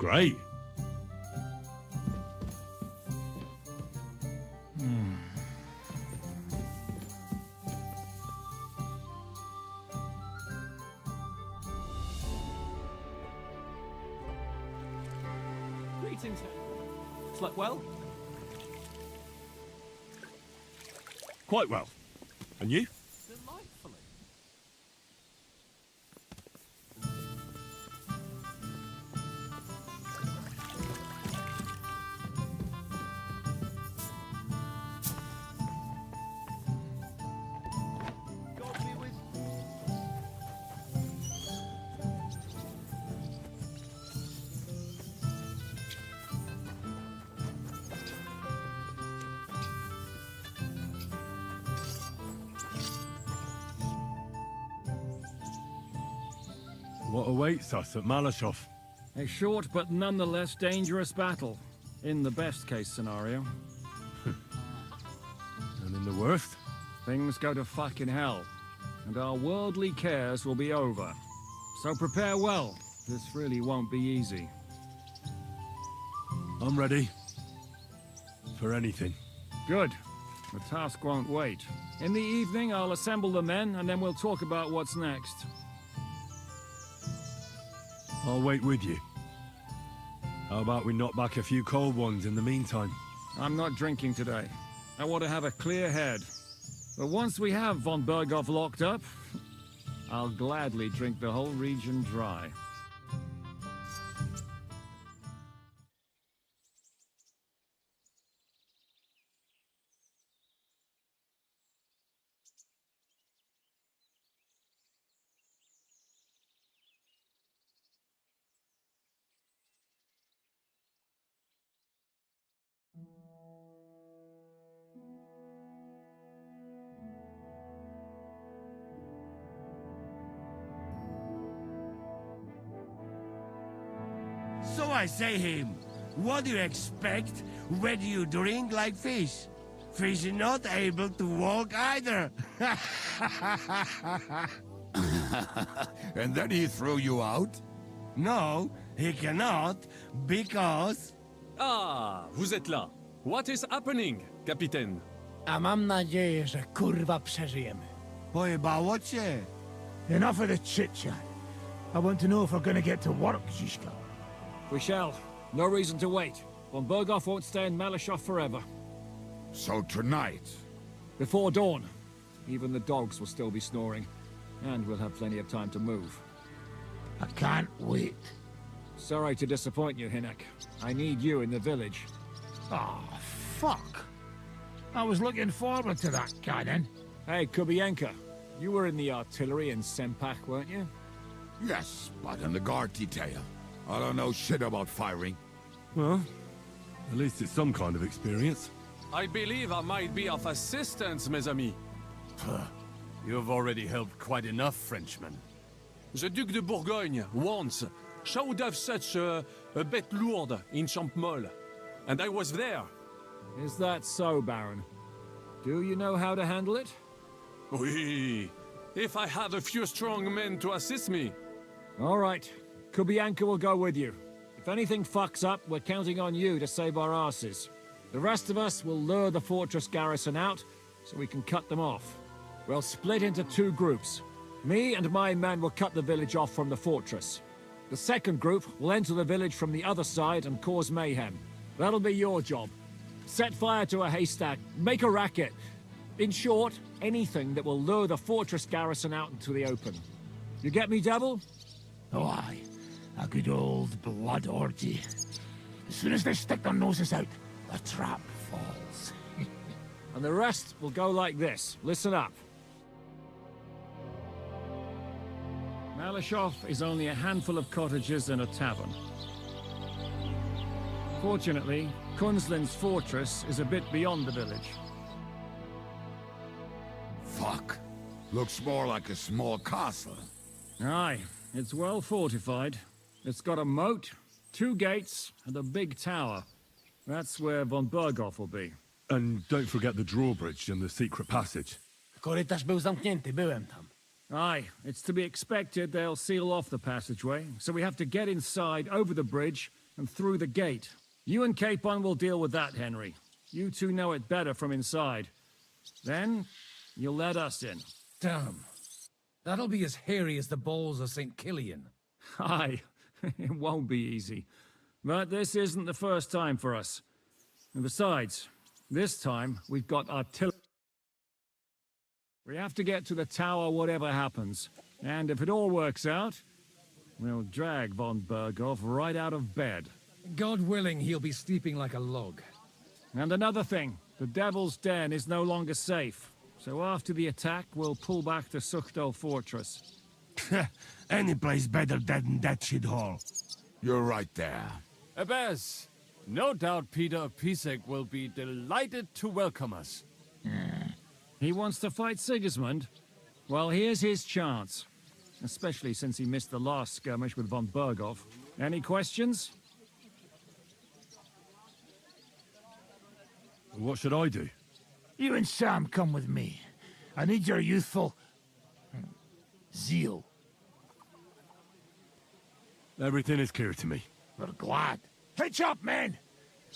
great. Greetings. Slept well? Quite well. And you? Delightfully. God be with What awaits us at Malashov? A short but nonetheless dangerous battle, in the best case scenario. And in the worst? Things go to fucking hell, and our worldly cares will be over. So prepare well, this really won't be easy. I'm ready. For anything. Good. The task won't wait. In the evening, I'll assemble the men, and then we'll talk about what's next. I'll wait with you. How about we knock back a few cold ones in the meantime? I'm not drinking today. I want to have a clear head. But once we have von Bergow locked up, I'll gladly drink the whole region dry. So I say him, what do you expect when you drink like fish? Fish is not able to walk either. And then he threw you out? No, he cannot, because... Ah, vous êtes là. What is happening, Capitaine? A mam nadzieję, że kurwa przeżyjemy. Pojebało cię. Enough of the chit-chat. I want to know if we're gonna get to work, Zizka. We shall. No reason to wait. Von Bergow won't stay in Malashov forever. So tonight... Before dawn. Even the dogs will still be snoring. And we'll have plenty of time to move. I can't wait. Sorry to disappoint you, Hinek. I need you in the village. Oh, fuck. I was looking forward to that cannon. Hey, Kubienka. You were in the artillery in Sempak, weren't you? Yes, but in the guard detail. I don't know shit about firing. Well, at least it's some kind of experience. I believe I might be of assistance, mes amis. You've already helped quite enough, Frenchmen. The Duc de Bourgogne, once, showed off such a bête lourde in Champmol. And I was there. Is that so, Baron? Do you know how to handle it? Oui. If I had a few strong men to assist me. All right. Kubianka will go with you. If anything fucks up, we're counting on you to save our asses. The rest of us will lure the fortress garrison out, so we can cut them off. We'll split into two groups. Me and my men will cut the village off from the fortress. The second group will enter the village from the other side and cause mayhem. That'll be your job. Set fire to a haystack, make a racket. In short, anything that will lure the fortress garrison out into the open. You get me, Devil? Oh, aye. A good old blood orgy. As soon as they stick their noses out, the trap falls. And the rest will go like this. Listen up. Malashov is only a handful of cottages and a tavern. Fortunately, Kunzlin's fortress is a bit beyond the village. Fuck. Looks more like a small castle. Aye, it's well fortified. It's got a moat, 2 gates, and a big tower. That's where von Bergow will be. And don't forget the drawbridge and the secret passage. Korytarz był zamknięty, byłem tam. Aye, it's to be expected they'll seal off the passageway, so we have to get inside over the bridge and through the gate. You and Capon will deal with that, Henry. You two know it better from inside. Then, you'll let us in. Damn. That'll be as hairy as the balls of St. Killian. Aye, it won't be easy. But this isn't the first time for us. And besides, this time we've got artillery. We have to get to the tower whatever happens. And if it all works out, we'll drag von Bergow right out of bed. God willing, he'll be sleeping like a log. And another thing, the Devil's Den is no longer safe. So after the attack, we'll pull back to Suchto Fortress. Any place better than that shithole. You're right there. Abbas, no doubt Peter of Pisek will be delighted to welcome us. He wants to fight Sigismund? Well, here's his chance. Especially since he missed the last skirmish with von Bergow. Any questions? What should I do? You and Sam come with me. I need your youthful... zeal. Everything is clear to me. We're glad. Hitch up, men!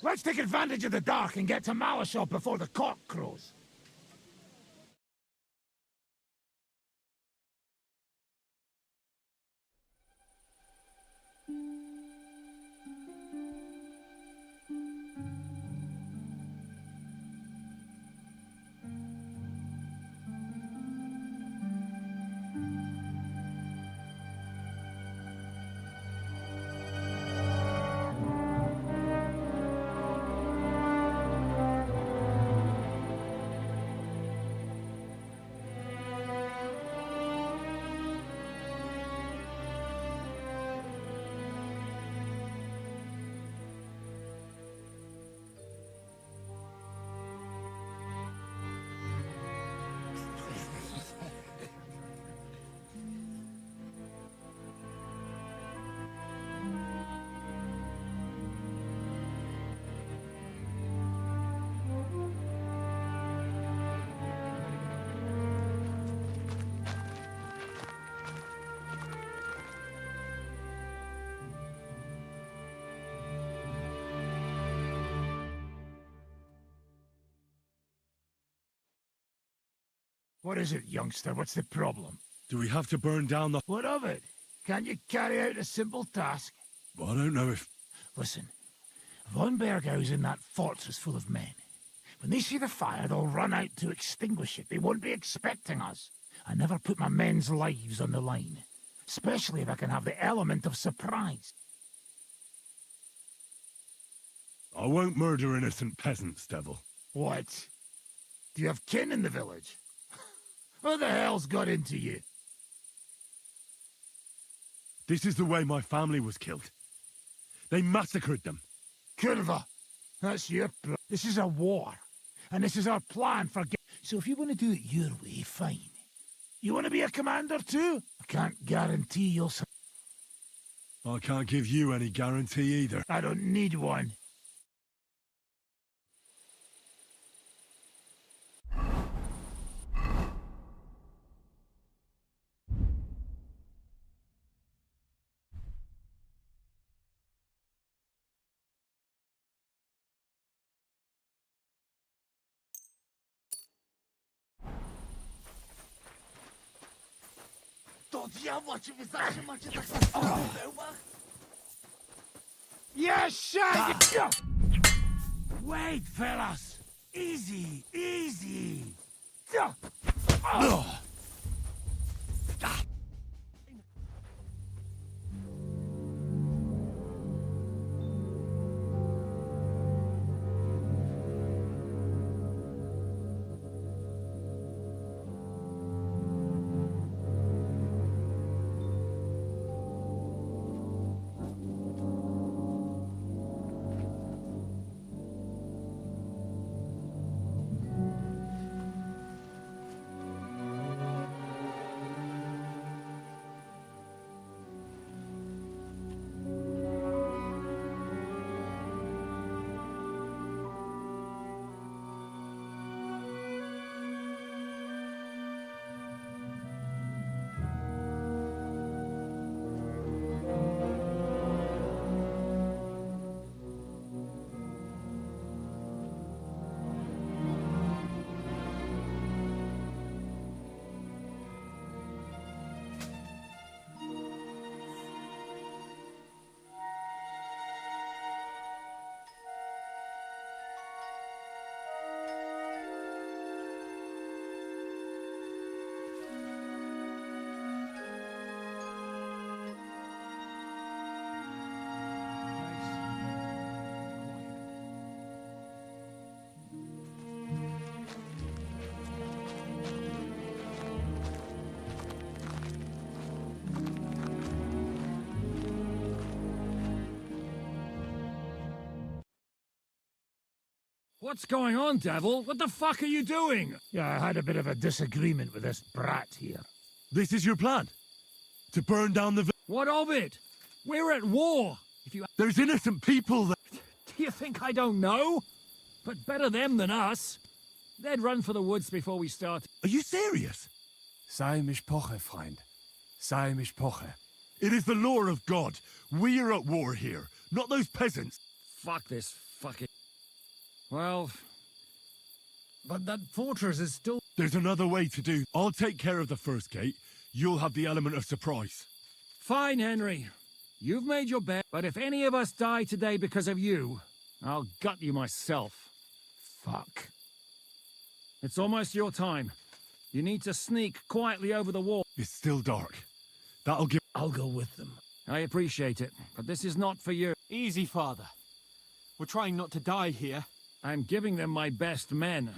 Let's take advantage of the dark and get to Malashov before the cock crows. What is it, youngster? What's the problem? Do we have to burn down the... What of it? Can't you carry out a simple task? I don't know if... Listen, von Bergow's in that fortress full of men. When they see the fire, they'll run out to extinguish it. They won't be expecting us. I never put my men's lives on the line. Especially if I can have the element of surprise. I won't murder innocent peasants, Devil. What? Do you have kin in the village? Who the hell's got into you? This is the way my family was killed. They massacred them. Kurva, that's your This is a war. And this is our plan for... So if you want to do it your way, fine. You want to be a commander too? I can't guarantee you'll... I can't give you any guarantee either. I don't need one. Yes, Wait, fellas! Easy, easy! What's going on, Devil? What the fuck are you doing? Yeah, I had a bit of a disagreement with this brat here. This is your plan? To burn down the What of it? We're at war. If you There's innocent people there. Do you think I don't know? But better them than us. They'd run for the woods before we start. Are you serious? Sei mich poche, Freund. Sei mich poche. It is the law of God. We are at war here, not those peasants. Fuck this fucking... Well... But that fortress is still... There's another way to do. I'll take care of the first gate. You'll have the element of surprise. Fine, Henry. You've made your bet, but if any of us die today because of you, I'll gut you myself. Fuck. It's almost your time. You need to sneak quietly over the wall. It's still dark. That'll give... I'll go with them. I appreciate it, but this is not for you. Easy, Father. We're trying not to die here. I'm giving them my best men.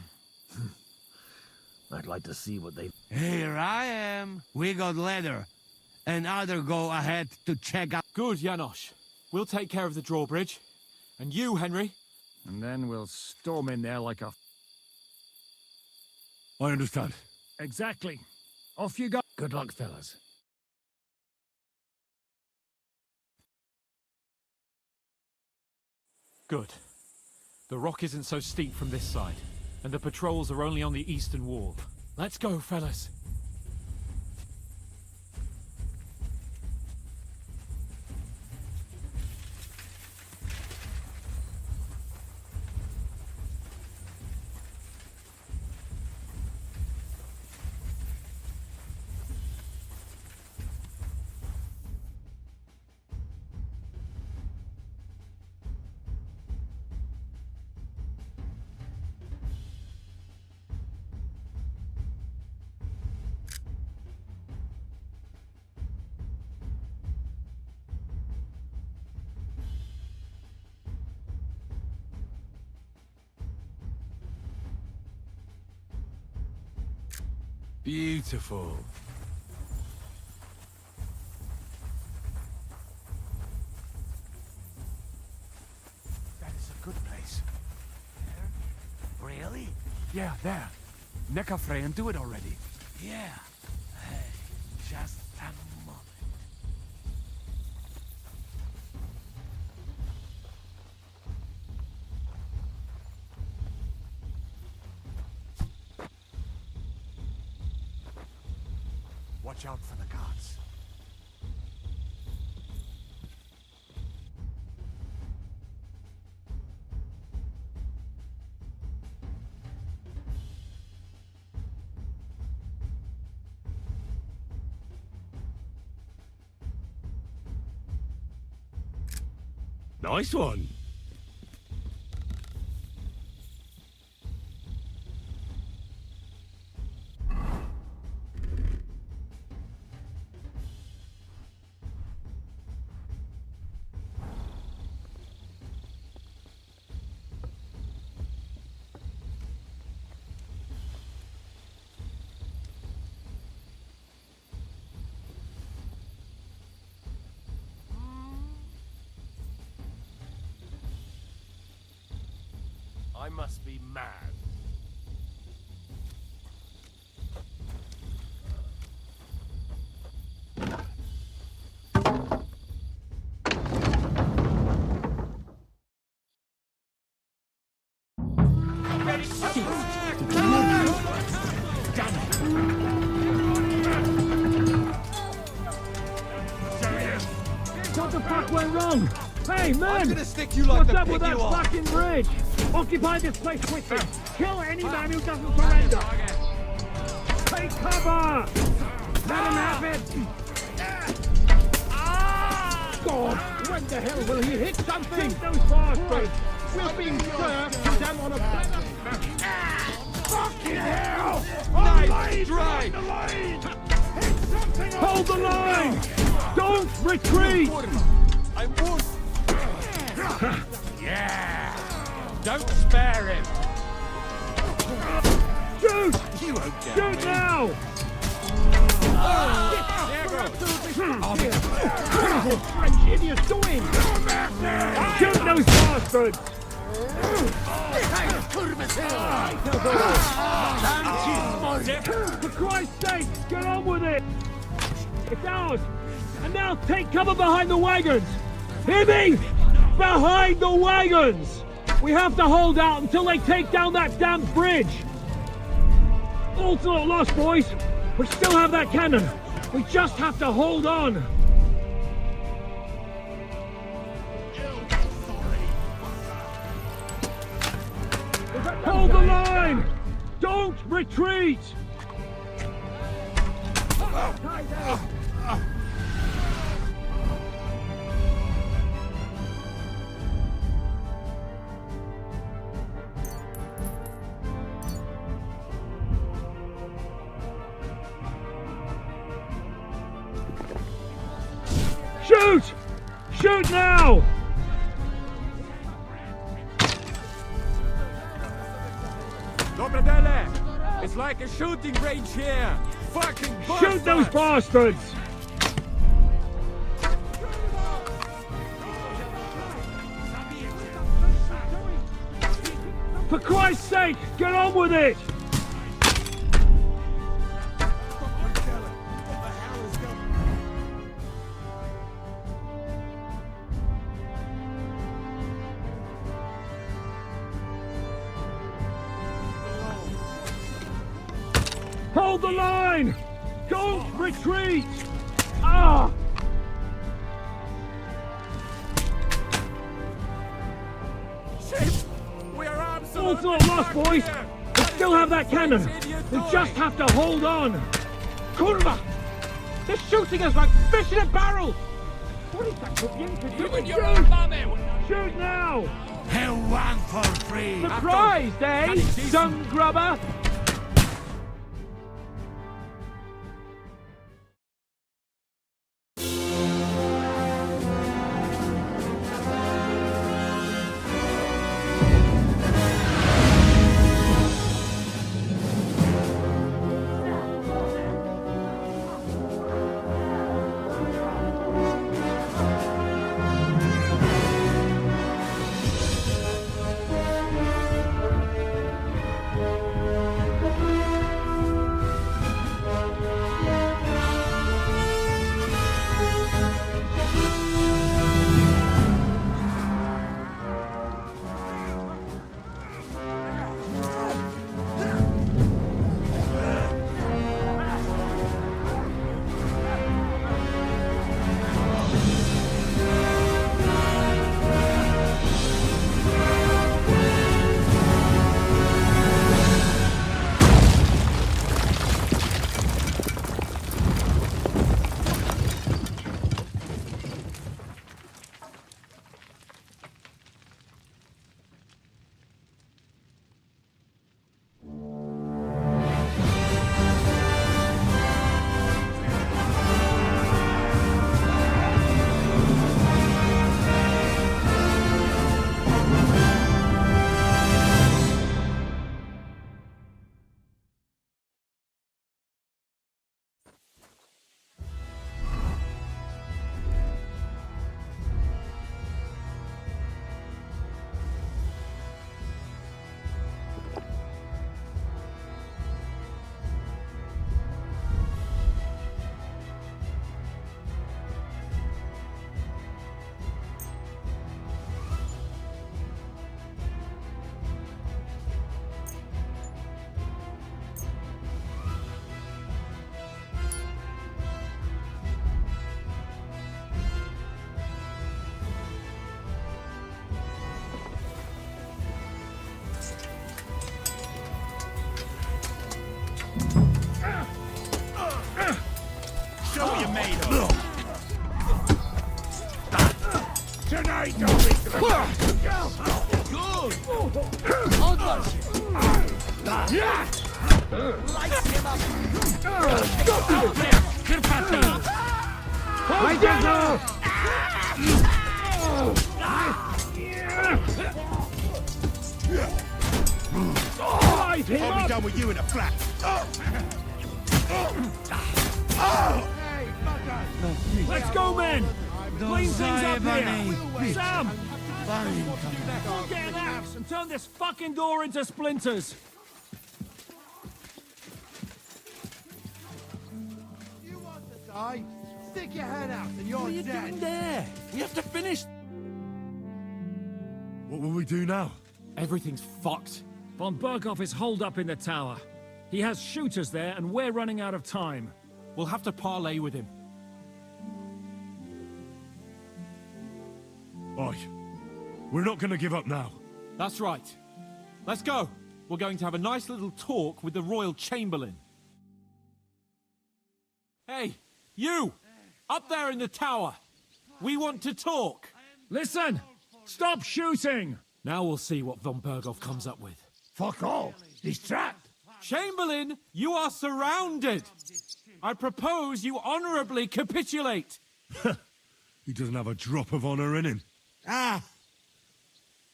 I'd like to see what they... Here I am. We got leather. And other go ahead to check out. Good, Janosch. We'll take care of the drawbridge. And you, Henry? And then we'll storm in there like a... I understand. Exactly. Off you go. Good luck, fellas. Good. The rock isn't so steep from this side, and the patrols are only on the eastern wall. Let's go, fellas. Beautiful. That is a good place. Really? Yeah, there. Neckarfrey and do it already. Yeah. Hey, just a moment. Watch out for the guards. Nice one. I must be mad. What the fuck went wrong? Hey, man! I'm gonna stick you like What's a up with pig that you are. fucking bridge? Occupy this place quickly. Kill any man who doesn't surrender. Take cover! Let him have it! God, when the hell will he hit something? Shoot those bastards! We're being served to them on a platter. Fucking hell! Nice try! Hold the line! Don't retreat! I would. Yeah! Don't spare him! Shoot! You won't get Shoot me. now! French idiots doing! Shoot those bastards! For Christ's sake, get on with it! It's ours! And now take cover behind the wagons! Hear me? Behind the wagons! We have to hold out until they take down that damn bridge! All's not lost, boys! We still have that cannon! We just have to hold on! Hold the line! Don't retreat! Shoot! Shoot now! It's like a shooting range here! Fucking Shoot those bastards! For Christ's sake, get on with it! Hold the line! Don't retreat! Ah! Shit! We are absolutely All's not lost, boys! here. We still have that cannon! We just have to hold on! Kurva! They're shooting us like fish in a barrel! What is that cooking? Shoot now! Hell one for free! Surprised, eh? Dung grubber! I'll be done with you in a flat. Let's go, men! Clean things up here! Sam! Fine. Go get an axe and turn this fucking door into splinters! You want to die? Stick your head out and you're What are you dead. doing there? We have to finish. What will we do now? Everything's fucked. Von Bergow is holed up in the tower. He has shooters there, and we're running out of time. We'll have to parley with him. Oi. We're not gonna give up now. That's right. Let's go. We're going to have a nice little talk with the Royal Chamberlain. Hey, you! Up there in the tower! We want to talk! Listen! Stop shooting! Now we'll see what Von Bergow comes up with. Fuck all. He's trapped. Chamberlain, you are surrounded! I propose you honorably capitulate! He doesn't have a drop of honor in him. Ah!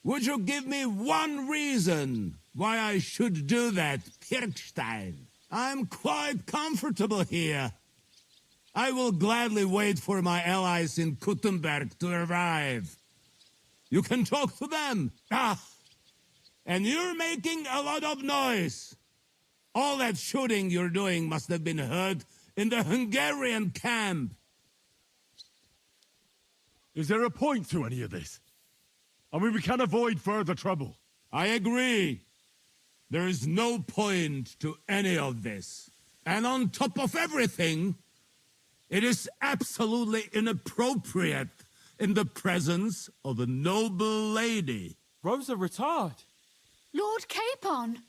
Would you give me one reason why I should do that, Pirkstein? I'm quite comfortable here. I will gladly wait for my allies in Kuttenberg to arrive. You can talk to them. Ah! And you're making a lot of noise. All that shooting you're doing must have been heard in the Hungarian camp. Is there a point to any of this? I mean, we can avoid further trouble. I agree. There is no point to any of this. And on top of everything, it is absolutely inappropriate in the presence of a noble lady. Rosa retired. Lord Capon!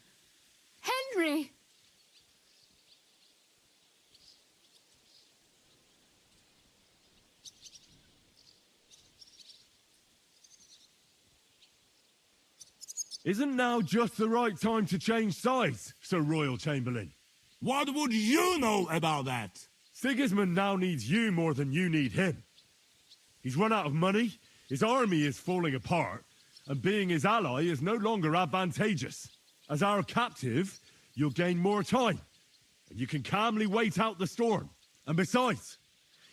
Henry! Isn't now just the right time to change sides, Sir Royal Chamberlain? What would you know about that? Sigismund now needs you more than you need him. He's run out of money, his army is falling apart, and being his ally is no longer advantageous. As our captive, you'll gain more time, and you can calmly wait out the storm. And besides,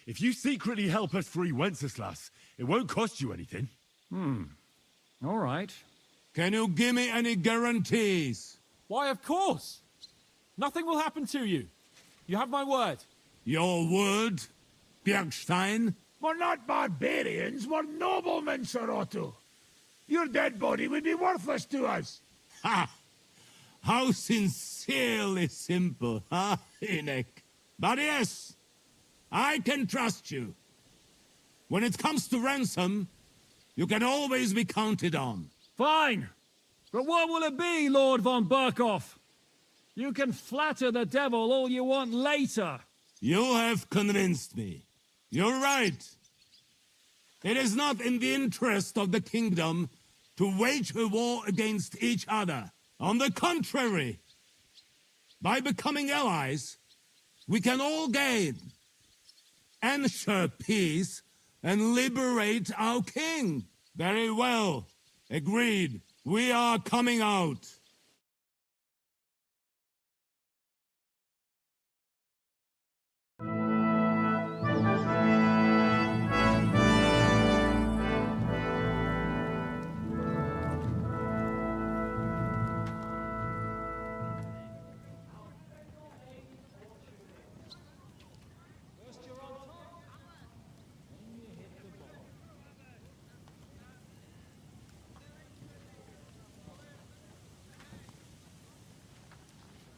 if you secretly help us free Wenceslas, it won't cost you anything. All right. Can you give me any guarantees? Why, of course! Nothing will happen to you. You have my word. Your word, Bjergstein? We're not barbarians, we're noblemen, Sir Otto. Your dead body would be worthless to us. Ha! How sincerely simple, huh, Enoch? But yes, I can trust you. When it comes to ransom, you can always be counted on. Fine. But what will it be, Lord von Berkow? You can flatter the devil all you want later. You have convinced me. You're right. It is not in the interest of the kingdom to wage a war against each other. On the contrary, by becoming allies, we can all gain, ensure peace, and liberate our king. Very well. Agreed. We are coming out.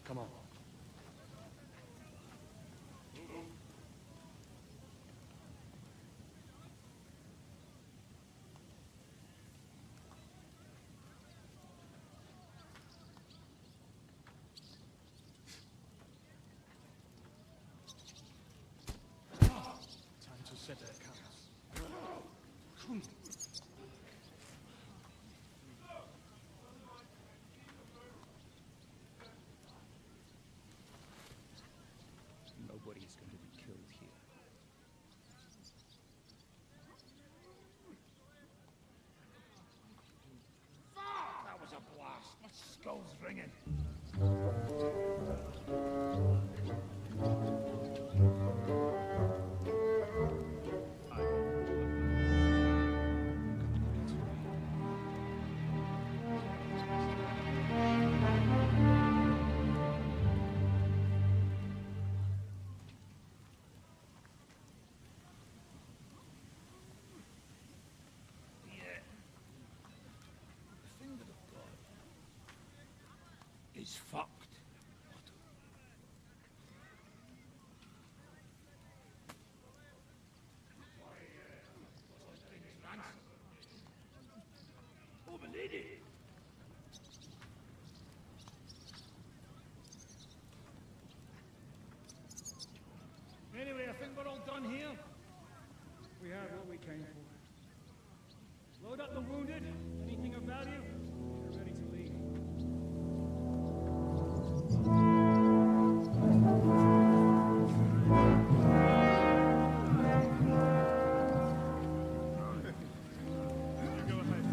Come on. Time to set our course. Nobody is going to be killed here. That was a blast. My skull's ringing. is fucked. Oh, my lady. Anyway, I think we're all done here. We have what we came for. Load up the wounded. Anything of value? We're ready to leave. Go ahead.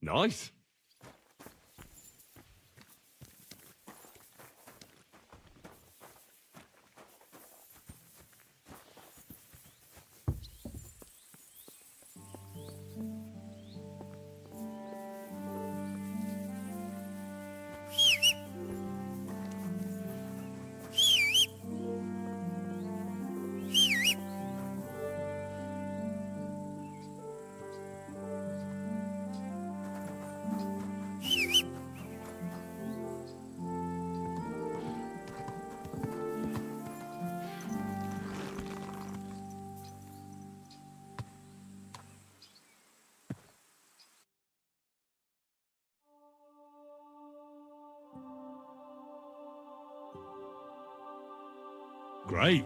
Nice. Great.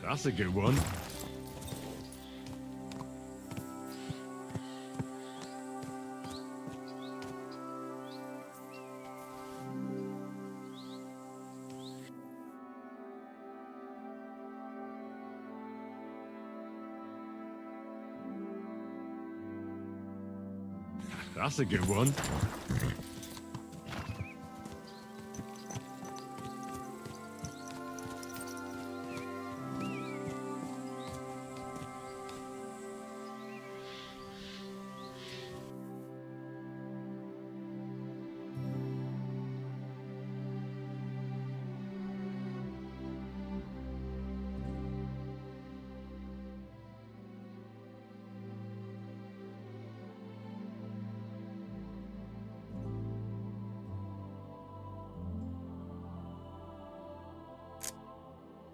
That's a good one. That's a good one.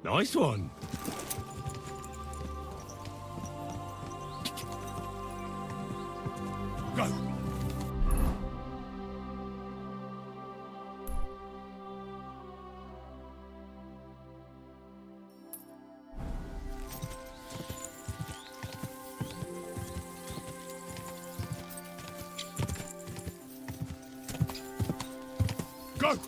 Nice one. Go. Go.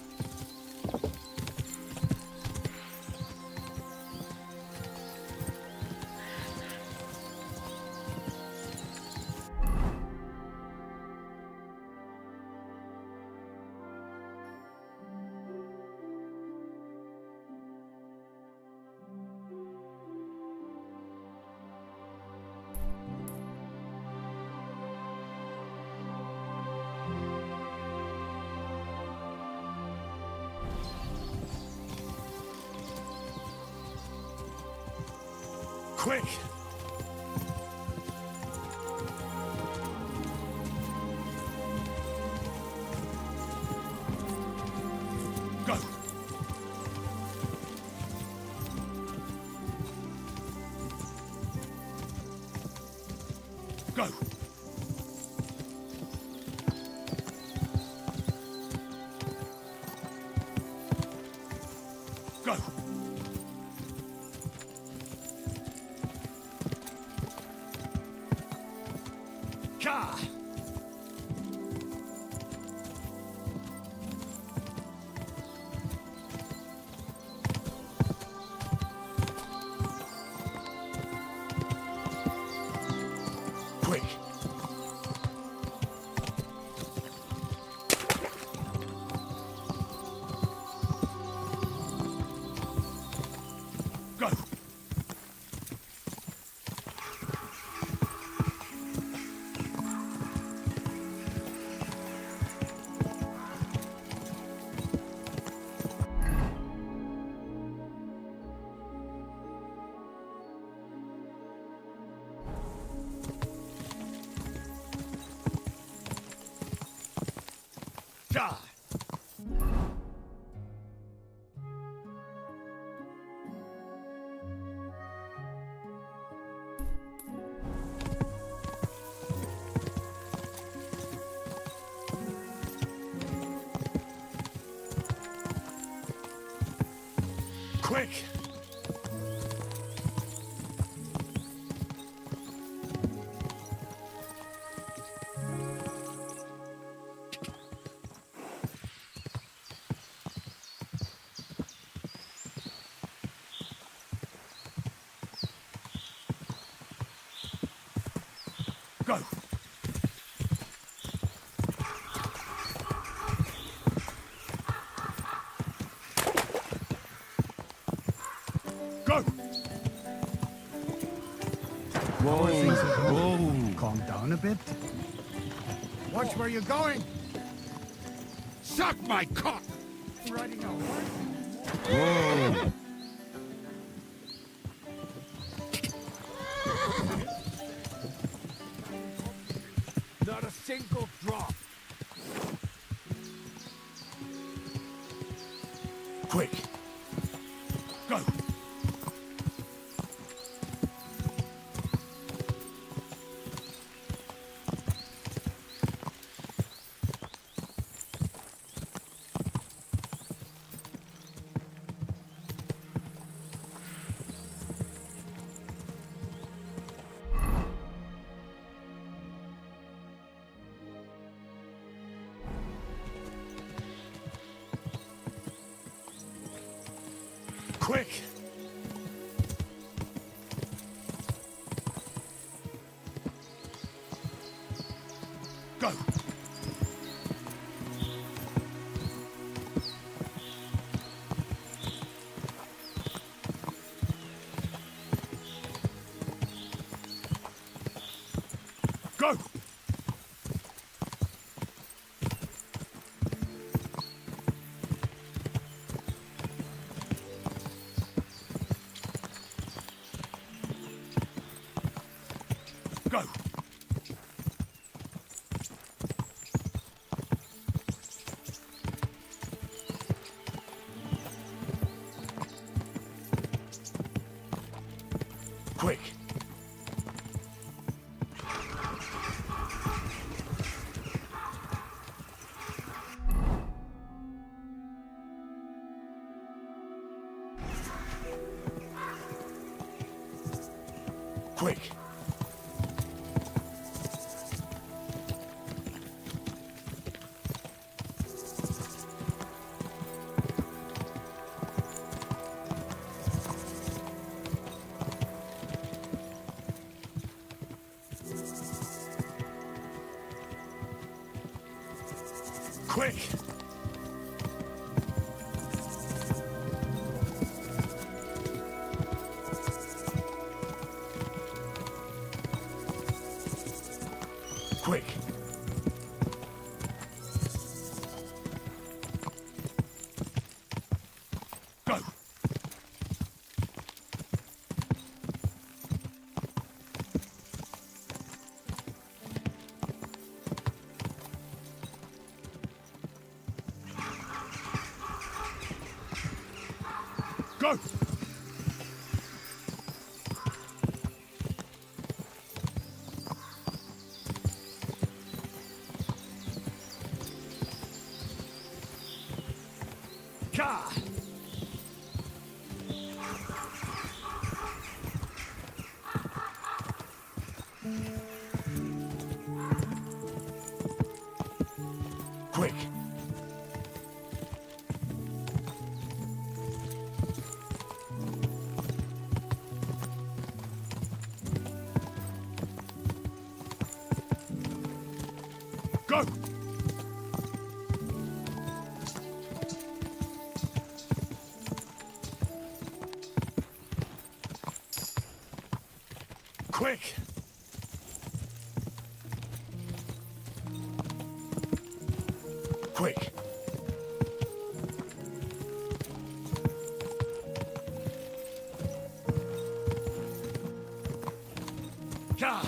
Quick! Go! Go! Go! Ka! Quick! Go! Die! Quick! Whoa. Calm down a bit. Watch where you're going. Suck my cock! Riding a horse. Whoa. Not a single drop. Quick. Go. Quick! Go! Go! Go! Quick! Quick! Quick! Quick! Go! Go! Ka! Quick! Go! Quick! Quick! Ka!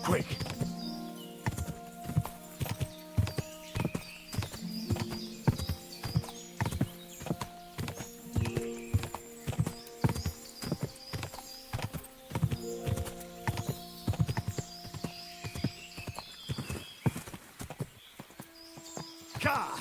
Quick! Ka!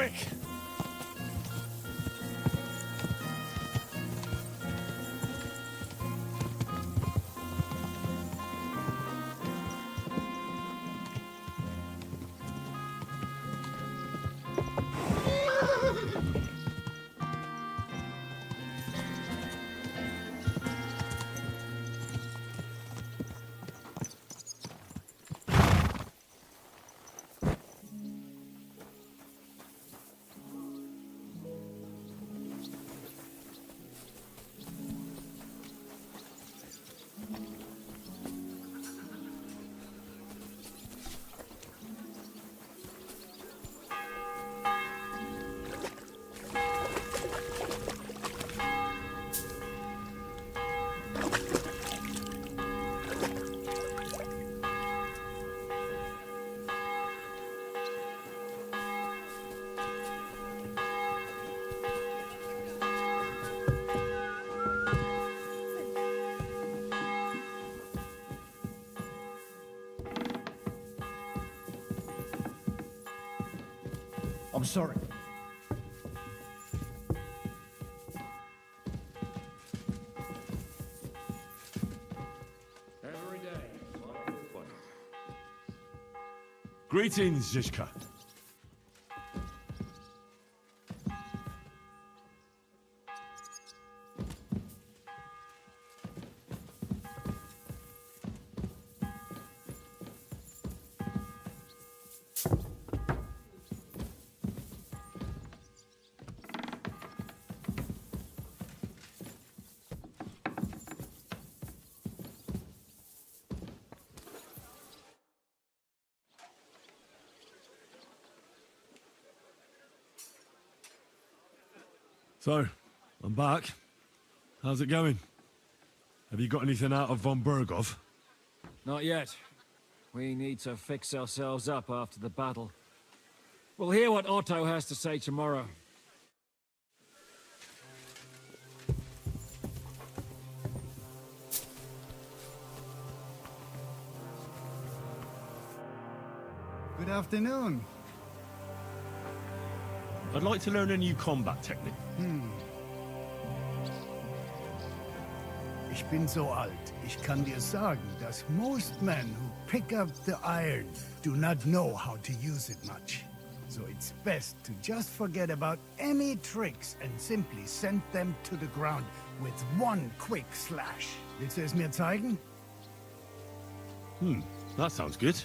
quick. I'm sorry. Every day. Greetings, Zizka. So, I'm back. How's it going? Have you got anything out of von Bergow? Not yet. We need to fix ourselves up after the battle. We'll hear what Otto has to say tomorrow. Good afternoon. I'd like to learn a new combat technique. Ich bin so alt. Ich kann dir sagen, dass most men who pick up the iron do not know how to use it much. So it's best to just forget about any tricks and simply send them to the ground with one quick slash. Willst du es mir zeigen? That sounds good.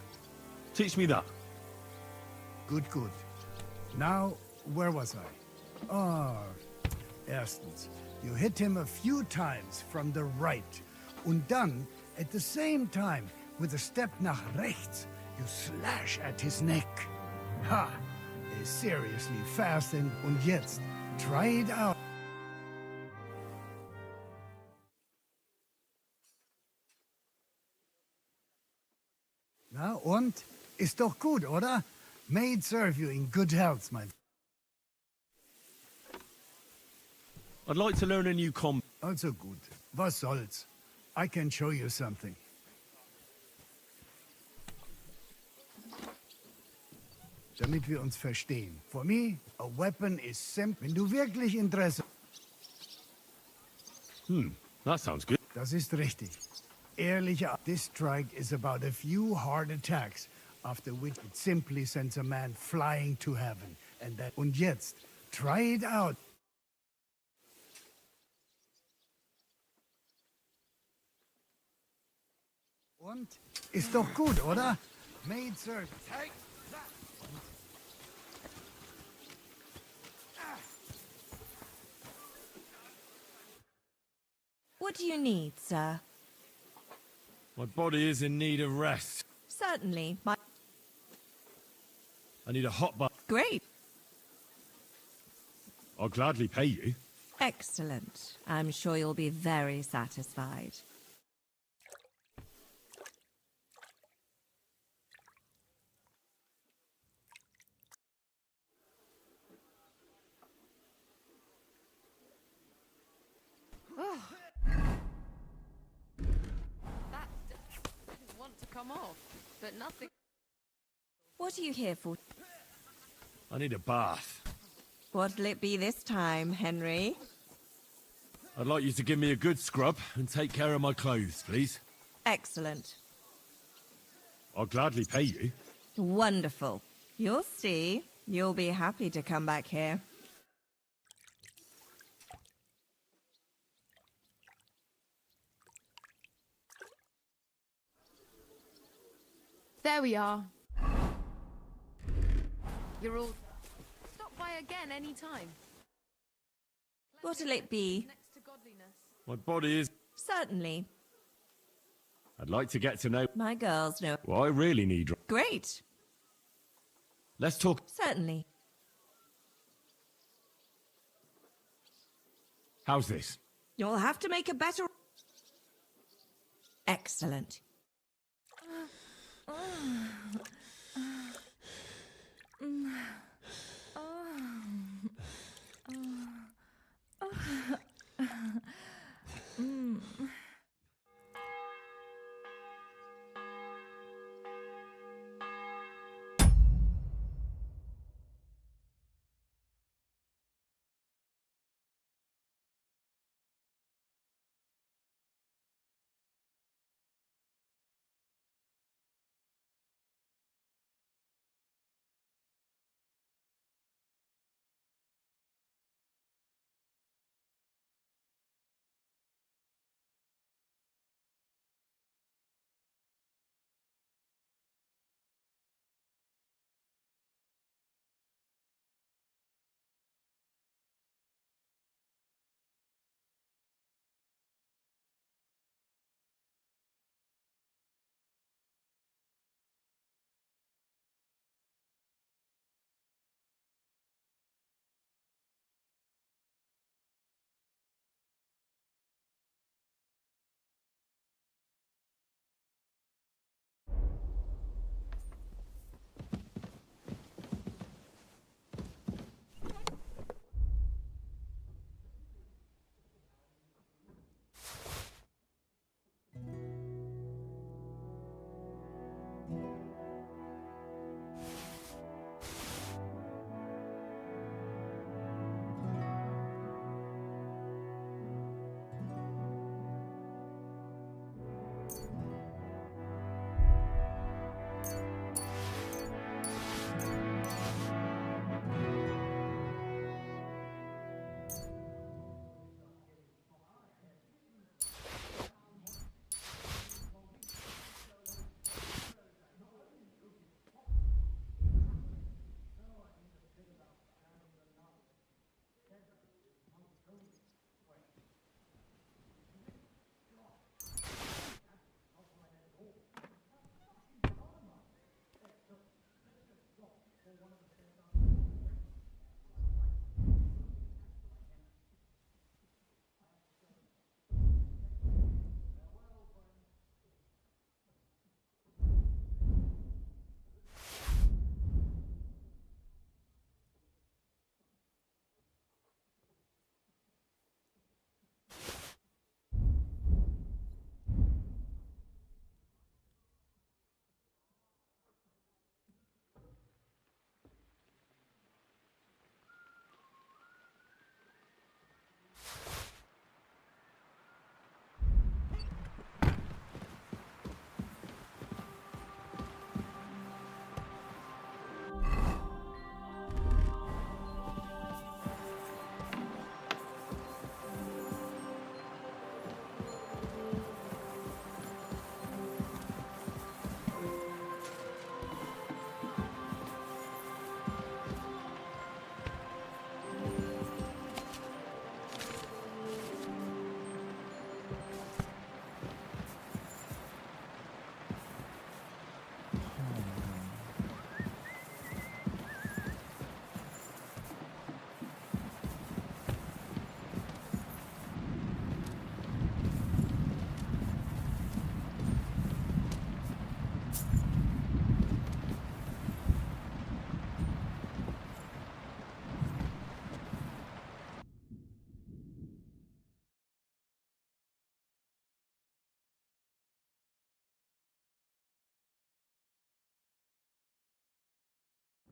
Teach me that. Good, good. Now, where was I? Ah, erstens, you hit him a few times from the right. Und dann, at the same time, with a step nach rechts, you slash at his neck. Ha! Is seriously fast und jetzt, try it out. Na und? Ist doch gut, oder? May it serve you in good health, my friend. I'd like to learn a new Also gut. Was soll's? I can show you something. Damit wir uns verstehen. For me, a weapon is simple. Wenn du wirklich Interesse... That sounds good. Das ist richtig. Ehrlicher... This strike is about a few hard attacks, after which it simply sends a man flying to heaven. And that... Und jetzt, try it out. Und? Ist doch gut, oder? Made, sir. Take that. What do you need, sir? My body is in need of rest. Certainly. I need a hot bath. Great. I'll gladly pay you. Excellent. I'm sure you'll be very satisfied. That didn't want to come off, but nothing. What are you here for? I need a bath. What'll it be this time, Henry? I'd like you to give me a good scrub and take care of my clothes, please. Excellent. I'll gladly pay you. Wonderful. You'll see. You'll be happy to come back here. There we are. You're all... Stop by again any time. What'll it be? Next to godliness. My body is... Certainly. I'd like to get to know My girls know. what I really need. Great. Let's talk. Certainly. How's this? You'll have to make a better... Excellent.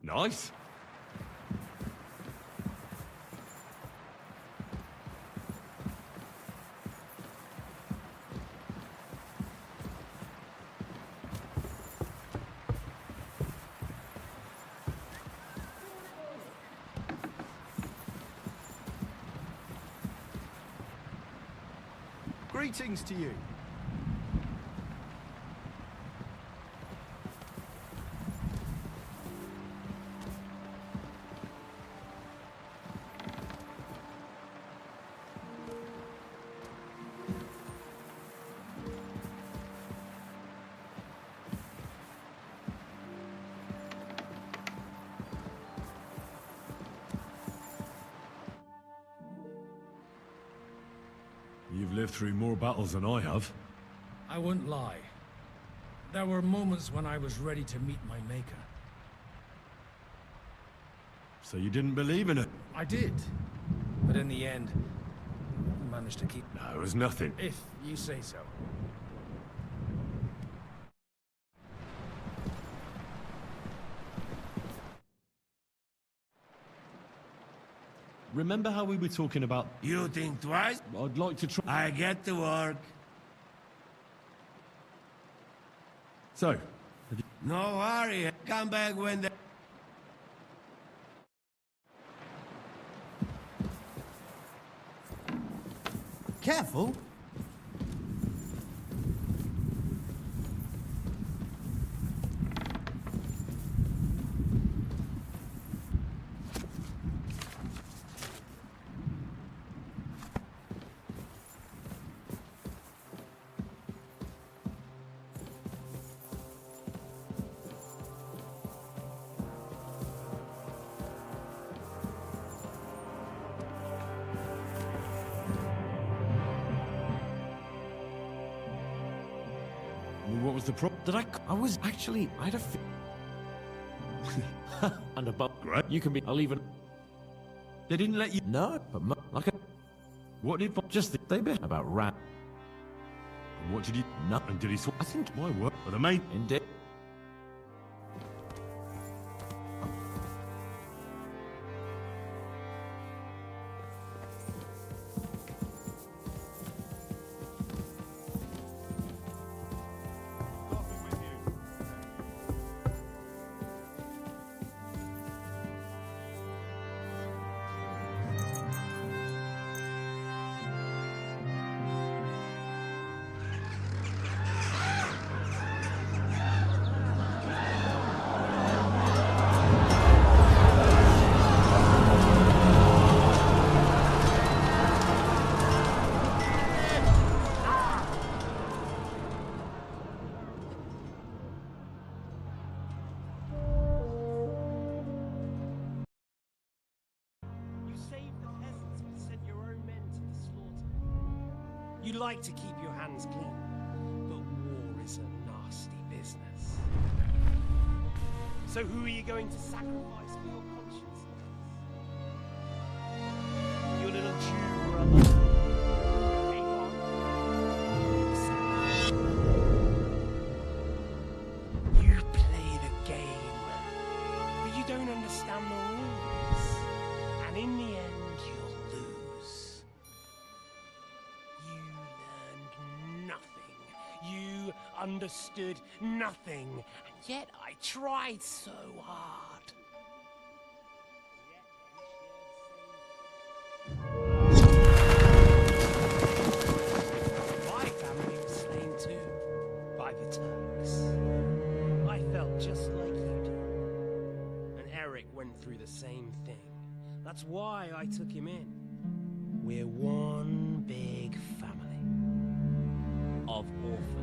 Nice. Greetings to you. You've lived through more battles than I have. I wouldn't lie. There were moments when I was ready to meet my maker. So you didn't believe in it? I did. But in the end, I managed to keep... No, it was nothing. If you say so. Remember how we were talking about... You think twice? I'd like to try... I get to work. So... No hurry. Come back when the... Careful. What was the problem? I was actually... I had a... And above... Great. You can be... I'll even... They didn't let you... No, but like a... What did... Just they bit about rat. And what did he... Nothing. And did he... I think my work... But the main... Indeed. You like to keep your hands clean, but war is a nasty business. So who are you going to sacrifice for your conscience? Your little Jew brother? You play the game, but you don't understand the rules. And in the end, you'll lose. You understood nothing, and yet I tried so hard. My family was slain too, by the Turks. I felt just like you do. And Eric went through the same thing. That's why I took him in. We're one big family of orphans.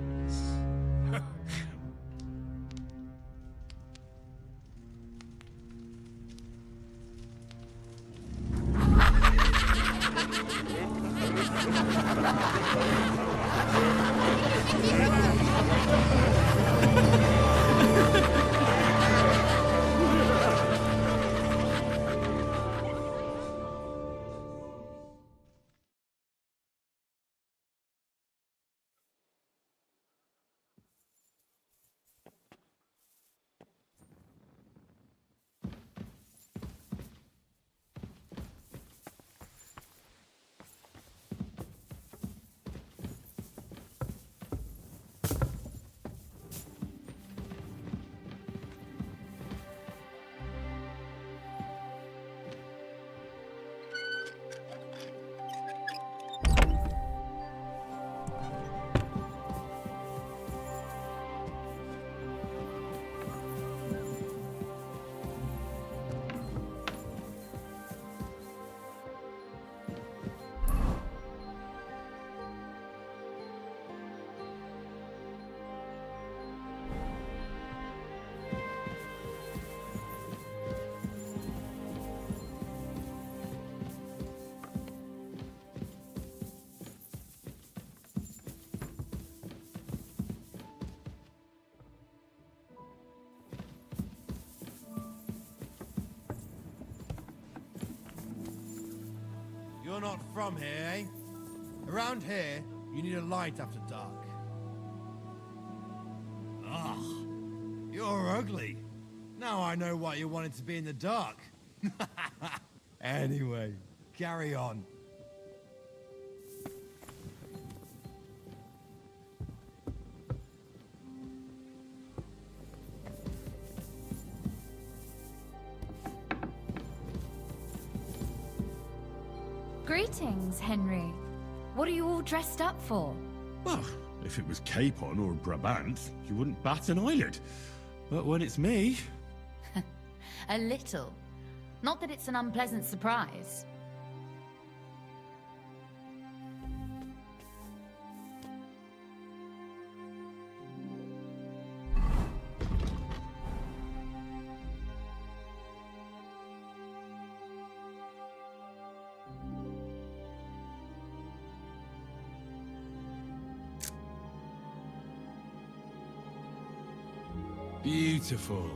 you're not from here, eh? Around here, you need a light after dark. Ugh, you're ugly. Now I know why you wanted to be in the dark. Anyway, carry on. Greetings, Henry. What are you all dressed up for? Well, if it was Capon or Brabant, you wouldn't bat an eyelid. But when it's me... A little. Not that it's an unpleasant surprise. Beautiful.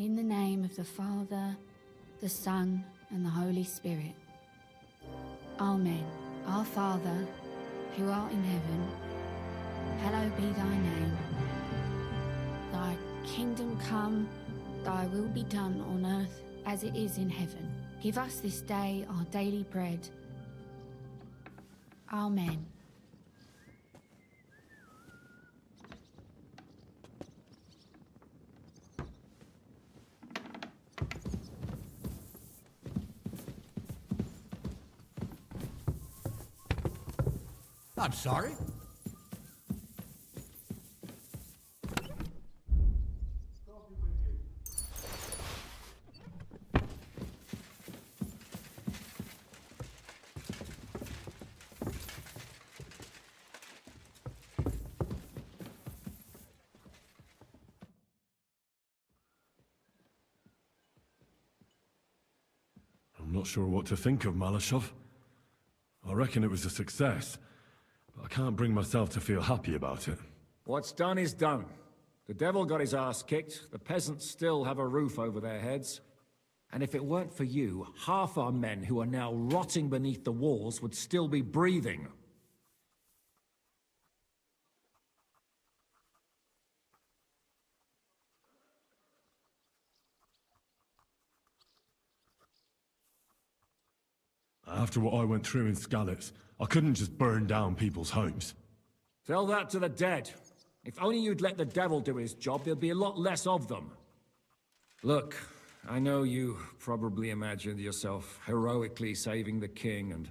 In the name of the Father, the Son, and the Holy Spirit. Amen. Our Father, who art in heaven, hallowed be thy name. Thy kingdom come, thy will be done on earth as it is in heaven. Give us this day our daily bread. Amen. I'm sorry. I'm not sure what to think of Malashov. I reckon it was a success, but I can't bring myself to feel happy about it. What's done is done. The devil got his ass kicked, the peasants still have a roof over their heads. And if it weren't for you, half our men who are now rotting beneath the walls would still be breathing. After what I went through in Skalitz, I couldn't just burn down people's homes. Tell that to the dead. If only you'd let the devil do his job, there'd be a lot less of them. Look, I know you probably imagined yourself heroically saving the king and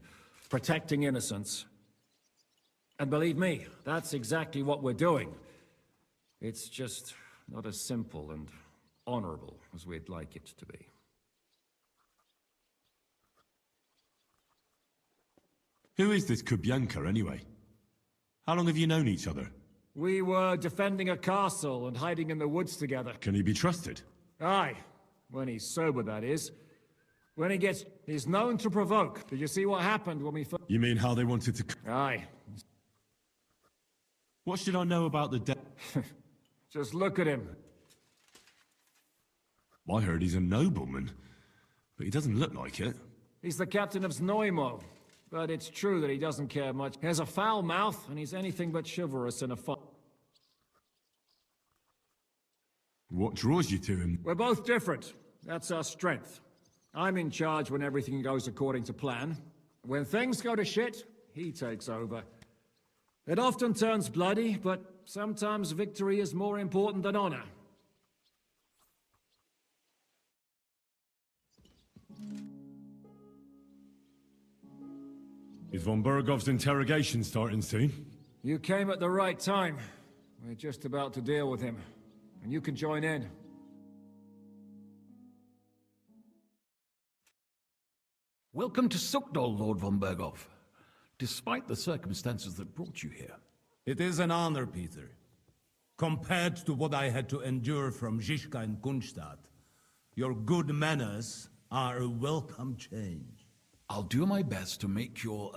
protecting innocents. And believe me, that's exactly what we're doing. It's just not as simple and honorable as we'd like it to be. Who is this Kubyanka, anyway? How long have you known each other? We were defending a castle and hiding in the woods together. Can he be trusted? Aye. When he's sober, that is. When he gets... he's known to provoke. Did you see what happened when we first... You mean how they wanted to... Aye. What should I know about the Just look at him. I heard he's a nobleman, but he doesn't look like it. He's the captain of Znojmo. But it's true that he doesn't care much. He has a foul mouth, and he's anything but chivalrous in a fight. What draws you to him? We're both different. That's our strength. I'm in charge when everything goes according to plan. When things go to shit, he takes over. It often turns bloody, but sometimes victory is more important than honor. Is von Bergov's interrogation starting soon? You came at the right time. We're just about to deal with him. And you can join in. Welcome to Sukdal, Lord von Bergov. Despite the circumstances that brought you here. It is an honor, Peter. Compared to what I had to endure from Zizka and Kunstadt, your good manners are a welcome change. I'll do my best to make your,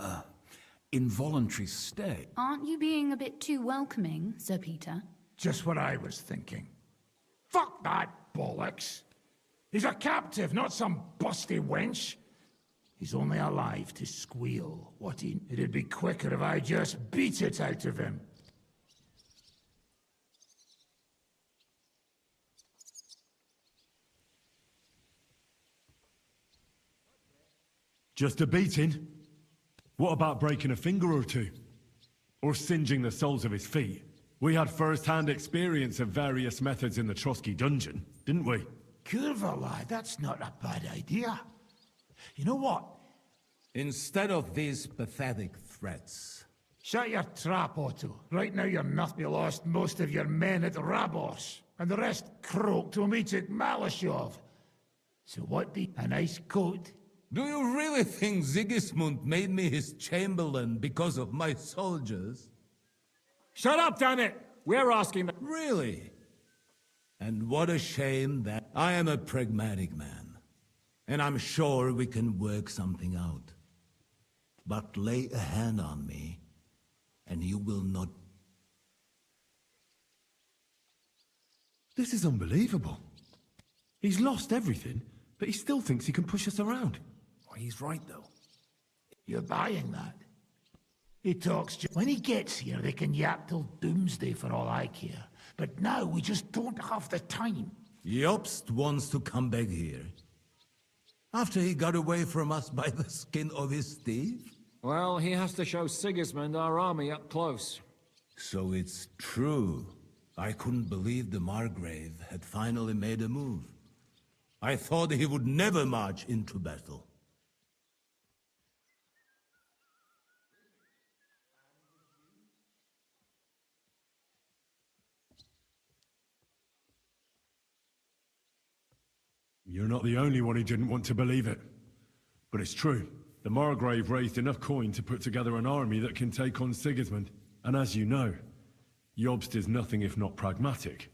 involuntary stay. Aren't you being a bit too welcoming, Sir Peter? Just what I was thinking. Fuck that bollocks! He's a captive, not some busty wench. He's only alive to squeal. It'd be quicker if I just beat it out of him. Just a beating? What about breaking a finger or two? Or singeing the soles of his feet? We had first-hand experience of various methods in the Trotsky dungeon, didn't we? Curva, lad, that's not a bad idea. You know what? Instead of these pathetic threats... Shut your trap, Otto. Right now you're nothing. You lost most of your men at Rabos, and the rest croaked to meet at Malashov. So what a nice coat? Do you really think Sigismund made me his chamberlain because of my soldiers? Shut up, damn it! We're asking that. Really? And what a shame that I am a pragmatic man. And I'm sure we can work something out. But lay a hand on me, and you will not... This is unbelievable. He's lost everything, but he still thinks he can push us around. Oh, he's right, though. You're buying that? He talks when he gets here, they can yap till doomsday for all I care. But now we just don't have the time. Jobst wants to come back here. After he got away from us by the skin of his teeth? Well, he has to show Sigismund our army up close. So it's true. I couldn't believe the Margrave had finally made a move. I thought he would never march into battle. You're not the only one who didn't want to believe it. But it's true. The Margrave raised enough coin to put together an army that can take on Sigismund. And as you know, Jobst is nothing if not pragmatic.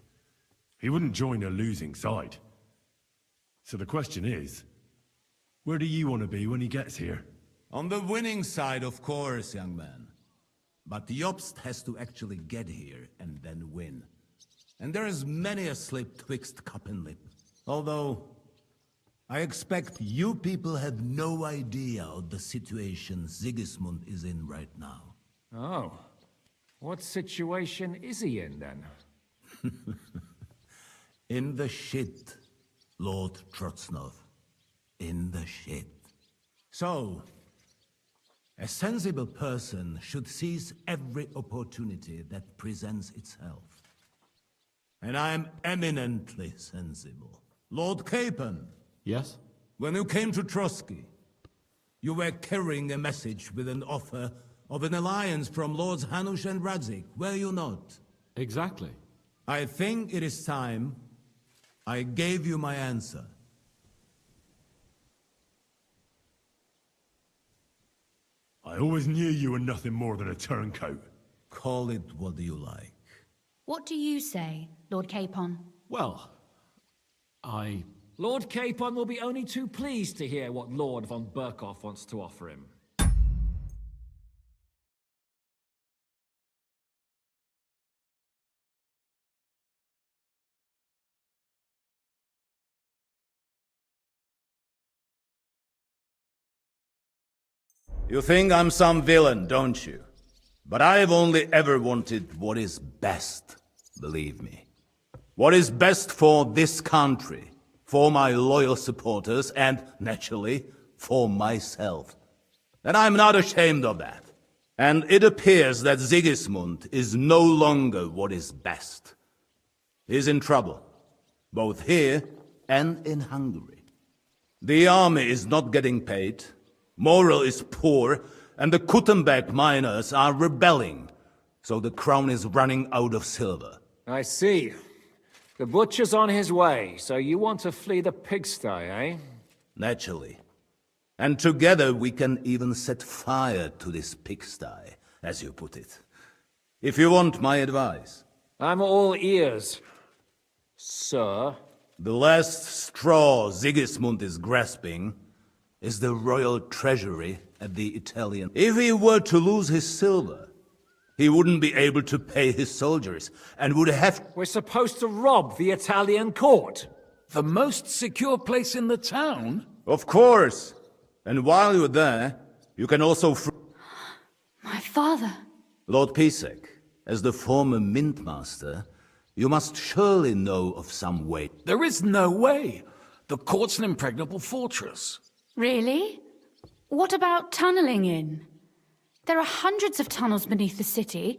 He wouldn't join a losing side. So the question is, where do you want to be when he gets here? On the winning side, of course, young man. But Jobst has to actually get here and then win. And there is many a slip twixt cup and lip. Although, I expect you people have no idea of the situation Sigismund is in right now. Oh. What situation is he in, then? In the shit, Lord Trotznov. In the shit. So, a sensible person should seize every opportunity that presents itself. And I am eminently sensible. Lord Capon. Yes? When you came to Trotsky, you were carrying a message with an offer of an alliance from Lords Hanush and Radzik, were you not? Exactly. I think it is time I gave you my answer. I always knew you were nothing more than a turncoat. Call it what you like. What do you say, Lord Capon? Well, Lord Capon will be only too pleased to hear what Lord von Bergow wants to offer him. You think I'm some villain, don't you? But I've only ever wanted what is best, believe me. What is best for this country, for my loyal supporters, and, naturally, for myself. And I'm not ashamed of that. And it appears that Sigismund is no longer what is best. He's in trouble, both here and in Hungary. The army is not getting paid, morale is poor, and the Kuttenberg miners are rebelling, so the crown is running out of silver. I see. The butcher's on his way, so you want to flee the pigsty, eh? Naturally. And together we can even set fire to this pigsty, as you put it. If you want my advice. I'm all ears, sir. The last straw Sigismund is grasping is the royal treasury at the Italian. If he were to lose his silver, he wouldn't be able to pay his soldiers, and would have... We're supposed to rob the Italian court. The most secure place in the town? Of course. And while you're there, you can also... My father. Lord Pisek, as the former mintmaster, you must surely know of some way. There is no way. The court's an impregnable fortress. Really? What about tunneling in? There are hundreds of tunnels beneath the city,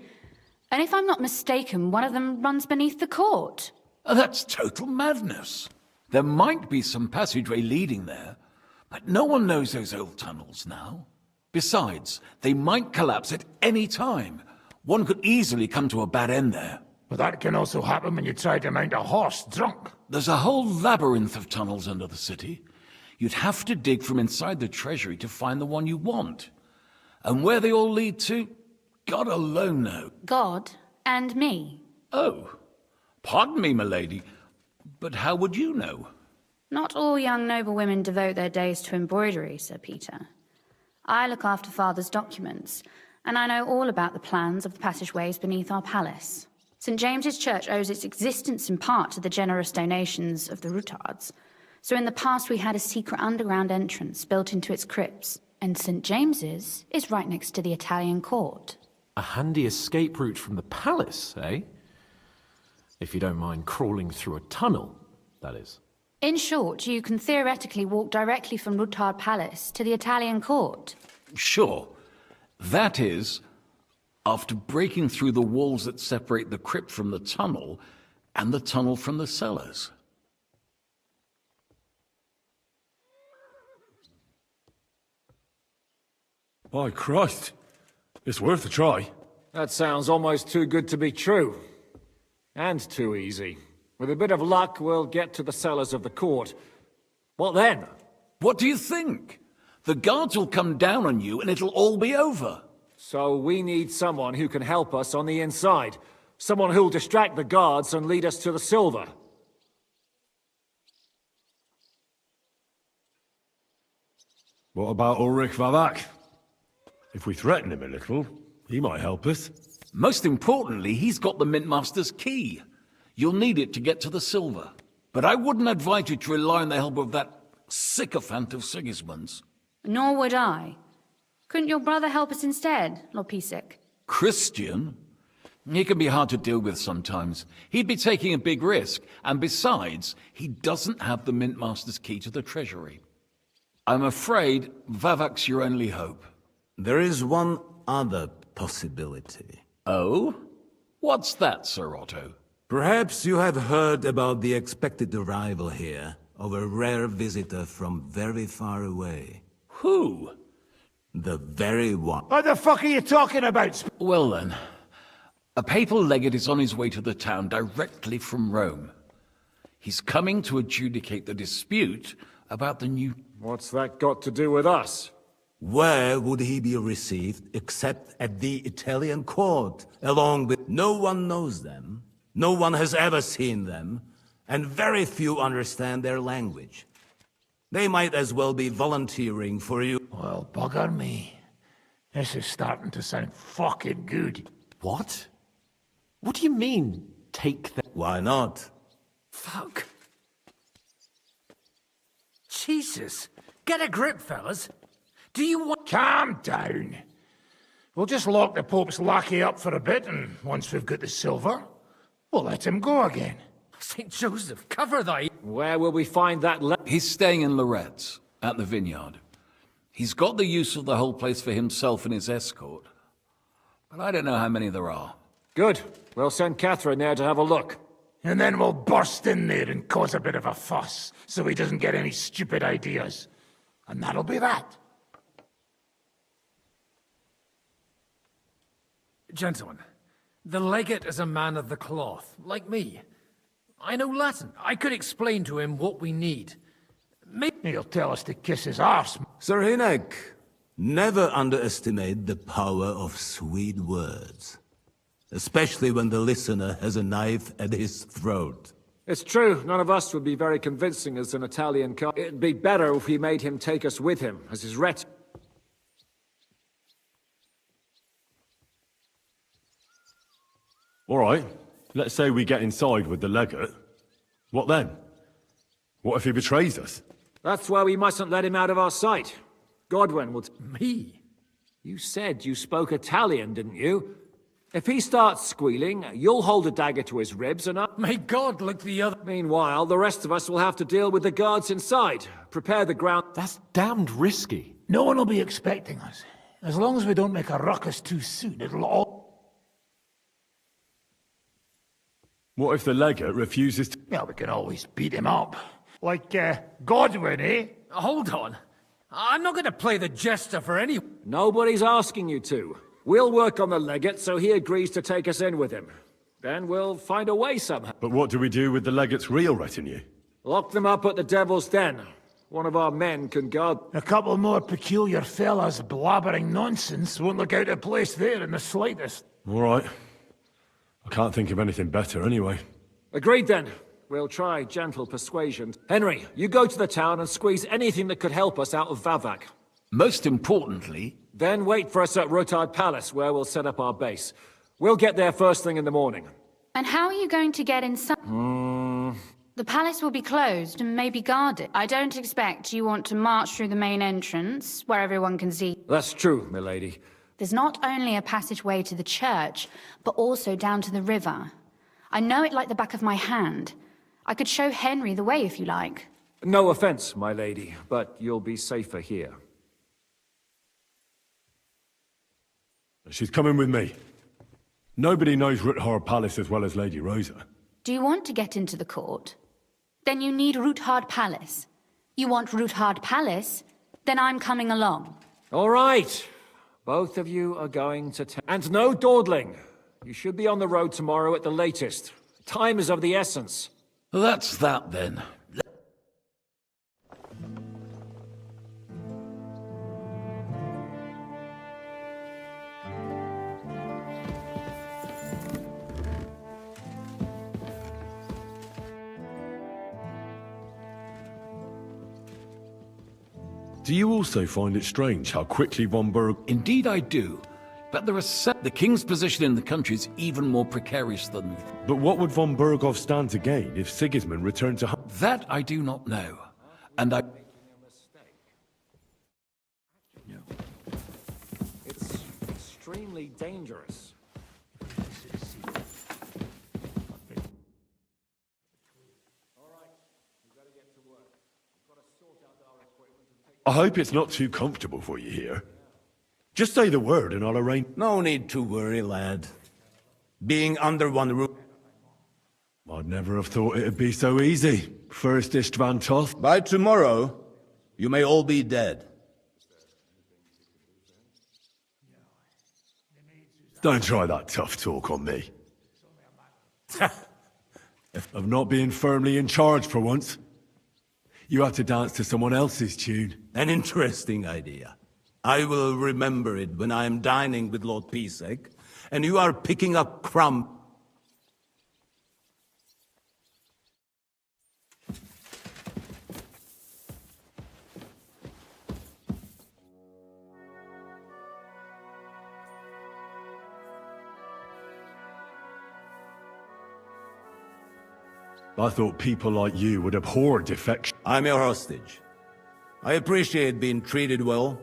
and if I'm not mistaken, one of them runs beneath the court. That's total madness. There might be some passageway leading there, but no one knows those old tunnels now. Besides, they might collapse at any time. One could easily come to a bad end there. But that can also happen when you try to mount a horse drunk. There's a whole labyrinth of tunnels under the city. You'd have to dig from inside the treasury to find the one you want. And where they all lead to, God alone knows. God and me. Oh, pardon me, milady, but how would you know? Not all young noblewomen devote their days to embroidery, Sir Peter. I look after Father's documents, and I know all about the plans of the passageways beneath our palace. St. James's Church owes its existence in part to the generous donations of the Rutards. So in the past we had a secret underground entrance built into its crypts, and St. James's is right next to the Italian court. A handy escape route from the palace, eh? If you don't mind crawling through a tunnel, that is. In short, you can theoretically walk directly from Rutard Palace to the Italian court. Sure. That is, after breaking through the walls that separate the crypt from the tunnel, and the tunnel from the cellars. By Christ. It's worth a try. That sounds almost too good to be true. And too easy. With a bit of luck, we'll get to the cellars of the court. What then? What do you think? The guards will come down on you and it'll all be over. So we need someone who can help us on the inside. Someone who'll distract the guards and lead us to the silver. What about Ulrich Vavak? If we threaten him a little, he might help us. Most importantly, he's got the Mintmaster's key. You'll need it to get to the silver. But I wouldn't advise you to rely on the help of that sycophant of Sigismund's. Nor would I. Couldn't your brother help us instead, Lord Pisek? Christian? He can be hard to deal with sometimes. He'd be taking a big risk, and besides, he doesn't have the Mintmaster's key to the treasury. I'm afraid Vavak's your only hope. There is one other possibility. Oh? What's that, Sir Otto? Perhaps you have heard about the expected arrival here of a rare visitor from very far away. Who? The very one. What the fuck are you talking about? Well then, a papal legate is on his way to the town directly from Rome. He's coming to adjudicate the dispute about the new... What's that got to do with us? Where would he be received except at the Italian court, along with... No one knows them, no one has ever seen them, and very few understand their language. They might as well be volunteering for you. Well, bugger me. This is starting to sound fucking good. What? What do you mean, take the... Why not? Fuck. Jesus. Get a grip, fellas. Do you want... Calm down. We'll just lock the Pope's lackey up for a bit, and once we've got the silver, we'll let him go again. St. Joseph, cover thy... Where will we find that He's staying in Loretz, at the vineyard. He's got the use of the whole place for himself and his escort. But I don't know how many there are. Good. We'll send Catherine there to have a look. And then we'll burst in there and cause a bit of a fuss, so he doesn't get any stupid ideas. And that'll be that. Gentlemen, the legate is a man of the cloth, like me. I know Latin. I could explain to him what we need. Maybe he'll tell us to kiss his arse. Sir Hinek, never underestimate the power of sweet words. Especially when the listener has a knife at his throat. It's true, none of us would be very convincing as an Italian car. It'd be better if we made him take us with him, as his All right, let's say we get inside with the legate. What then? What if he betrays us? That's why we mustn't let him out of our sight. Godwin will... Me? You said you spoke Italian, didn't you? If he starts squealing, you'll hold a dagger to his ribs and May God look the other... Meanwhile, the rest of us will have to deal with the guards inside. Prepare the ground... That's damned risky. No one will be expecting us. As long as we don't make a ruckus too soon, it'll all... What if the legate refuses to... Well, we can always beat him up. Like, Godwin, eh? Hold on. I'm not going to play the jester for any... Nobody's asking you to. We'll work on the legate so he agrees to take us in with him. Then we'll find a way somehow. But what do we do with the legate's real retinue? Lock them up at the Devil's Den. One of our men can guard... A couple more peculiar fellas blabbering nonsense won't look out of place there in the slightest. All right. I can't think of anything better anyway. Agreed then. We'll try gentle persuasion. Henry, you go to the town and squeeze anything that could help us out of Vavak. Most importantly... Then wait for us at Rotard Palace, where we'll set up our base. We'll get there first thing in the morning. And how are you going to get inside? The palace will be closed and maybe guarded. I don't expect you want to march through the main entrance, where everyone can see. That's true, milady. There's not only a passageway to the church, but also down to the river. I know it like the back of my hand. I could show Henry the way if you like. No offense, my lady, but you'll be safer here. She's coming with me. Nobody knows Ruthard Palace as well as Lady Rosa. Do you want to get into the court? Then you need Ruthard Palace. You want Ruthard Palace? Then I'm coming along. All right. Both of you are going to and no dawdling. You should be on the road tomorrow at the latest. Time is of the essence. That's that then. Do you also find it strange how quickly von Berg... Indeed I do. But there are the king's position in the country is even more precarious than... But what would von Bergow stand to gain if Sigismund returned to... That I do not know. And I... It's extremely dangerous. I hope it's not too comfortable for you here. Just say the word and I'll arrange... No need to worry, lad. Being under one roof... I'd never have thought it'd be so easy. First Istvan Toth. By tomorrow, you may all be dead. Don't try that tough talk on me. Of not being firmly in charge for once. You have to dance to someone else's tune. An interesting idea. I will remember it when I am dining with Lord Pisek, and you are picking up crumb. I thought people like you would abhor defection. I'm your hostage. I appreciate being treated well.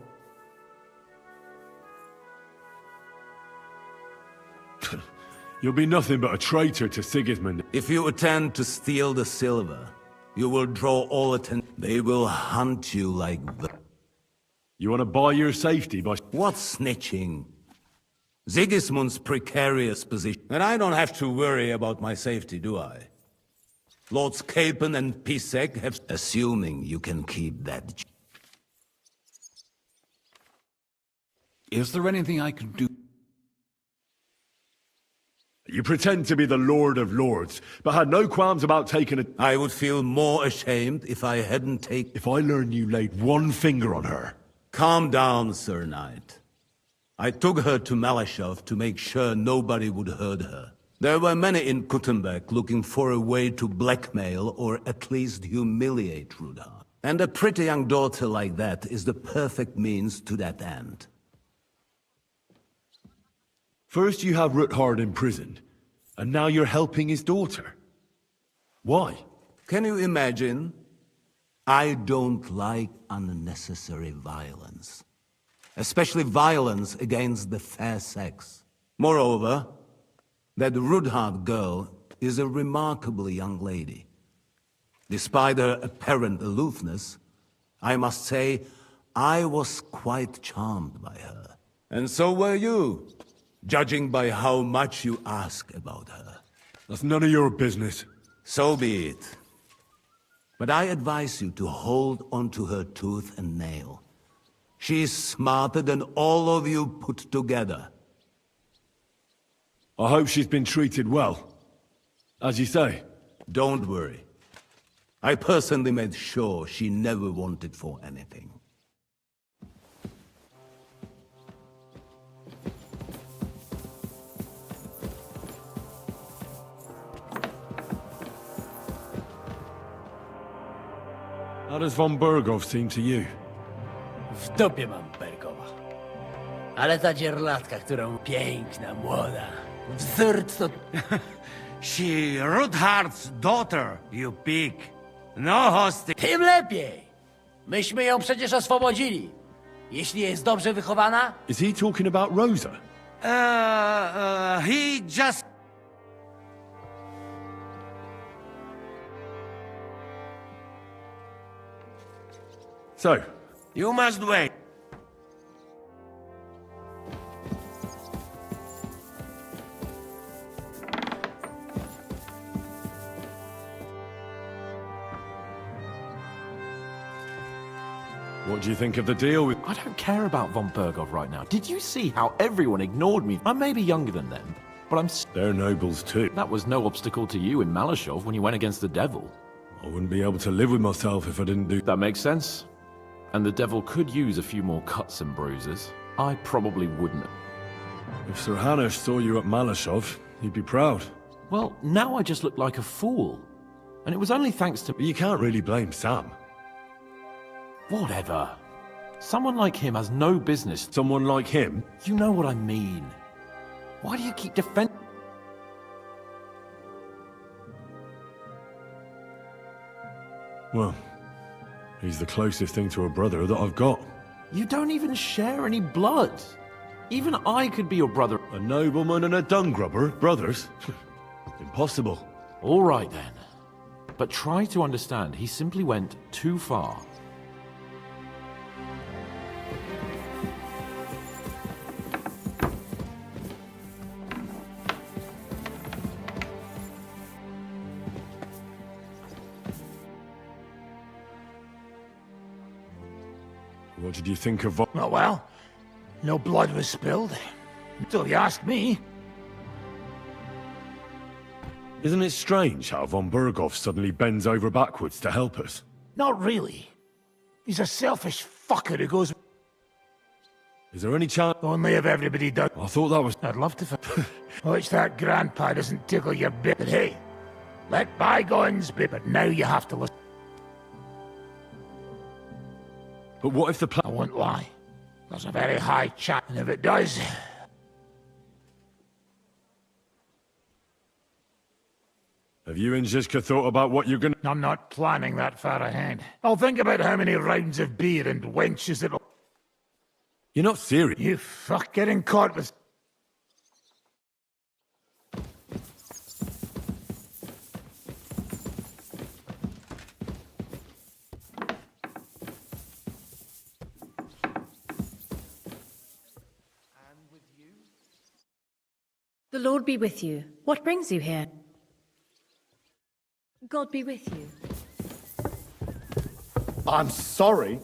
You'll be nothing but a traitor to Sigismund. If you attempt to steal the silver, you will draw all attention. They will hunt you like the... You want to buy your safety by... What snitching? Sigismund's precarious position. And I don't have to worry about my safety, do I? Lords Capen and Pisek have... Assuming you can keep that... Is there anything I can do? You pretend to be the Lord of Lords, but had no qualms about taking it. I would feel more ashamed if I hadn't taken... If I learned you laid one finger on her... Calm down, Sir Knight. I took her to Malashov to make sure nobody would hurt her. There were many in Kuttenberg looking for a way to blackmail or at least humiliate Rudolf. And a pretty young daughter like that is the perfect means to that end. First you have Ruthard imprisoned, and now you're helping his daughter. Why? Can you imagine? I don't like unnecessary violence. Especially violence against the fair sex. Moreover, that Ruthard girl is a remarkable young lady. Despite her apparent aloofness, I must say, I was quite charmed by her. And so were you, judging by how much you ask about her. That's none of your business. So be it. But I advise you to hold onto her tooth and nail. She's smarter than all of you put together. I hope she's been treated well. As you say. Don't worry. I personally made sure she never wanted for anything. How does von Bergow seem to you? W dupie mam Bergowa. Ale ta dzierlatka, którą piękna, młoda, wzór to... She Rudhart's daughter, you pig. No hosting. Tym lepiej. Myśmy ją przecież oswobodzili. Jeśli jest dobrze wychowana... Is he talking about Rosa? He just... So? You must wait. What do you think of the deal with... I don't care about von Bergow right now. Did you see how everyone ignored me? I may be younger than them, but I'm... They're nobles too. That was no obstacle to you in Malashov when you went against the devil. I wouldn't be able to live with myself if I didn't do... That makes sense. And the devil could use a few more cuts and bruises. I probably wouldn't. If Sir Hanush saw you at Malashov, he'd be proud. Well, now I just look like a fool. And it was only thanks to... But you can't really blame Sam. Whatever. Someone like him has no business. Someone like him? You know what I mean. Why do you keep defending... Well, he's the closest thing to a brother that I've got. You don't even share any blood. Even I could be your brother. A nobleman and a dung grubber, brothers? Impossible. All right then. But try to understand, he simply went too far. What did you think of... Oh, well, no blood was spilled. Until you ask me. Isn't it strange how von Bergow suddenly bends over backwards to help us? Not really. He's a selfish fucker who goes... Is there any chance... Only if everybody does. I thought that was... I'd love to... Which that grandpa doesn't tickle your bit. But hey, let bygones be. But now you have to listen. But what if the plan... I won't lie. There's a very high chance. And if it does... Have you and Zizka thought about what you're gonna... I'm not planning that far ahead. I'll think about how many rounds of beer and wenches it'll... You're not serious. You fuck getting caught with... The Lord be with you. What brings you here? God be with you. I'm sorry.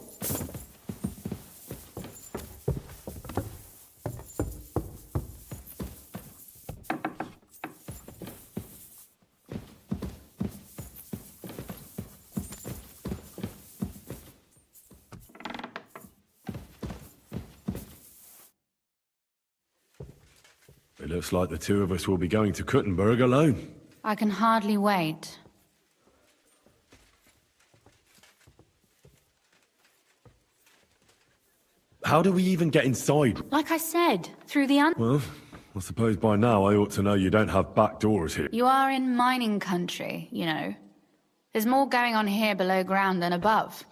It looks like the two of us will be going to Kuttenberg alone. I can hardly wait. How do we even get inside? Like I said, through the Well, I suppose by now I ought to know you don't have back doors here. You are in mining country, you know. There's more going on here below ground than above.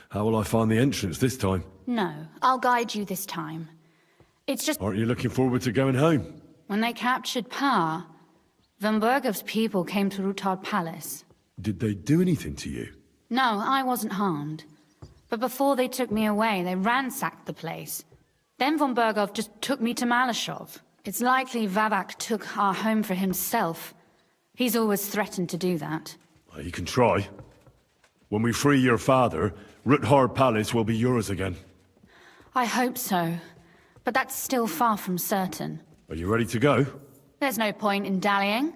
How will I find the entrance this time? No, I'll guide you this time. It's just... Aren't you looking forward to going home? When they captured Pa, von Bergow's people came to Rutard Palace. Did they do anything to you? No, I wasn't harmed. But before they took me away, they ransacked the place. Then von Bergow just took me to Malashov. It's likely Vavak took our home for himself. He's always threatened to do that. Well, you can try. When we free your father, Rutard Palace will be yours again. I hope so. But that's still far from certain. Are you ready to go? There's no point in dallying.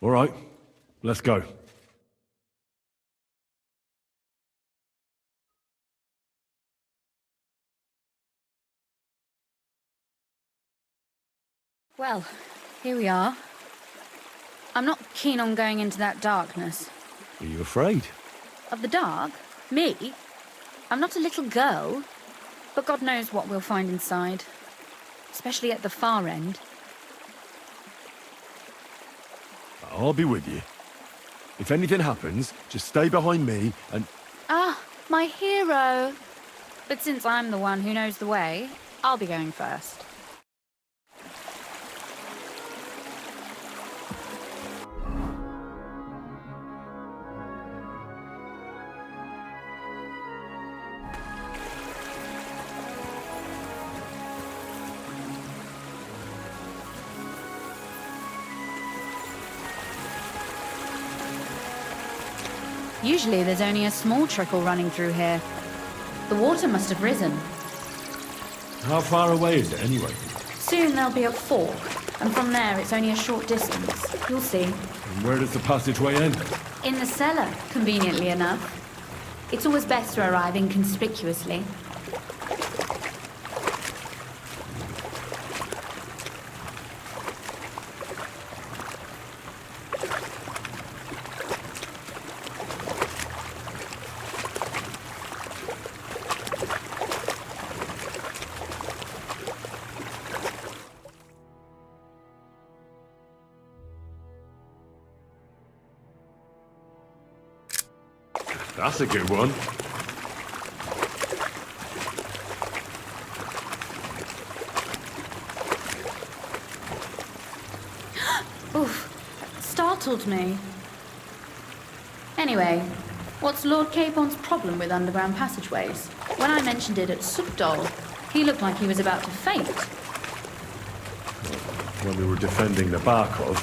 All right, let's go. Well, here we are. I'm not keen on going into that darkness. Are you afraid? Of the dark? Me? I'm not a little girl. But God knows what we'll find inside. Especially at the far end. I'll be with you. If anything happens, just stay behind me and... Ah, my hero. But since I'm the one who knows the way, I'll be going first. Usually there's only a small trickle running through here. The water must have risen. How far away is it anyway? Soon there'll be a fork, and from there it's only a short distance. You'll see. And where does the passageway end? In the cellar, conveniently enough. It's always best to arrive inconspicuously. That's a good one. Oof, startled me. Anyway, what's Lord Capon's problem with underground passageways? When I mentioned it at Subdol, he looked like he was about to faint. When we were defending the Barkov,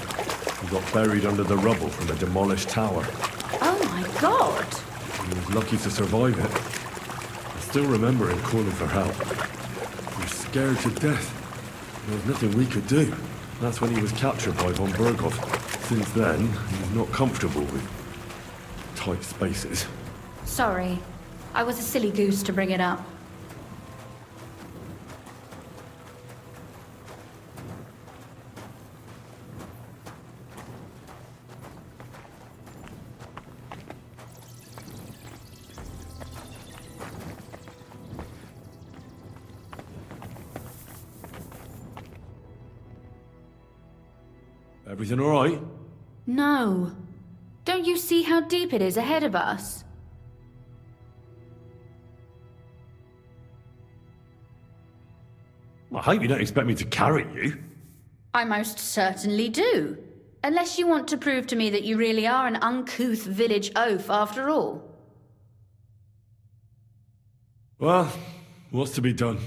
he got buried under the rubble from a demolished tower. Oh my god! He was lucky to survive it. I still remember him calling for help. He was scared to death. There was nothing we could do. That's when he was captured by von Bergow. Since then, he was not comfortable with tight spaces. Sorry. I was a silly goose to bring it up. Everything all right? No. Don't you see how deep it is ahead of us? I hope you don't expect me to carry you. I most certainly do. Unless you want to prove to me that you really are an uncouth village oaf after all. Well, what's to be done?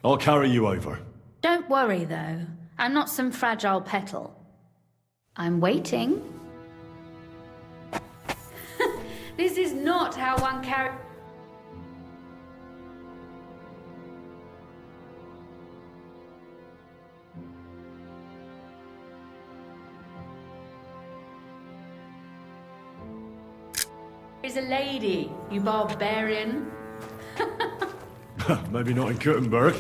I'll carry you over. Don't worry, though. I'm not some fragile petal. I'm waiting. This is not how one carry... is a lady, you barbarian. Maybe not in Kuttenberg,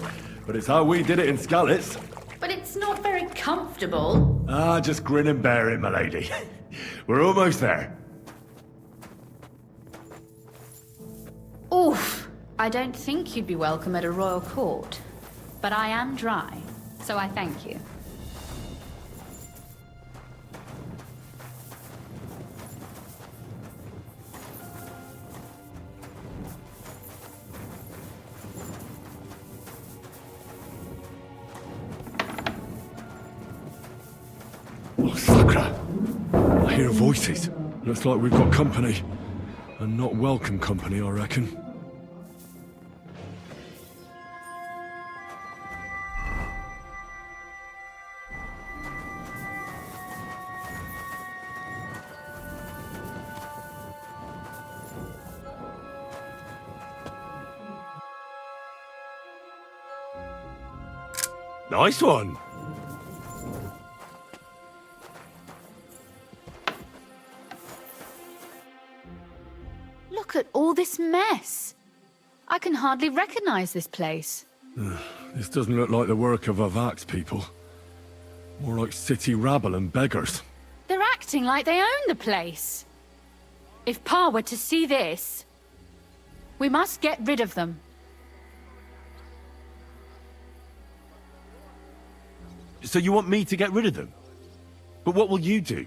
but it's how we did it in Skalitz. But it's not very comfortable. Ah, just grin and bear it, my lady. We're almost there. Oof. I don't think you'd be welcome at a royal court. But I am dry, so I thank you. Oh, Sakra! I hear voices. Looks like we've got company. And not welcome company, I reckon. Nice one! Look at all this mess. I can hardly recognize this place. This doesn't look like the work of Vavak's people. More like city rabble and beggars. They're acting like they own the place. If Pa were to see this, we must get rid of them. So you want me to get rid of them? But what will you do?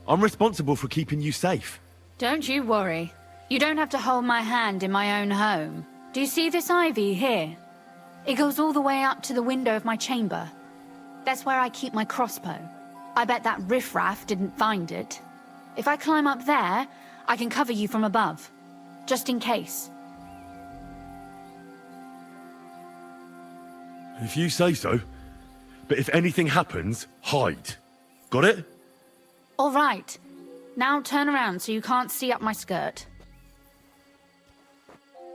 I'm responsible for keeping you safe. Don't you worry. You don't have to hold my hand in my own home. Do you see this ivy here? It goes all the way up to the window of my chamber. That's where I keep my crossbow. I bet that riffraff didn't find it. If I climb up there, I can cover you from above. Just in case. If you say so. But if anything happens, hide. Got it? All right. Now turn around so you can't see up my skirt.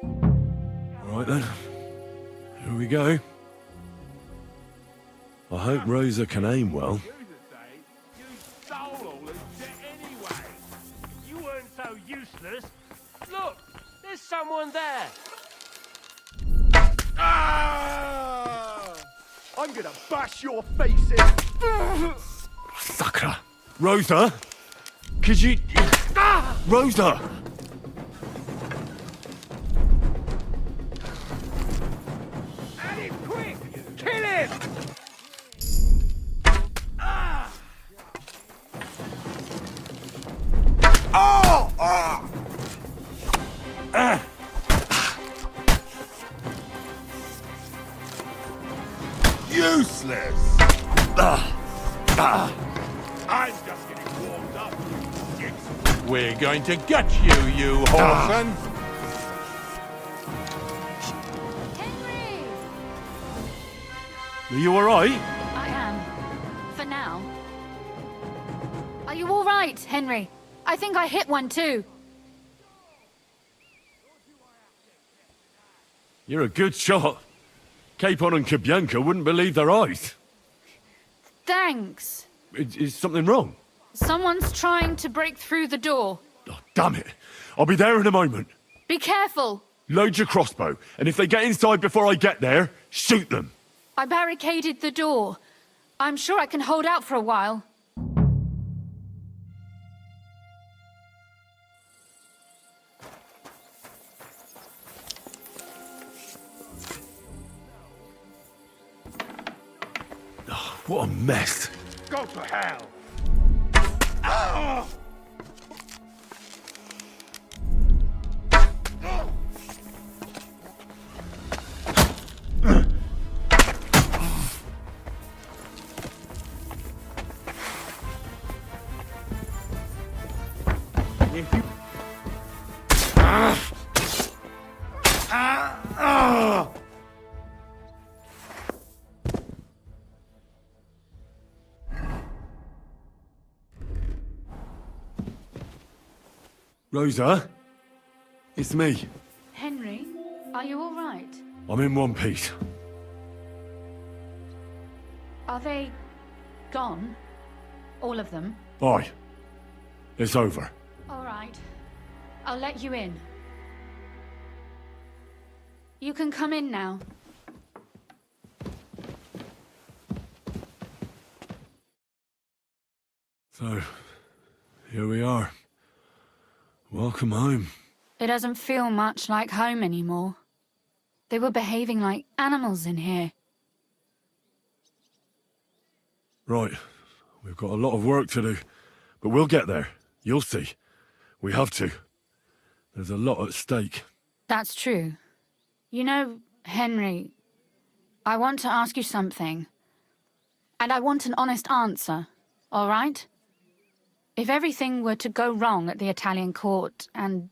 All right then. Here we go. I hope Rosa can aim well. You weren't so useless. Look, there's someone there. Ah! I'm gonna bash your face in. Sucker. Rosa? Could you... Ah! Rosa! At him, quick! Kill him! Ah! Oh! Oh! Ah! Useless! I'm just getting warmed up. We're going to get you, you whoreson! Henry! Are you alright? I am. For now. Are you all right, Henry? I think I hit one too. You're a good shot. Capon and Kabianka wouldn't believe their eyes. Thanks. Is something wrong? Someone's trying to break through the door. Oh, damn it. I'll be there in a moment. Be careful. Load your crossbow, and if they get inside before I get there, shoot them. I barricaded the door. I'm sure I can hold out for a while. Oh, what a mess. Go to hell! Oh! Rosa? It's me. Henry, are you all right? I'm in one piece. Are they gone? All of them? Aye. It's over. All right. I'll let you in. You can come in now. So, here we are. Welcome home. It doesn't feel much like home anymore. They were behaving like animals in here. Right. We've got a lot of work to do. But we'll get there. You'll see. We have to. There's a lot at stake. That's true. You know, Henry, I want to ask you something. And I want an honest answer, all right? If everything were to go wrong at the Italian court and,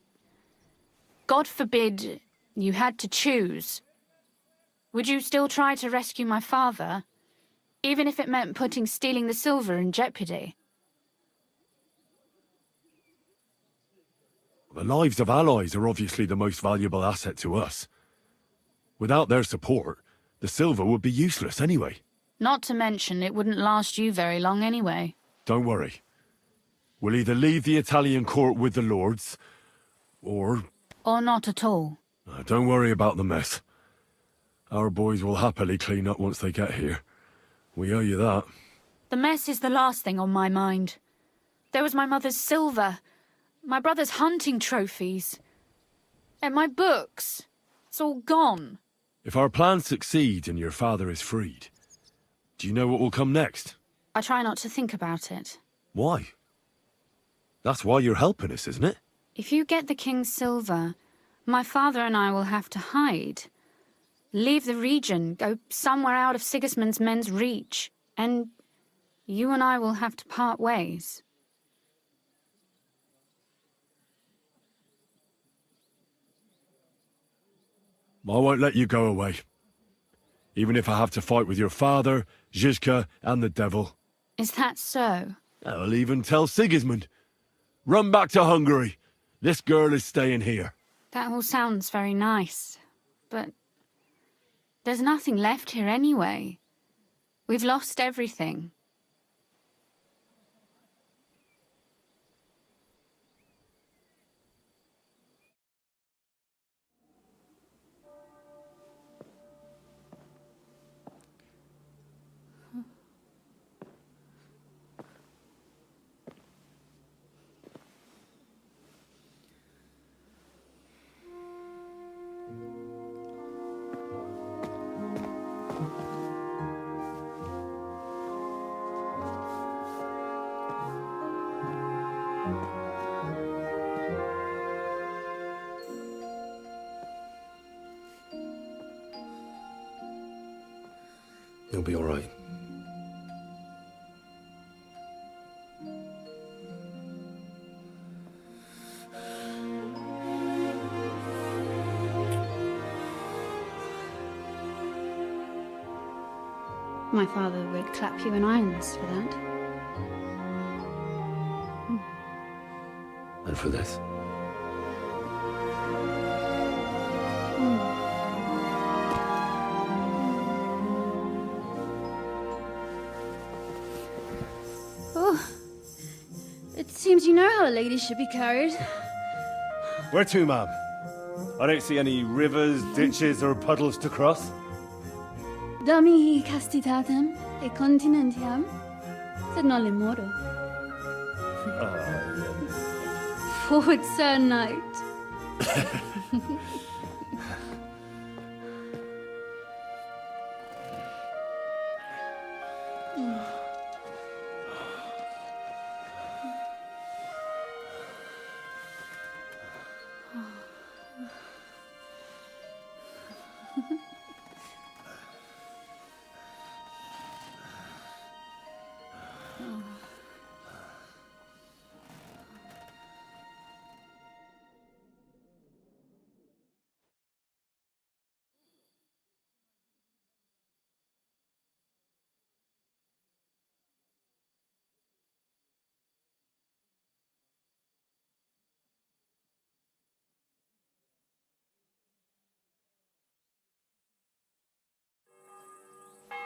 God forbid, you had to choose, would you still try to rescue my father, even if it meant putting stealing the silver in jeopardy? The lives of allies are obviously the most valuable asset to us. Without their support, the silver would be useless anyway. Not to mention it wouldn't last you very long anyway. Don't worry. We'll either leave the Italian court with the lords, or... Or not at all. Don't worry about the mess. Our boys will happily clean up once they get here. We owe you that. The mess is the last thing on my mind. There was my mother's silver, my brother's hunting trophies, and my books. It's all gone. If our plans succeed and your father is freed, do you know what will come next? I try not to think about it. Why? That's why you're helping us, isn't it? If you get the king's silver, my father and I will have to hide. Leave the region, go somewhere out of Sigismund's men's reach, and you and I will have to part ways. I won't let you go away. Even if I have to fight with your father, Zizka, and the devil. Is that so? I'll even tell Sigismund. Run back to Hungary. This girl is staying here. That all sounds very nice, but there's nothing left here anyway. We've lost everything. You'll be all right. My father would clap you in irons for that. And for this? Oh, it seems you know how a lady should be carried. Where to, ma'am? I don't see any rivers, ditches, or puddles to cross. Dami castitatem e continentiam, sed non lemoro. Forward, Sir Knight.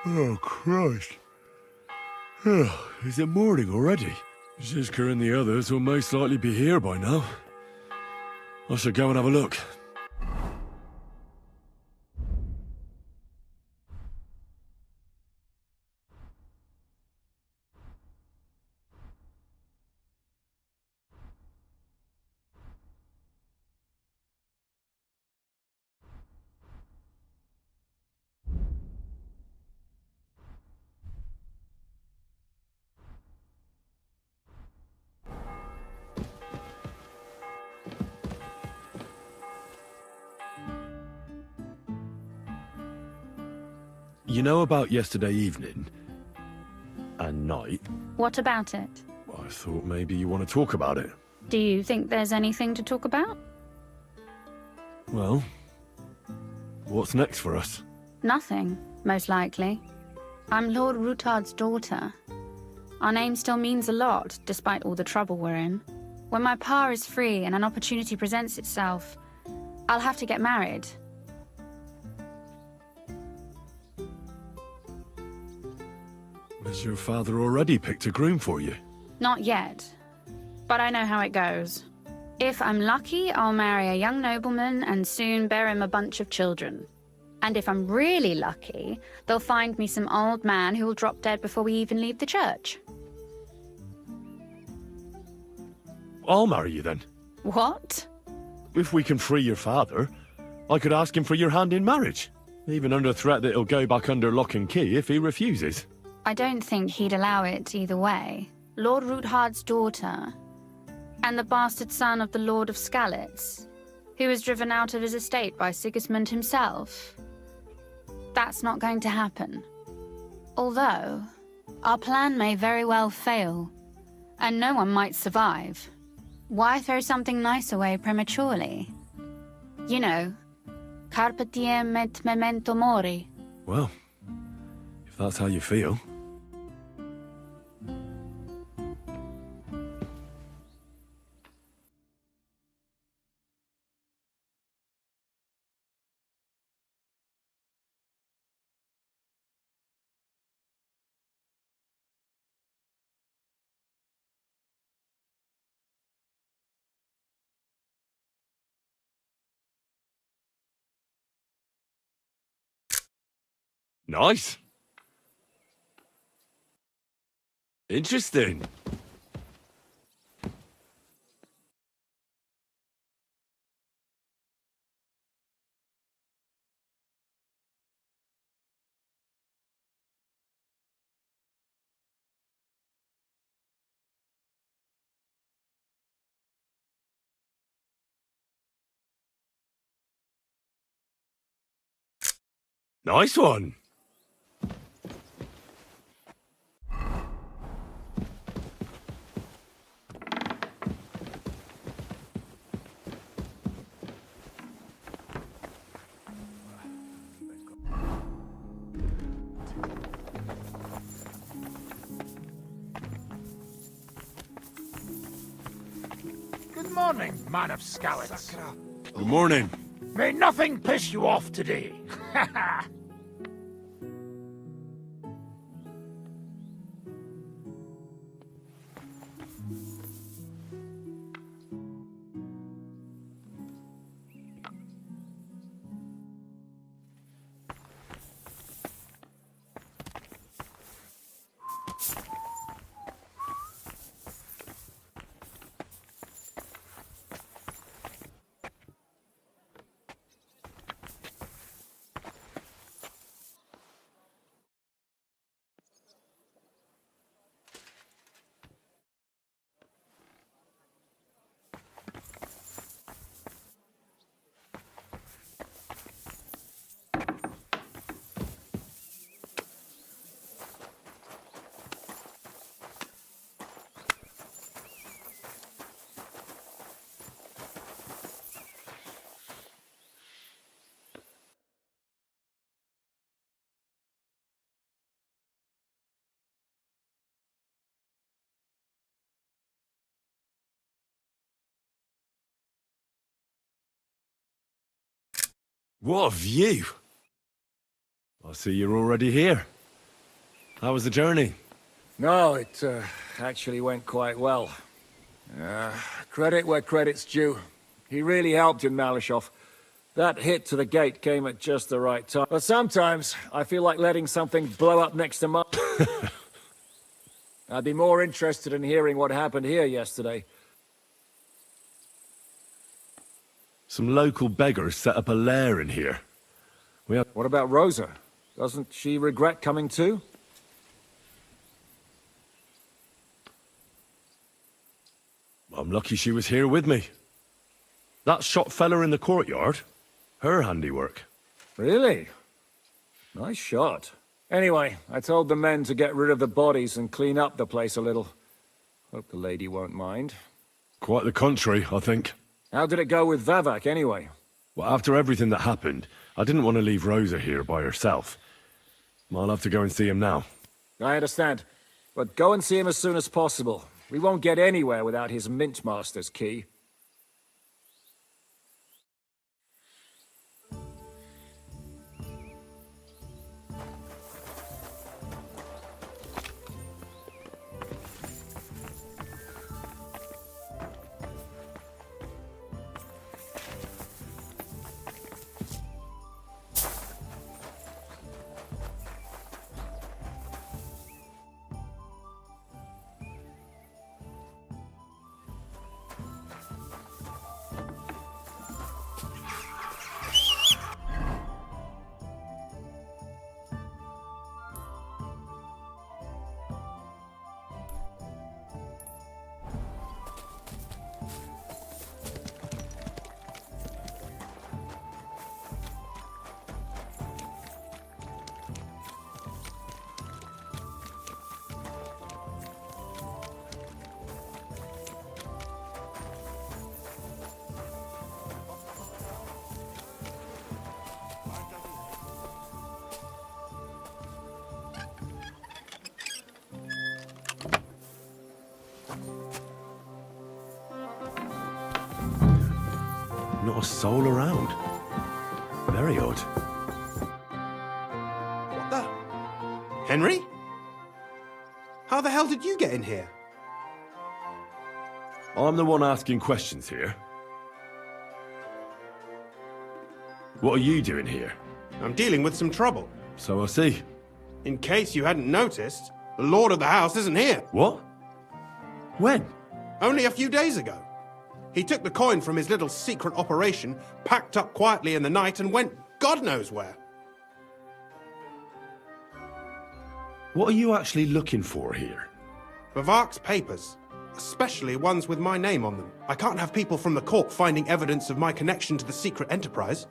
Oh, Christ. Oh, is it morning already? Zizka and the others will most likely be here by now. I should go and have a look. You know about yesterday evening and night? What about it? I thought maybe you want to talk about it. Do you think there's anything to talk about? Well, what's next for us? Nothing, most likely. I'm Lord Rutard's daughter. Our name still means a lot, despite all the trouble we're in. When my pa is free and an opportunity presents itself, I'll have to get married. Has your father already picked a groom for you? Not yet, but I know how it goes. If I'm lucky, I'll marry a young nobleman and soon bear him a bunch of children. And if I'm really lucky, they'll find me some old man who will drop dead before we even leave the church. I'll marry you then. What? If we can free your father, I could ask him for your hand in marriage. Even under threat that he'll go back under lock and key if he refuses. I don't think he'd allow it either way. Lord Ruthard's daughter, and the bastard son of the Lord of Skalitz, who was driven out of his estate by Sigismund himself. That's not going to happen. Although, our plan may very well fail, and no one might survive. Why throw something nice away prematurely? You know, carpe diem et memento mori. Well, if that's how you feel. Nice. Interesting. Nice one. Good morning, man of Skalitz. Good morning. May nothing piss you off today. What a view. I see you're already here. How was the journey? No, it actually went quite well. Credit where credit's due. He really helped in Malishov. That hit to the gate came at just the right time. But sometimes I feel like letting something blow up next to my... I'd be more interested in hearing what happened here yesterday. Some local beggars set up a lair in here. What about Rosa? Doesn't she regret coming too? I'm lucky she was here with me. That shot fella in the courtyard, her handiwork. Really? Nice shot. Anyway, I told the men to get rid of the bodies and clean up the place a little. Hope the lady won't mind. Quite the contrary, I think. How did it go with Vavak, anyway? Well, after everything that happened, I didn't want to leave Rosa here by herself. I'll have to go and see him now. I understand. But go and see him as soon as possible. We won't get anywhere without his Mintmaster's key. Not a soul around. Very odd. What the? Henry? How the hell did you get in here? I'm the one asking questions here. What are you doing here? I'm dealing with some trouble. So I see. In case you hadn't noticed, the Lord of the house isn't here. What? When? Only a few days ago. He took the coin from his little secret operation, packed up quietly in the night, and went God knows where. What are you actually looking for here? Vavak's papers, especially ones with my name on them. I can't have people from the court finding evidence of my connection to the secret enterprise.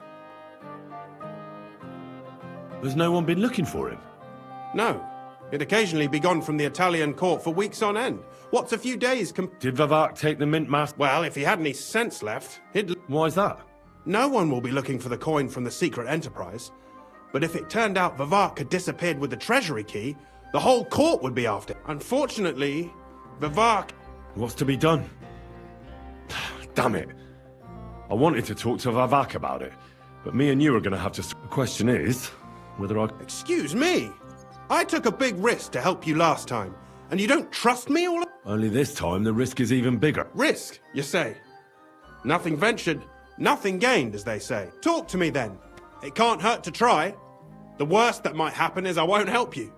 Has no one been looking for him? No. He'd occasionally be gone from the Italian court for weeks on end. What's a few days Did Vavak take the mint mask? Well, if he had any sense left, he'd... Why's that? No one will be looking for the coin from the secret enterprise. But if it turned out Vavak had disappeared with the treasury key, the whole court would be after. Unfortunately, Vavak... What's to be done? Damn it. I wanted to talk to Vavak about it, but me and you are going to have to... The question is, whether I... Excuse me? I took a big risk to help you last time, and you don't trust me all... Only this time, the risk is even bigger. Risk, you say? Nothing ventured, nothing gained, as they say. Talk to me then. It can't hurt to try. The worst that might happen is I won't help you.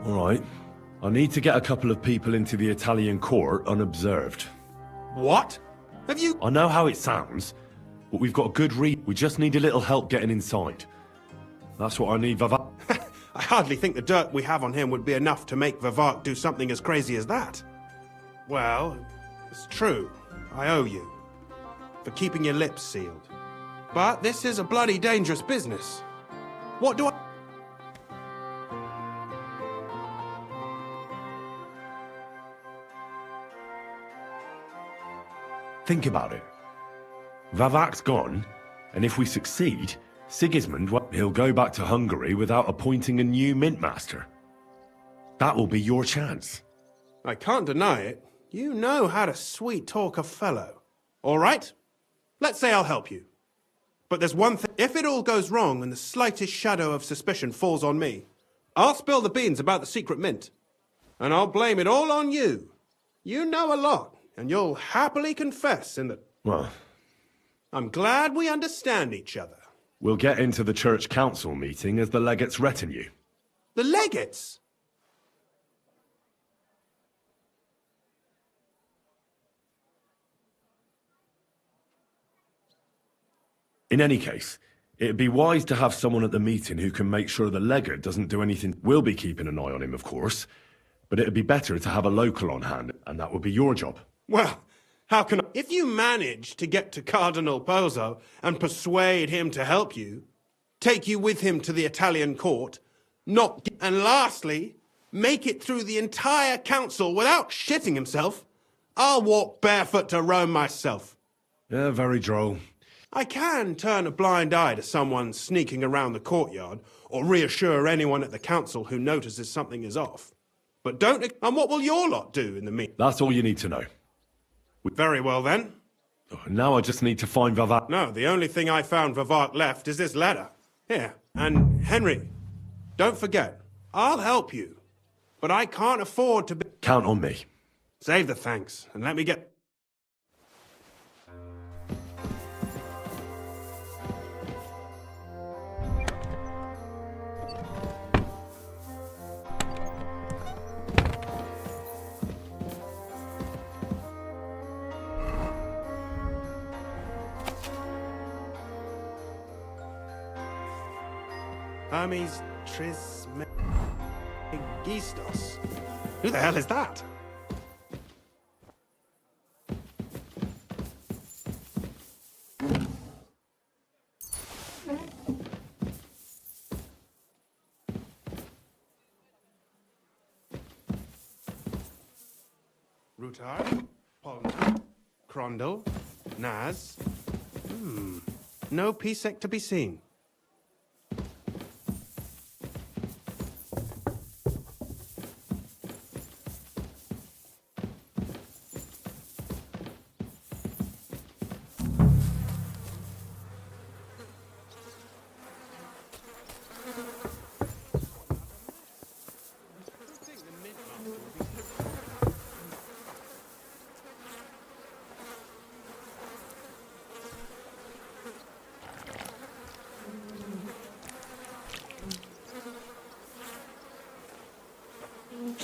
All right. I need to get a couple of people into the Italian court unobserved. What? Have you... I know how it sounds, but we've got a good read. We just need a little help getting inside. That's what I need, Vavak. I hardly think the dirt we have on him would be enough to make Vavak do something as crazy as that. Well, it's true. I owe you. For keeping your lips sealed. But this is a bloody dangerous business. What do I... Think about it. Vavak's gone, and if we succeed, Sigismund, he'll go back to Hungary without appointing a new mint master. That will be your chance. I can't deny it. You know how to sweet-talk a fellow. All right? Let's say I'll help you. But there's one thing. If it all goes wrong and the slightest shadow of suspicion falls on me, I'll spill the beans about the secret mint. And I'll blame it all on you. You know a lot, and you'll happily confess in the... Well... I'm glad we understand each other. We'll get into the church council meeting as the legate's retinue. The legates? In any case, it'd be wise to have someone at the meeting who can make sure the legate doesn't do anything. We'll be keeping an eye on him, of course, but it'd be better to have a local on hand, and that would be your job. Well, how can I... If you manage to get to Cardinal Pozzo and persuade him to help you, take you with him to the Italian court, and lastly, make it through the entire council without shitting himself, I'll walk barefoot to Rome myself. Yeah, very droll. I can turn a blind eye to someone sneaking around the courtyard, or reassure anyone at the council who notices something is off. But don't... And what will your lot do in the meantime? That's all you need to know. Very well, then. Now I just need to find Vavak. No, the only thing I found Vavak left is this letter. Here. And, Henry, don't forget, I'll help you. But I can't afford to be... Count on me. Save the thanks, and let me get... Hermes Trismegistos. Who the hell is that? Rutard, Polna, Crondel, Naz. No Pisek to be seen.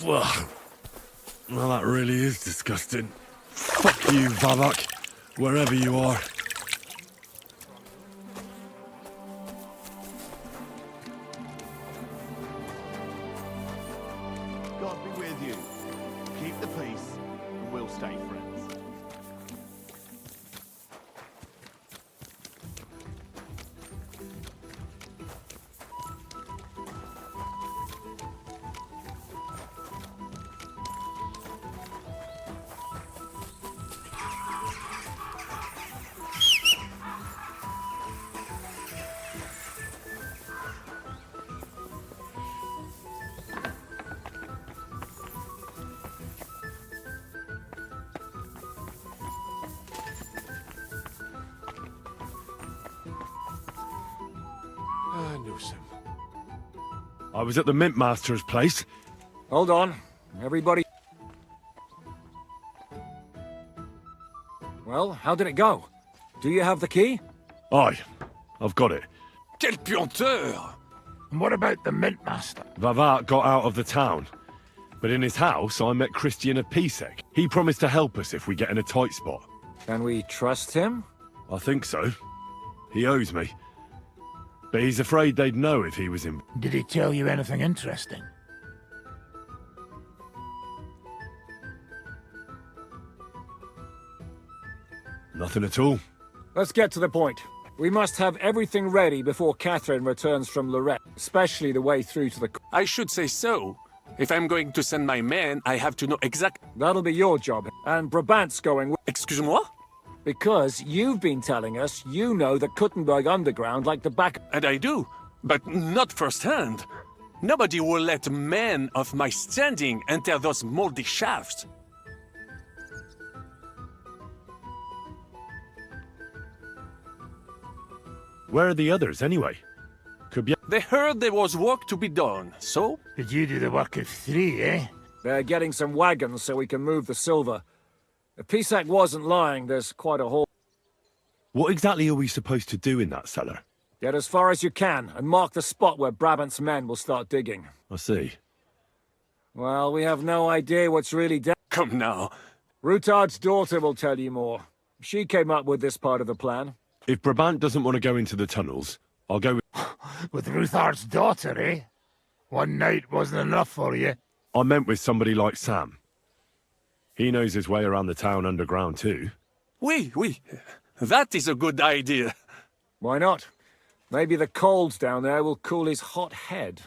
Well, that really is disgusting. Fuck you, Vavak, wherever you are. God be with you. Keep the peace, and we'll stay friends. I was at the Mint Master's place. Hold on. Everybody... Well, how did it go? Do you have the key? Aye, I've got it. Quel puanteur! And what about the Mint Master? Vavak got out of the town. But in his house, I met Christian of Pisek. He promised to help us if we get in a tight spot. Can we trust him? I think so. He owes me. But he's afraid they'd know if he was in... Did he tell you anything interesting? Nothing at all. Let's get to the point. We must have everything ready before Catherine returns from Lorette, especially the way through to the... I should say so. If I'm going to send my men, I have to know exact... That'll be your job. And Brabant's going with... Excuse-moi? Because you've been telling us you know the Kuttenberg underground like the back... And I do, but not firsthand. Nobody will let men of my standing enter those moldy shafts. Where are the others, anyway? Could be... They heard there was work to be done, so... Did you do the work of 3, eh? They're getting some wagons so we can move the silver. If Pisek wasn't lying, there's quite a haul. What exactly are we supposed to do in that cellar? Get as far as you can, and mark the spot where Brabant's men will start digging. I see. Well, we have no idea what's really down. Come now. Rutard's daughter will tell you more. She came up with this part of the plan. If Brabant doesn't want to go into the tunnels, I'll go with... With Rutard's daughter, eh? One night wasn't enough for you. I meant with somebody like Sam. He knows his way around the town underground too. Oui. That is a good idea. Why not? Maybe the cold down there will cool his hot head.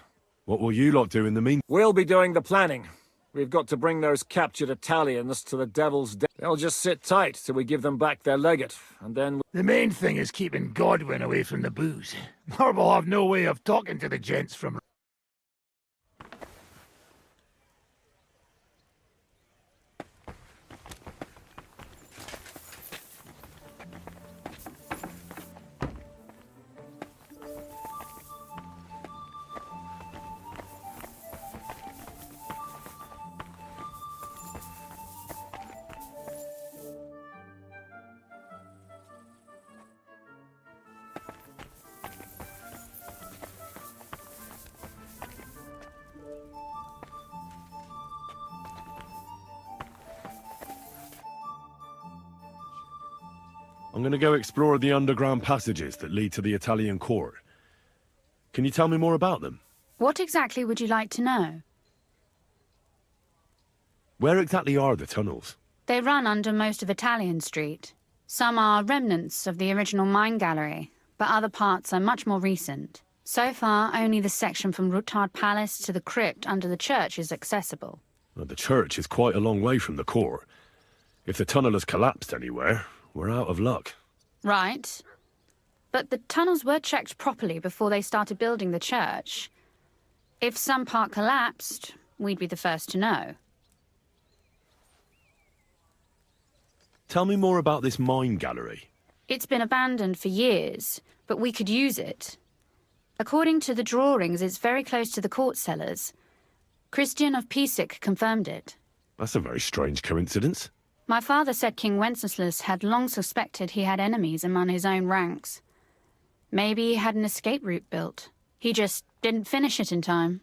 What will you lot do in the meantime? We'll be doing the planning. We've got to bring those captured Italians to the Devil's Den. They'll just sit tight till we give them back their legate, and then... The main thing is keeping Godwin away from the booze. Or we'll have no way of talking to the gents from... I'm going to go explore the underground passages that lead to the Italian court. Can you tell me more about them? What exactly would you like to know? Where exactly are the tunnels? They run under most of Italian Street. Some are remnants of the original mine gallery, but other parts are much more recent. So far, only the section from Rutard Palace to the crypt under the church is accessible. Well, the church is quite a long way from the court. If the tunnel has collapsed anywhere, we're out of luck. Right. But the tunnels were checked properly before they started building the church. If some part collapsed, we'd be the first to know. Tell me more about this mine gallery. It's been abandoned for years, but we could use it. According to the drawings, it's very close to the court cellars. Christian of Pisek confirmed it. That's a very strange coincidence. My father said King Wenceslas had long suspected he had enemies among his own ranks. Maybe he had an escape route built. He just didn't finish it in time.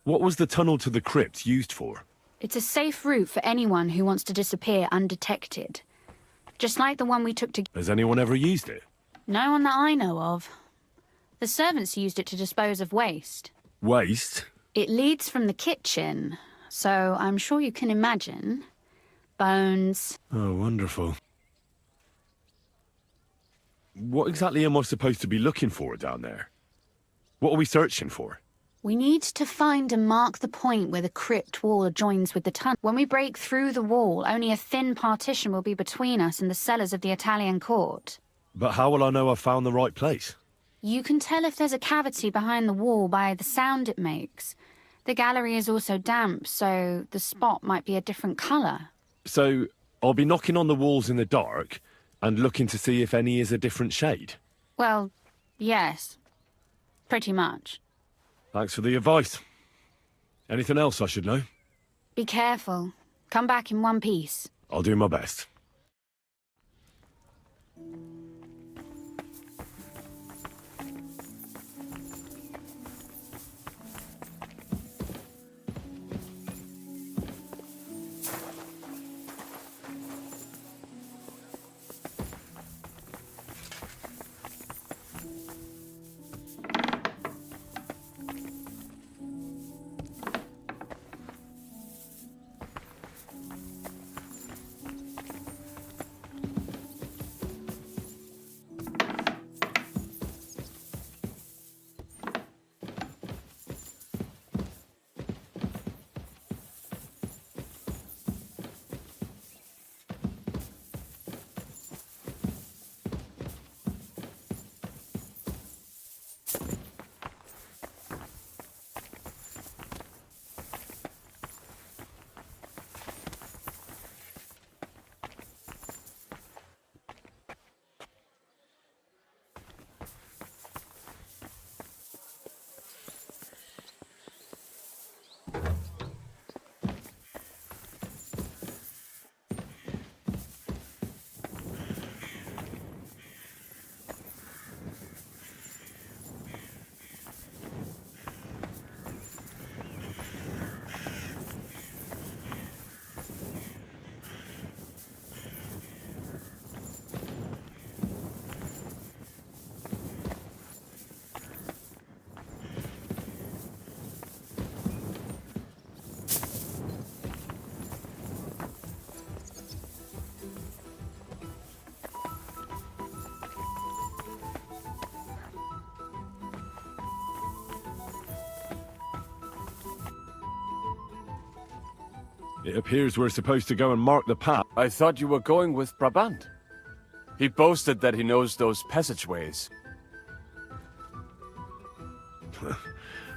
What was the tunnel to the crypt used for? It's a safe route for anyone who wants to disappear undetected. Just like the one we took to... Has anyone ever used it? No one that I know of. The servants used it to dispose of waste. Waste? It leads from the kitchen, so I'm sure you can imagine. Bones. Oh, wonderful. What exactly am I supposed to be looking for down there? What are we searching for? We need to find and mark the point where the crypt wall joins with the tunnel. When we break through the wall, only a thin partition will be between us and the cellars of the Italian court. But how will I know I've found the right place? You can tell if there's a cavity behind the wall by the sound it makes. The gallery is also damp, so the spot might be a different colour. So, I'll be knocking on the walls in the dark and looking to see if any is a different shade? Well, yes. Pretty much. Thanks for the advice. Anything else I should know? Be careful. Come back in one piece. I'll do my best. It appears we're supposed to go and mark the path. I thought you were going with Brabant. He boasted that he knows those passageways.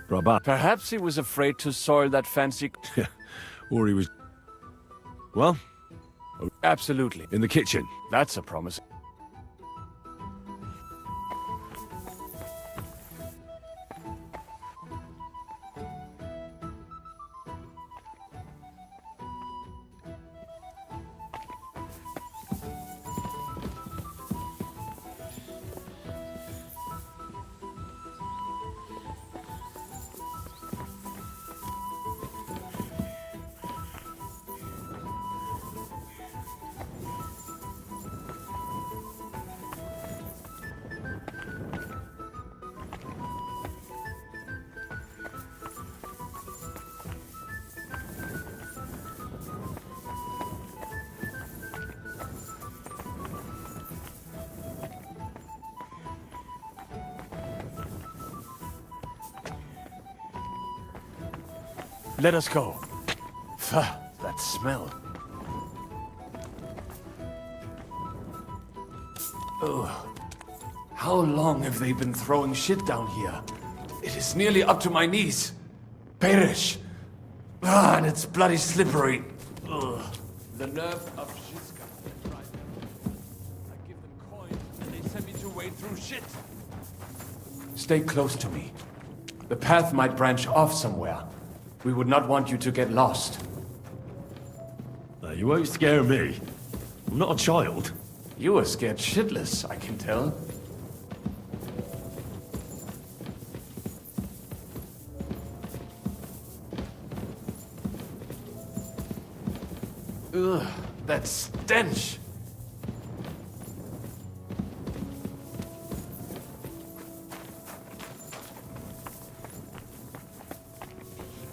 Brabant. Perhaps he was afraid to soil that fancy... Or he was... Well? Absolutely. In the kitchen. That's a promise. Let us go. Pah, that smell. Ugh. How long have they been throwing shit down here? It is nearly up to my knees. Perish. Ah, and it's bloody slippery. Ugh. The nerve of Zizka. I give them coins and they send me to wade through shit. Stay close to me. The path might branch off somewhere. We would not want you to get lost. You won't scare me. I'm not a child. You are scared shitless, I can tell. Ugh, that stench!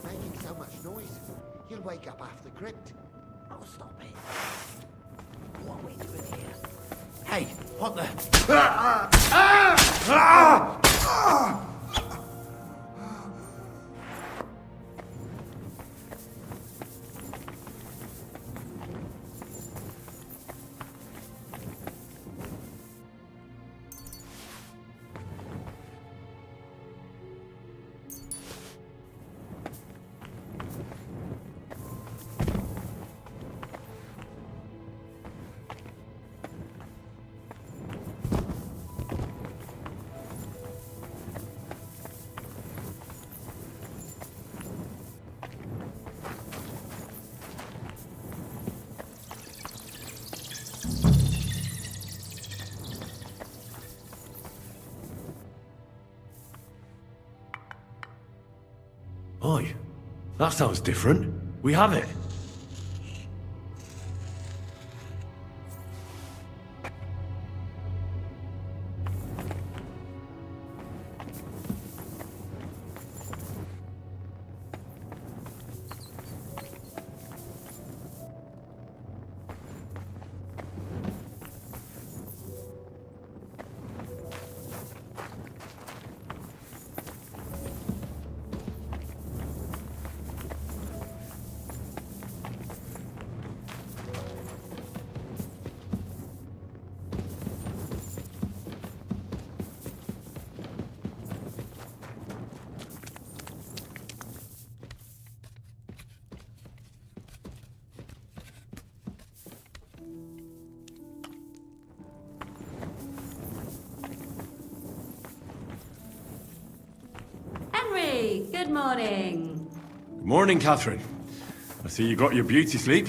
Making so much noise, he'll wake up half the crypt. Oh, stop it. What are we doing here? Hey, what the... Oi, that sounds different. We have it. Henry, good morning. Good morning, Catherine. I see you got your beauty sleep.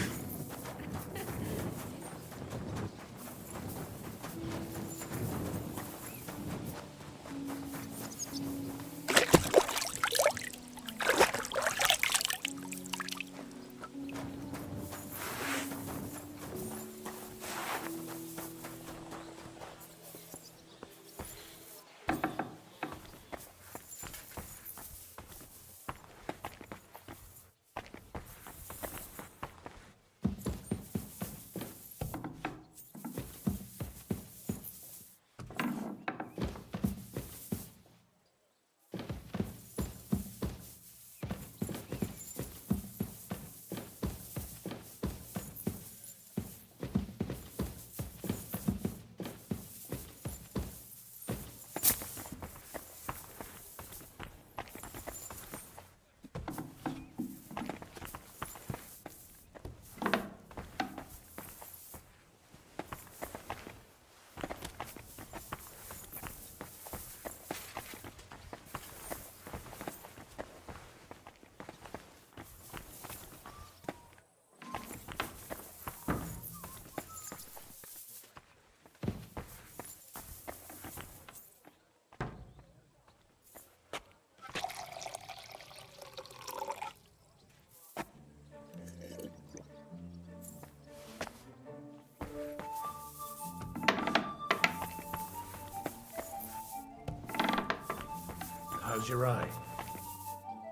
How's your eye?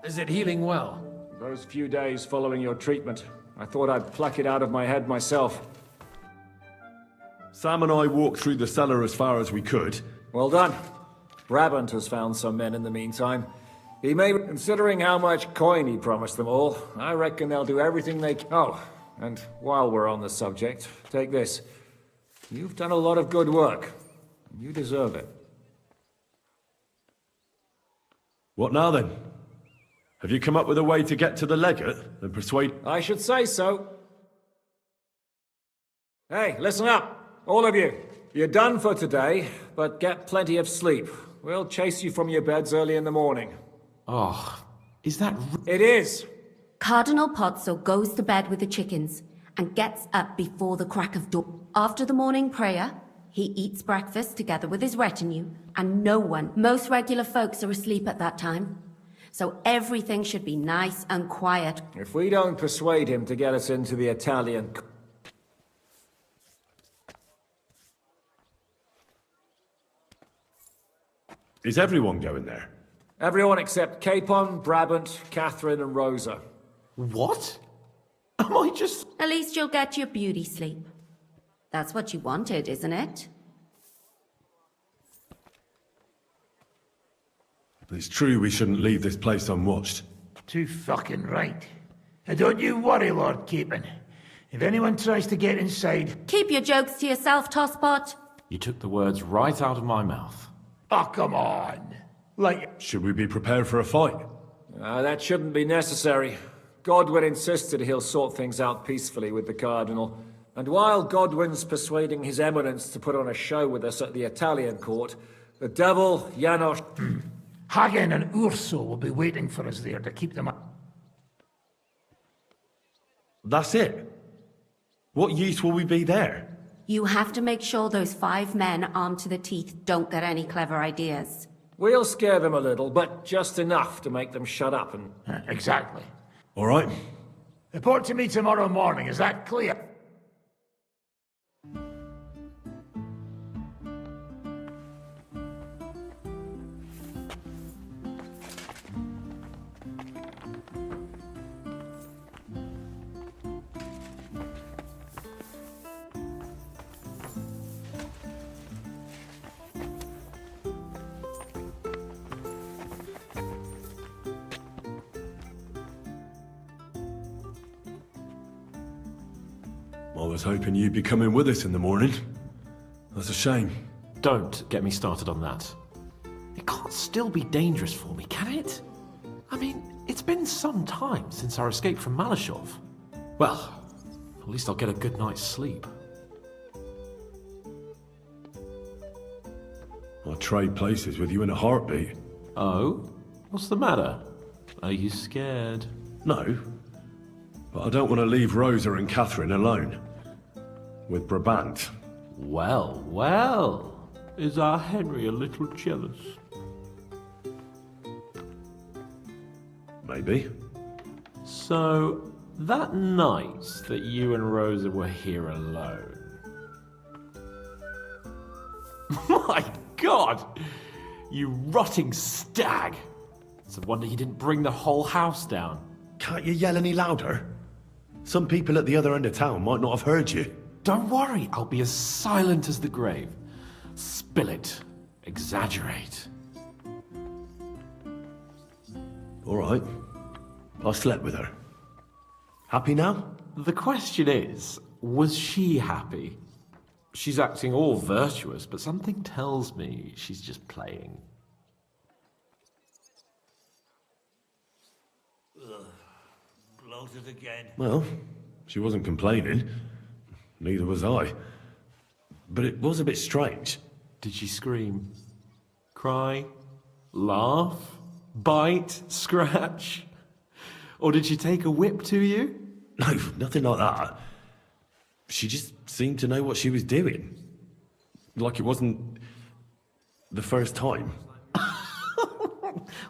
Is it healing well? Those few days following your treatment, I thought I'd pluck it out of my head myself. Sam and I walked through the cellar as far as we could. Well done. Brabant has found some men in the meantime. He may, considering how much coin he promised them all, I reckon they'll do everything they can. Oh, and while we're on the subject, take this. You've done a lot of good work. You deserve it. What now then? Have you come up with a way to get to the legate and persuade... I should say so. Hey, listen up, all of you. You're done for today, but get plenty of sleep. We'll chase you from your beds early in the morning. Oh, is that... It is. Cardinal Pozzo goes to bed with the chickens and gets up before the crack of dawn. After the morning prayer, he eats breakfast together with his retinue, and no one, most regular folks, are asleep at that time. So everything should be nice and quiet. If we don't persuade him to get us into the Italian... Is everyone going there? Everyone except Capon, Brabant, Catherine, and Rosa. What? Am I just... At least you'll get your beauty sleep. That's what you wanted, isn't it? It's true we shouldn't leave this place unwatched. Too fucking right. And don't you worry, Lord Capon. If anyone tries to get inside... Keep your jokes to yourself, Tosspot. You took the words right out of my mouth. Oh, come on. Like... Should we be prepared for a fight? That shouldn't be necessary. Godwin insisted he'll sort things out peacefully with the Cardinal. And while Godwin's persuading His Eminence to put on a show with us at the Italian court, the devil, Janos... Hagen and Urso will be waiting for us there to keep them up. That's it? What use will we be there? You have to make sure those 5 men armed to the teeth don't get any clever ideas. We'll scare them a little, but just enough to make them shut up and... Exactly. All right. Report to me tomorrow morning, is that clear? I was hoping you'd be coming with us in the morning. That's a shame. Don't get me started on that. It can't still be dangerous for me, can it? I mean, it's been some time since our escape from Malashov. Well, at least I'll get a good night's sleep. I'll trade places with you in a heartbeat. Oh? What's the matter? Are you scared? No. But I don't want to leave Rosa and Catherine alone. With Brabant. Well, well. Is our Henry a little jealous? Maybe. So, that night that you and Rosa were here alone... My God! You rotting stag! It's a wonder you didn't bring the whole house down. Can't you yell any louder? Some people at the other end of town might not have heard you. Don't worry, I'll be as silent as the grave. Spill it. Exaggerate. All right. I slept with her. Happy now? The question is, was she happy? She's acting all virtuous, but something tells me she's just playing. Bloated again. Well, she wasn't complaining. Neither was I. But it was a bit strange. Did she scream? Cry? Laugh? Bite? Scratch? Or did she take a whip to you? No, nothing like that. She just seemed to know what she was doing. Like it wasn't the first time.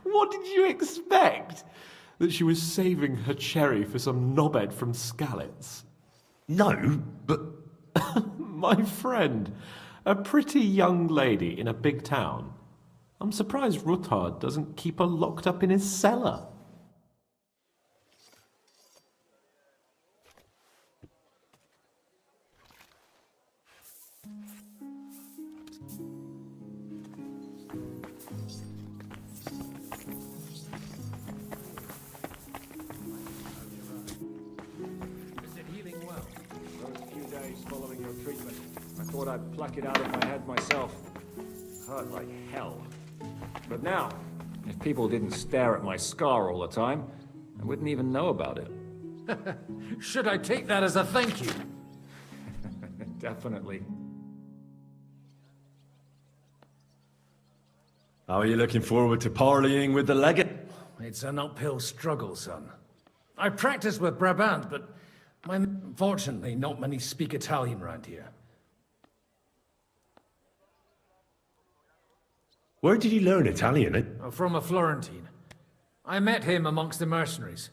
What did you expect? That she was saving her cherry for some knobhead from Skalitz? No, but... My friend, a pretty young lady in a big town. I'm surprised Ruthard doesn't keep her locked up in his cellar. Following your treatment, I thought I'd pluck it out of my head myself. Hurt like hell. But now, if people didn't stare at my scar all the time, I wouldn't even know about it. Should I take that as a thank you? Definitely. How are you looking forward to parleying with the legate? It's an uphill struggle, son. I practice with Brabant, but unfortunately, not many speak Italian around here. Where did you learn Italian? From a Florentine. I met him amongst the mercenaries.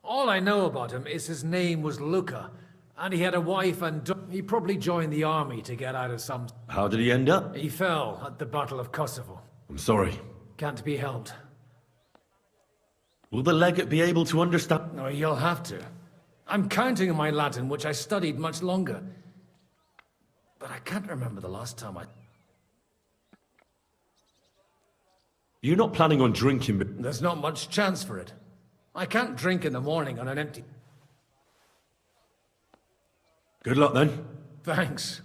All I know about him is his name was Luca, and he had a wife and he probably joined the army to get out of some... How did he end up? He fell at the Battle of Kosovo. I'm sorry. Can't be helped. Will the legate be able to understand? No, you'll have to. I'm counting on my Latin, which I studied much longer. But I can't remember the last time I... You're not planning on drinking, but... There's not much chance for it. I can't drink in the morning on an empty... Good luck, then. Thanks.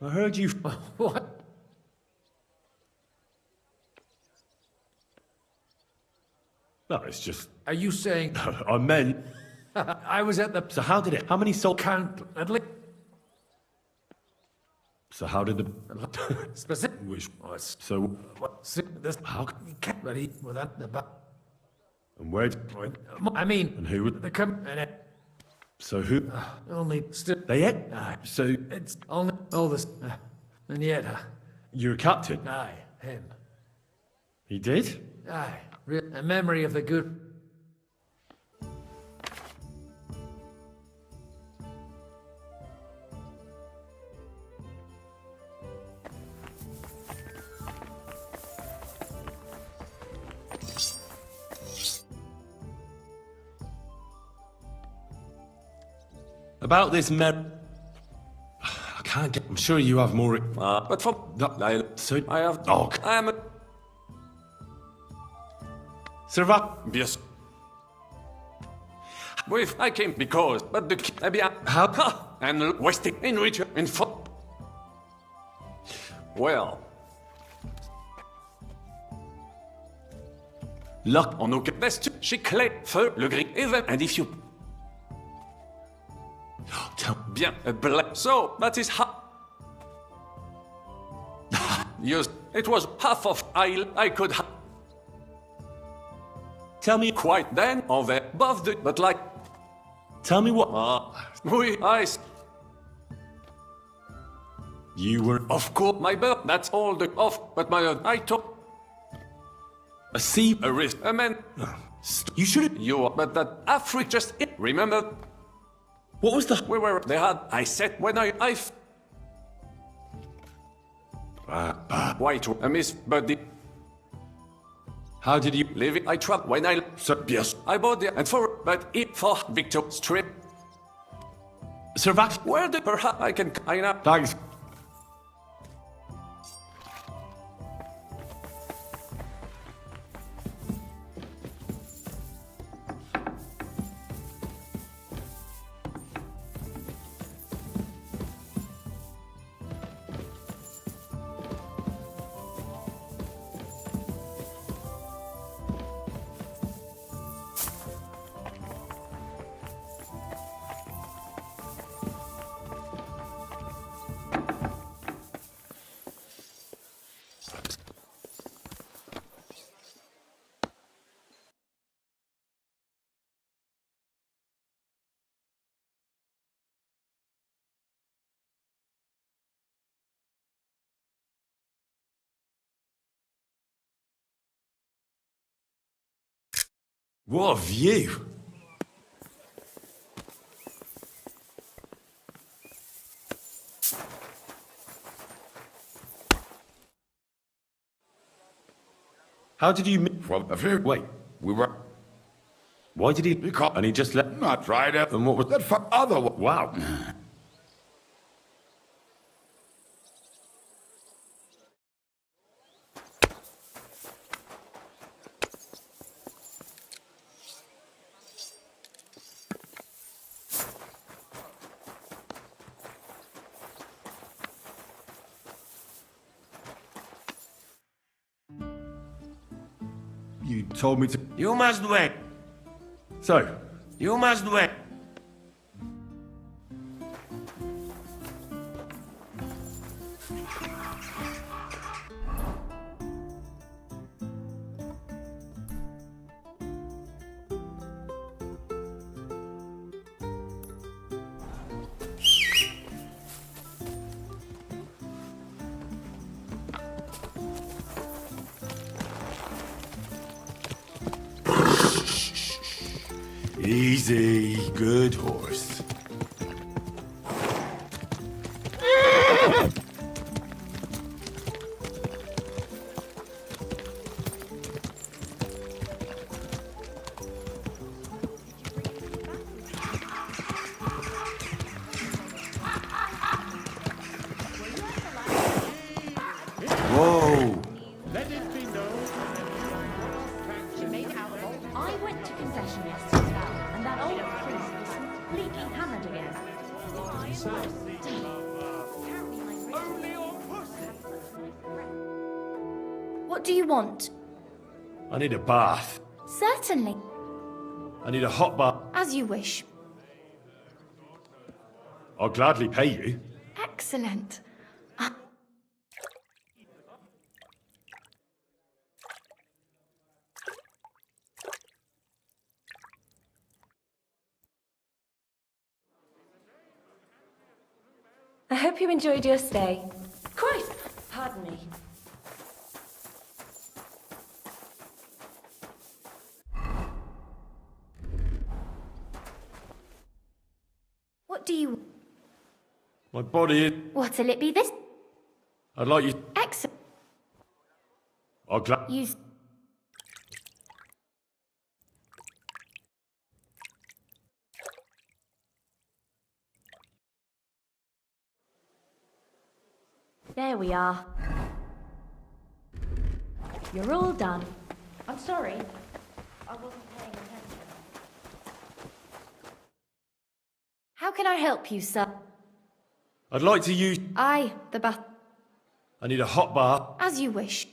I heard you... What? No, it's just... Are you saying... I meant... I was at the... So how did it... How many soul... Count... At least... So how did the... Specific... Which... So... What? This... How... Can't ready without the... And where... I mean... And who would... The com... So who... Only... Still... They ate? So... It's only... All this... and yet... You're a captain? Aye. Him. He did? Aye. A memory of the good... About this I can't get... I'm sure you have more... But for... So... I have... Oh, I am a... Serva... Yes. With I came because... But the... How? And wasting in return in for... Well... Luck en aucun veste, chez Clé, feu, le gris, even, and if you... Bien, black. So, that is how... Yes, it was half of I could have... Tell me... Quite then, over, above the... But like... Tell me what... Oui, You were... Of course, my birth, that's all the... Off, but my... I took... A sea... A risk, a man... You should... You... But that Africa just... Remember... What was the... We were... They had... I said when I... White... A miss... But the... How did you... Live it? I tried when I... So, yes. I bought the... And for... But it for... Victor Strip... Servac... Where the... Perhaps I can... I know... Thanks. What a view! How did you... From the view. Wait. We were... Why did he... Because... And he just let... Not right up. And what was... That for other... Wow. You told me to... You must wait. So? You must wait. Easy, good horse. What do you want? I need a bath. Certainly. I need a hot bath. As you wish. I'll gladly pay you. Excellent. I hope you enjoyed your stay. Christ! Pardon me. What do you... My body. What'll it be this... I'd like you. Excellent. I'll glad. You... There we are. You're all done. I'm sorry. I wasn't paying attention. How can I help you, sir? I'd like to use. Aye, the bath... I need a hot bath. As you wish.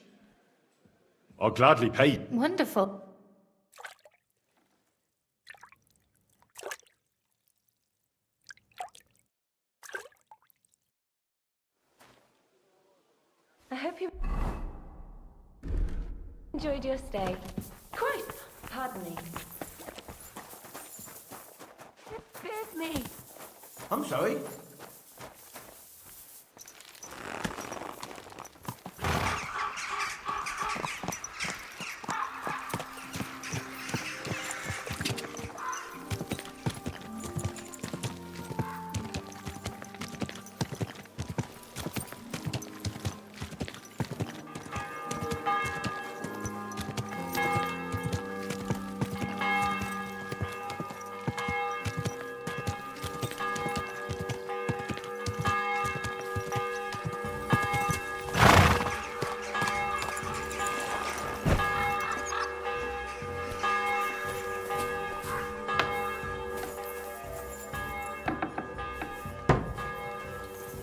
I'll gladly pay you. Wonderful. I hope you enjoyed your stay. Christ! Pardon me. It scares me. I'm sorry.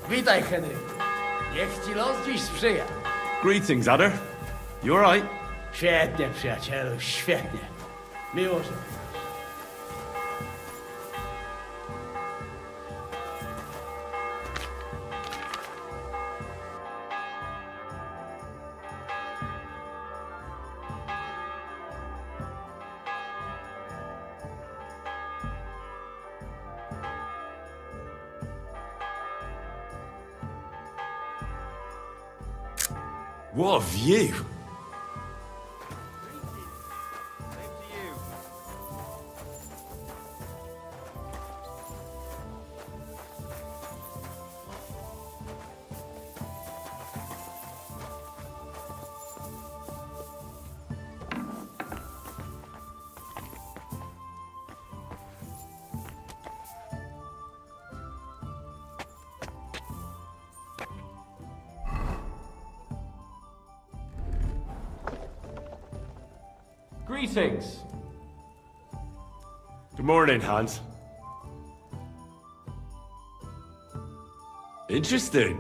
Witaj, Henry. Niech ci los dziś sprzyja. Greetings, Adder. You alright? Świetnie, przyjacielu, świetnie. Miło, że... What a view! Greetings. Good morning, Hans. Interesting.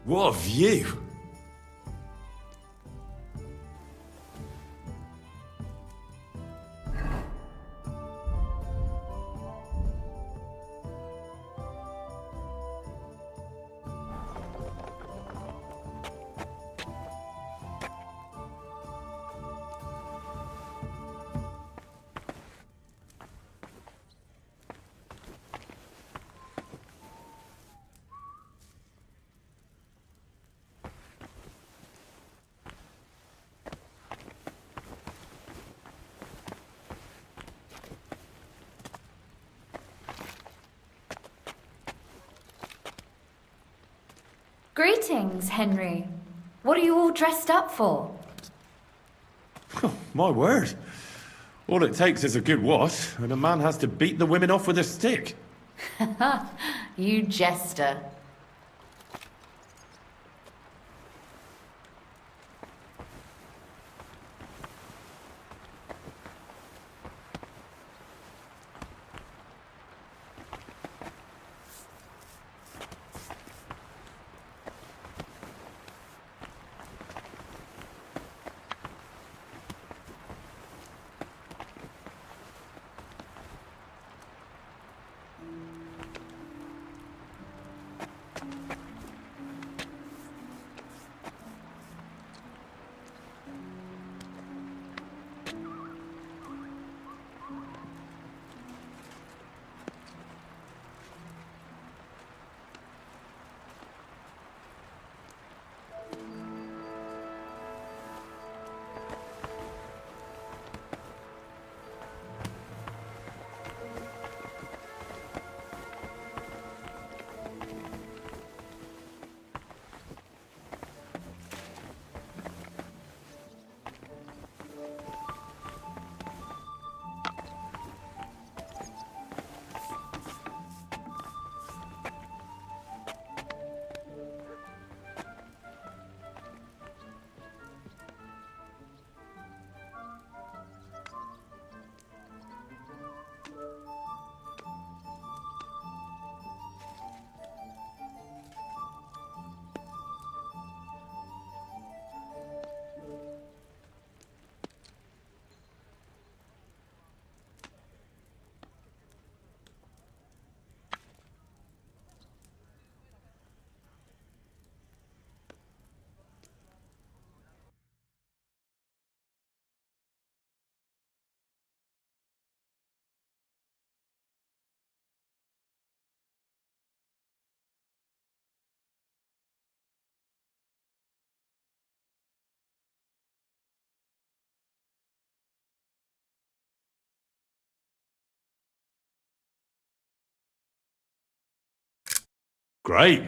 What a view! Greetings, Henry. What are you all dressed up for? My word. All it takes is a good wash, and a man has to beat the women off with a stick. You jester. Great.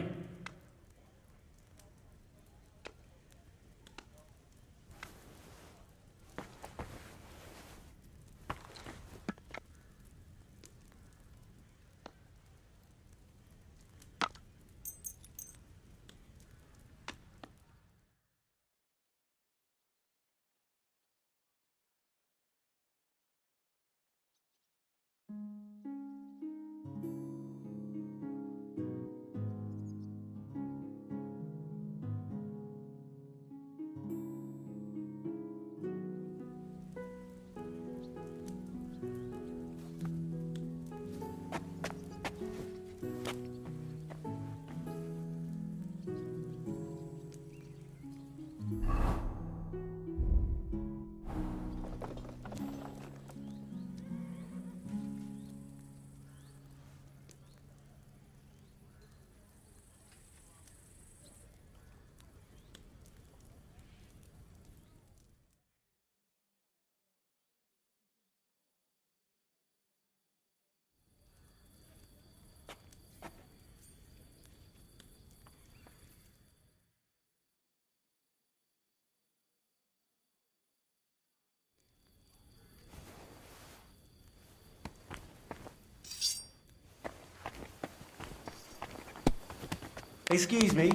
Excuse me.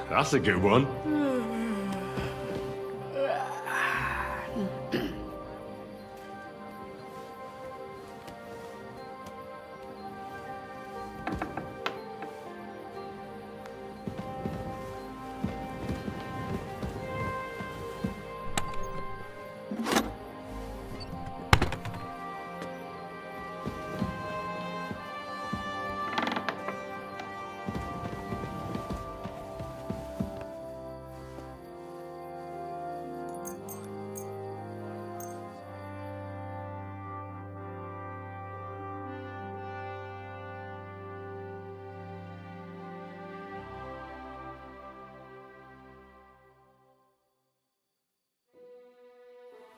That's a good one.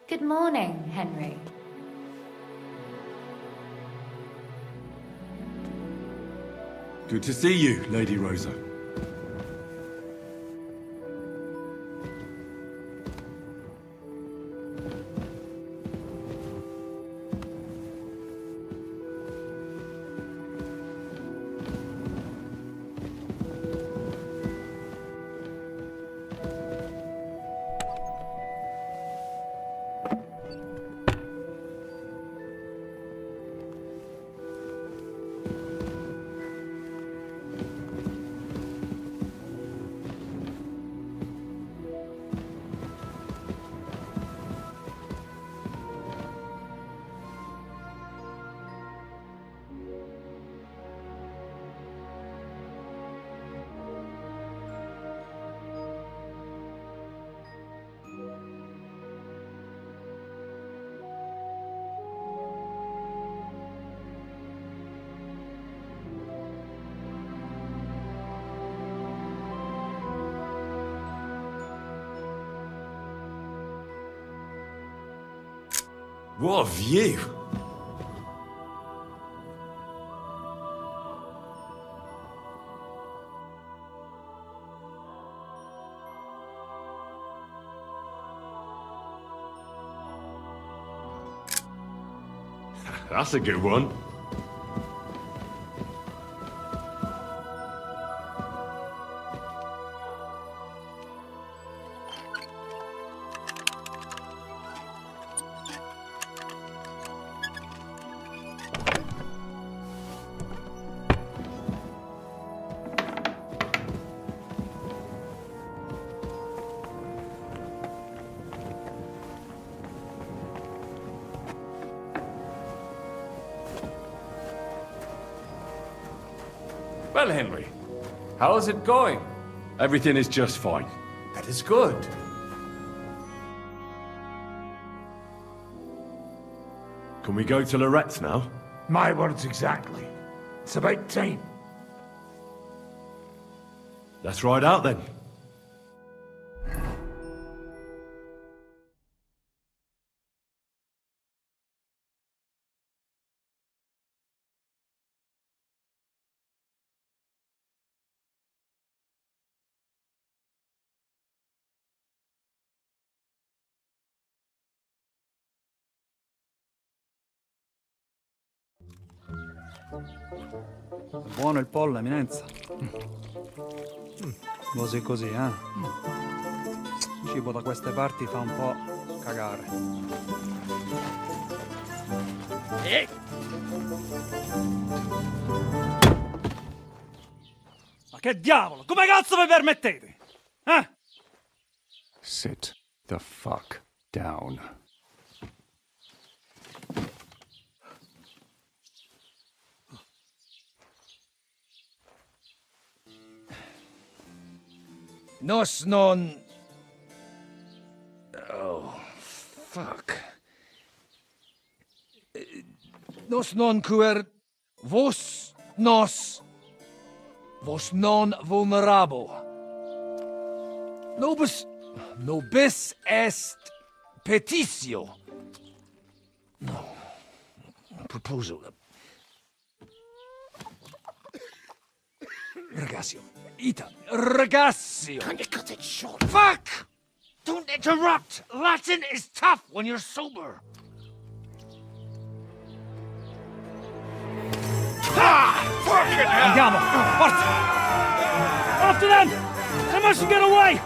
Good morning, Henry. Good to see you, Lady Rosa. What a view! That's a good one. Well, Henry, how is it going? Everything is just fine. That is good. Can we go to Lorette's now? My words exactly. It's about time. Let's ride out then. Buono il pollo, eminenza. Così così, eh? Il cibo da queste parti fa un po' cagare. Ma che diavolo? Come cazzo vi permettete? Eh? Sit the fuck down. Nos non... Oh, fuck. Nos non quer... Vos nos... Vos non vulnerabo. Nobis est petitio. No. Proposal. Ragazio. Ita. Ragazio. Can you cut it short? Fuck! Don't interrupt! Latin is tough when you're sober. Ah! Fucking hell! Andiamo! Forza! After them! They mustn't get away!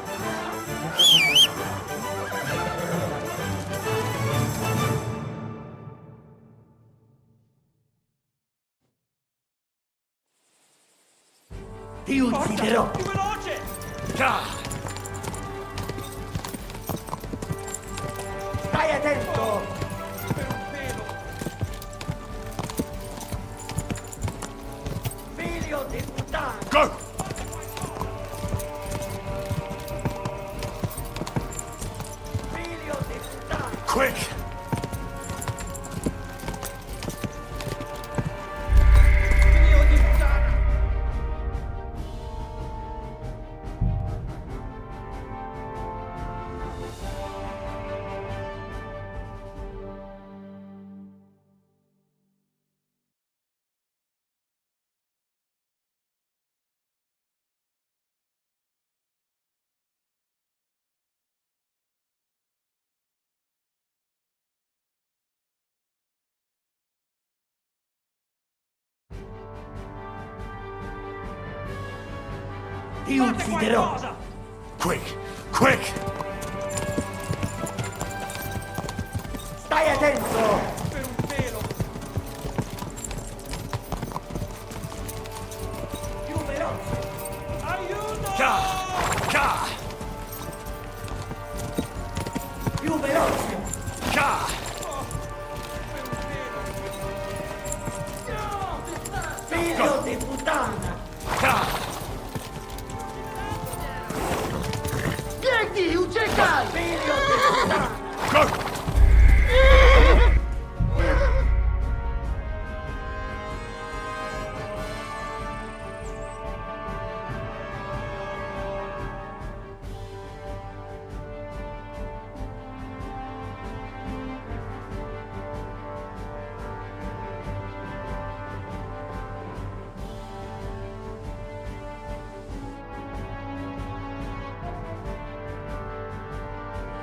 Ti ucciderò! Più veloce! Stai attento! Figlio di puttana! Go! Figlio di puttana! Quick! Ti ucciderò! Quick! Quick! Stai attento! Più veloce! Figlio di puttana! Vieni, uccecai! Figlio di puttana!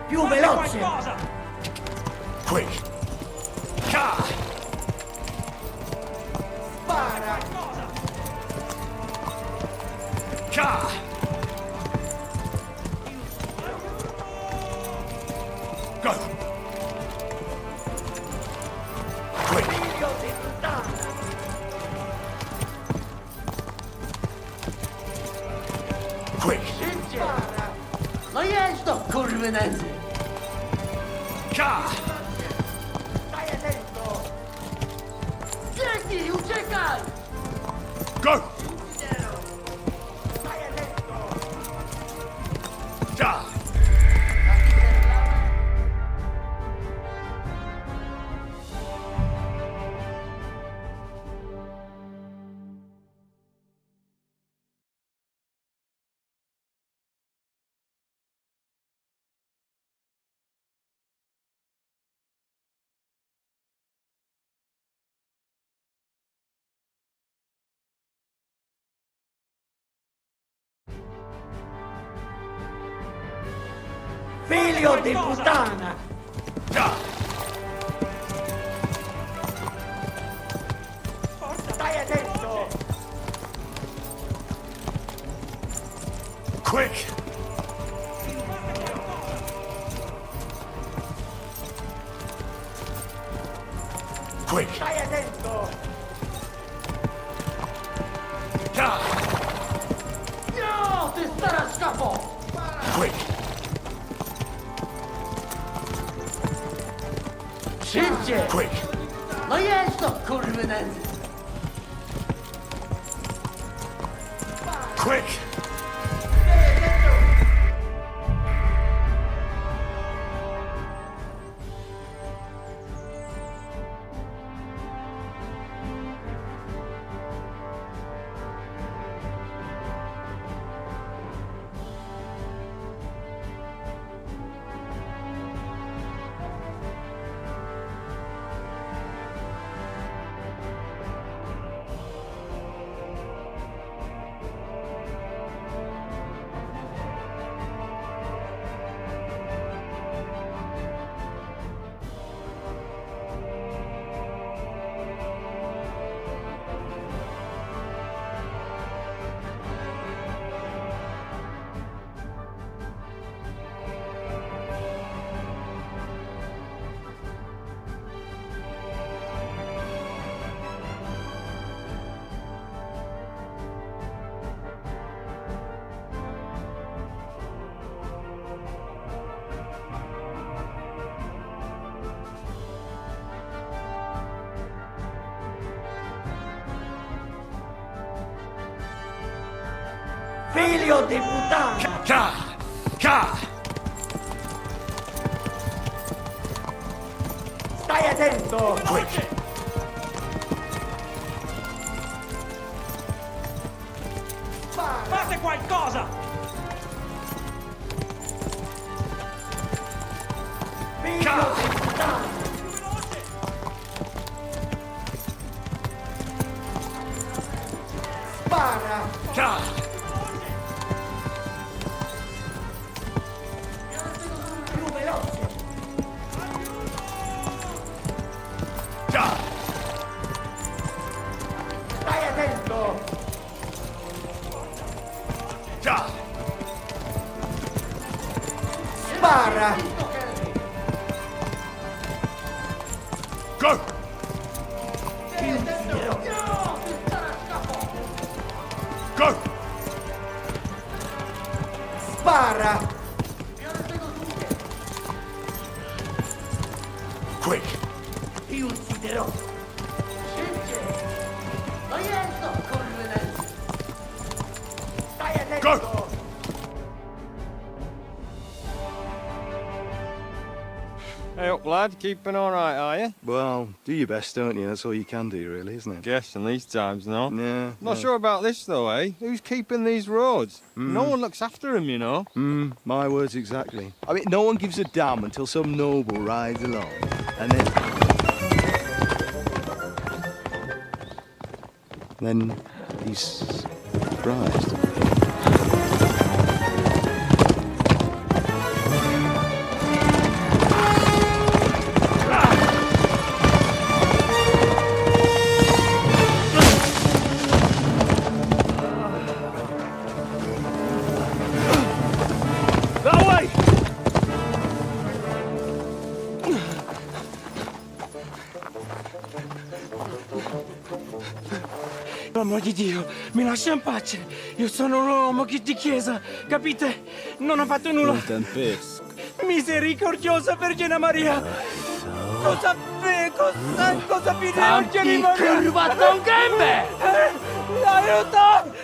Più veloce! Quick! Spara! Go! Quick! Figlio di puttana! Quick! Spara! No jedź do kurwy nędzy! Stai attento! Biegnij, uciekaj! Go! Stai attento! Figlio di puttana! Stai attento! Quick! Quick! Stai attento! No, ti starà scappo! Quick! Szybciej! Quick! No jedź do kurwy nędzy! Quick! Figlio di puttana! Stai attento! Quick! Fate qualcosa! Figlio di puttana! Spara! Più veloce! Spara! Go! Go! Spara! Quick! Ti ucciderò! Lo jędzo, kurwa! Stai attento! Go! Hey up, lad. Keeping all right, are you? Well, do your best, don't you? That's all you can do, really, isn't it? Guess in these times, no? Yeah. Not sure about this, though, eh? Who's keeping these roads? No one looks after them, you know. My words exactly. I mean, no one gives a damn until some noble rides along, and then he's surprised. Uomo di Dio, mi lascia in pace. Io sono un uomo di chiesa, capite? Non ho fatto nulla. Misericordiosa Vergine Maria. Cosa fine Vergine Maria? Kurwa, tą gębę! Aiuto!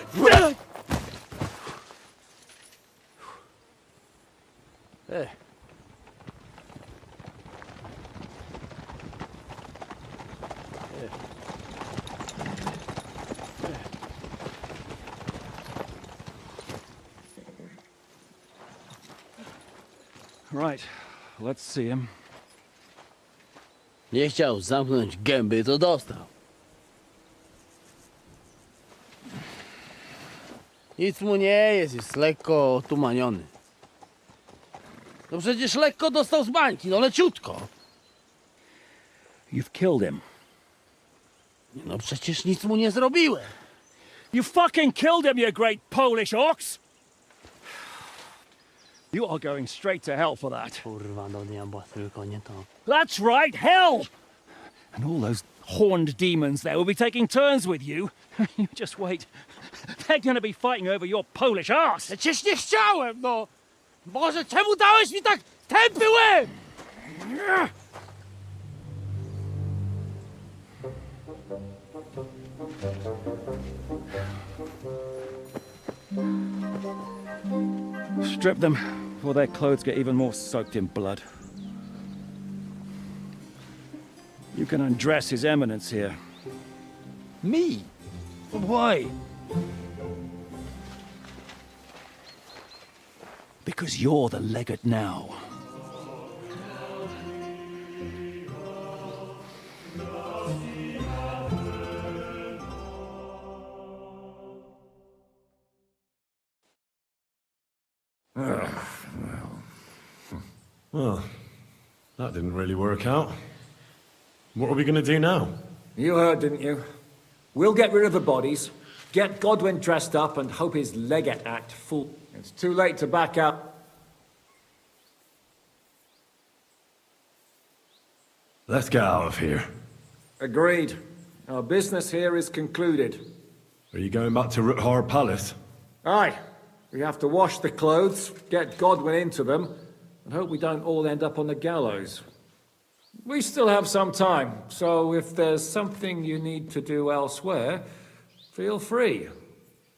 Right, let's see him. Nie chciał zamknąć gęby, to dostał. Nic mu nie jest lekko otumaniony. No przecież lekko dostał z bańki, no leciutko. You've killed him. No przecież nic mu nie zrobiłem. You fucking killed him, you great Polish ox! You are going straight to hell for that. Kurwa, do diabła, tylko nie to. That's right, hell! And all those horned demons there will be taking turns with you. You just wait. They're gonna be fighting over your Polish ass. Przecież nie chciałem, no! Boże, czemu dałeś mi tak tępy łeb? Strip them before their clothes get even more soaked in blood. You can undress His Eminence here. Me? Why? Because you're the legate now. Well, that didn't really work out. What are we going to do now? You heard, didn't you? We'll get rid of the bodies, get Godwin dressed up, and hope his legate act full. It's too late to back up. Let's get out of here. Agreed. Our business here is concluded. Are you going back to Ruthar Palace? Aye. We have to wash the clothes, get Godwin into them, and hope we don't all end up on the gallows. We still have some time, so if there's something you need to do elsewhere, feel free.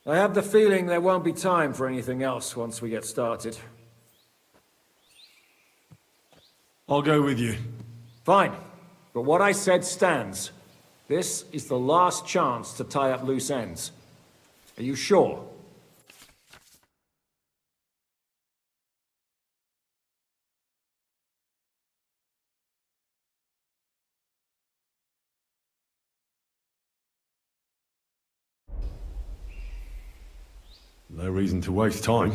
I have the feeling there won't be time for anything else once we get started. I'll go with you. Fine, but what I said stands. This is the last chance to tie up loose ends. Are you sure? No reason to waste time.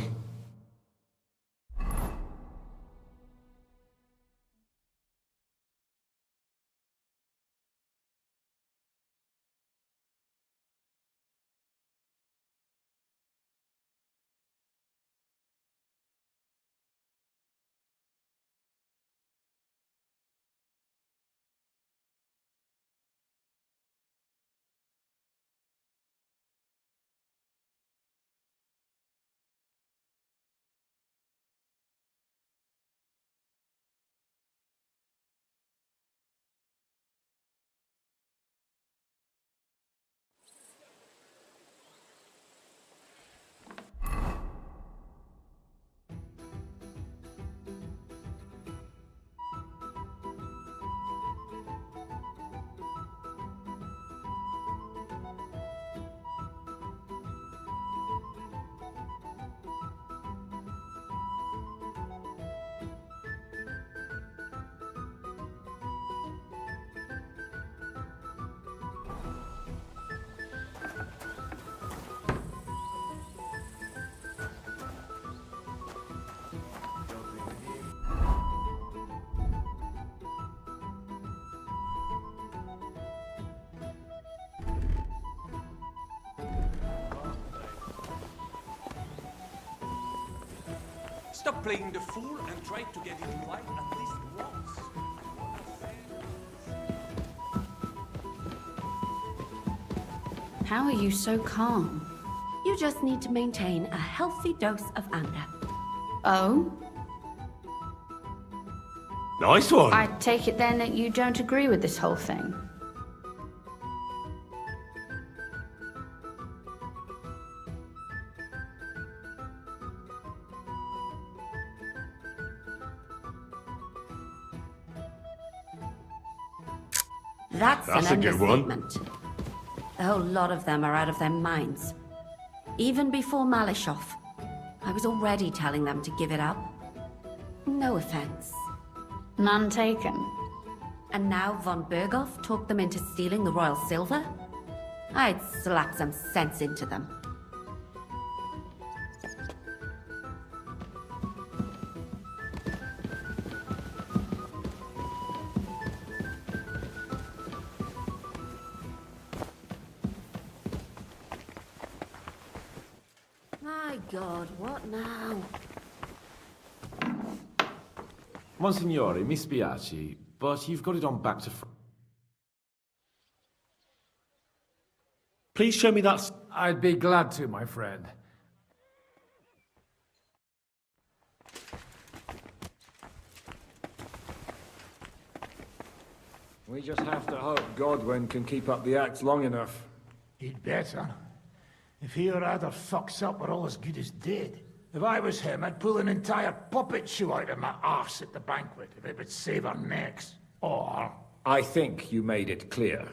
Stop playing the fool and try to get it right at least once. How are you so calm? You just need to maintain a healthy dose of anger. Oh? Nice one. I take it then that you don't agree with this whole thing. That's a an good one. understatement. A whole lot of them are out of their minds. Even before Malishov, I was already telling them to give it up. No offense. None taken. And now von Bergow talked them into stealing the royal silver? I'd slap some sense into them. My God, what now? Monsignore, mi spiace, but you've got it on back to front. Please show me that. I'd be glad to, my friend. We just have to hope Godwin can keep up the act long enough. He'd better. If he or other fucks up, we're all as good as dead. If I was him, I'd pull an entire puppet show out of my arse at the banquet if it would save our necks. Or... I think you made it clear.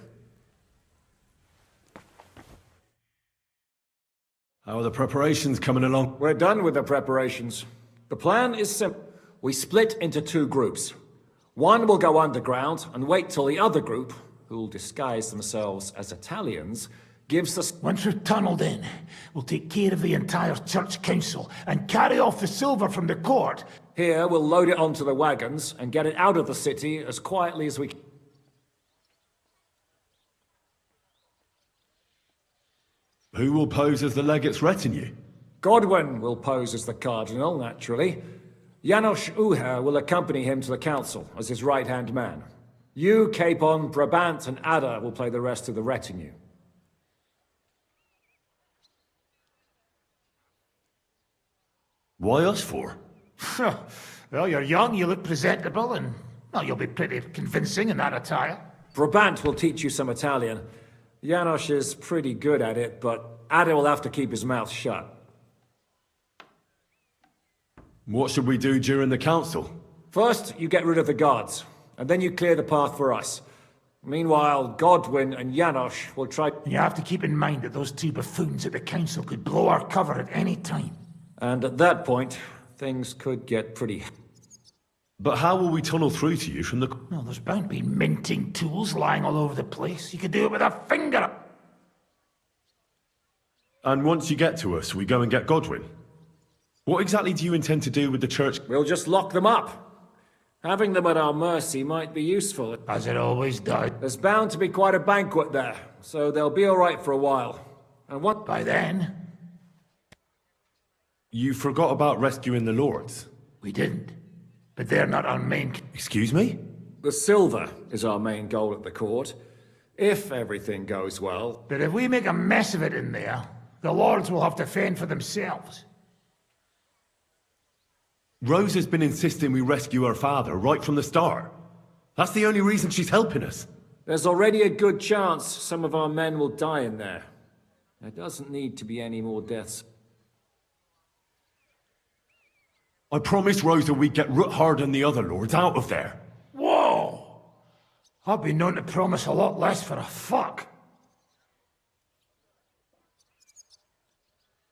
How are the preparations coming along? We're done with the preparations. The plan is simple. We split into two groups. One will go underground and wait till the other group, who'll disguise themselves as Italians, gives us... Once we're tunneled in, we'll take care of the entire church council and carry off the silver from the court. Here, we'll load it onto the wagons and get it out of the city as quietly as we can. Who will pose as the legate's retinue? Godwin will pose as the cardinal, naturally. Janos Uher will accompany him to the council as his right-hand man. You, Capon, Brabant, and Ada will play the rest of the retinue. Why us for? Well, you're young, you look presentable, and well, you'll be pretty convincing in that attire. Brabant will teach you some Italian. Janos is pretty good at it, but Ada will have to keep his mouth shut. What should we do during the council? First, you get rid of the guards, and then you clear the path for us. Meanwhile, Godwin and Janos will try... You have to keep in mind that those two buffoons at the council could blow our cover at any time. And at that point, things could get pretty... But how will we tunnel through to you from the... Well, there's bound to be minting tools lying all over the place. You could do it with a finger. And once you get to us, we go and get Godwin. What exactly do you intend to do with the church? We'll just lock them up. Having them at our mercy might be useful. As it always does. There's bound to be quite a banquet there, so they'll be all right for a while. And what... By then... You forgot about rescuing the lords. We didn't. But they're not our main... Excuse me? The silver is our main goal at the court, if everything goes well. But if we make a mess of it in there, the lords will have to fend for themselves. Rosa's been insisting we rescue her father right from the start. That's the only reason she's helping us. There's already a good chance some of our men will die in there. There doesn't need to be any more deaths. I promised Rosa we'd get Ruthard and the other lords out of there. Whoa! I've been known to promise a lot less for a fuck.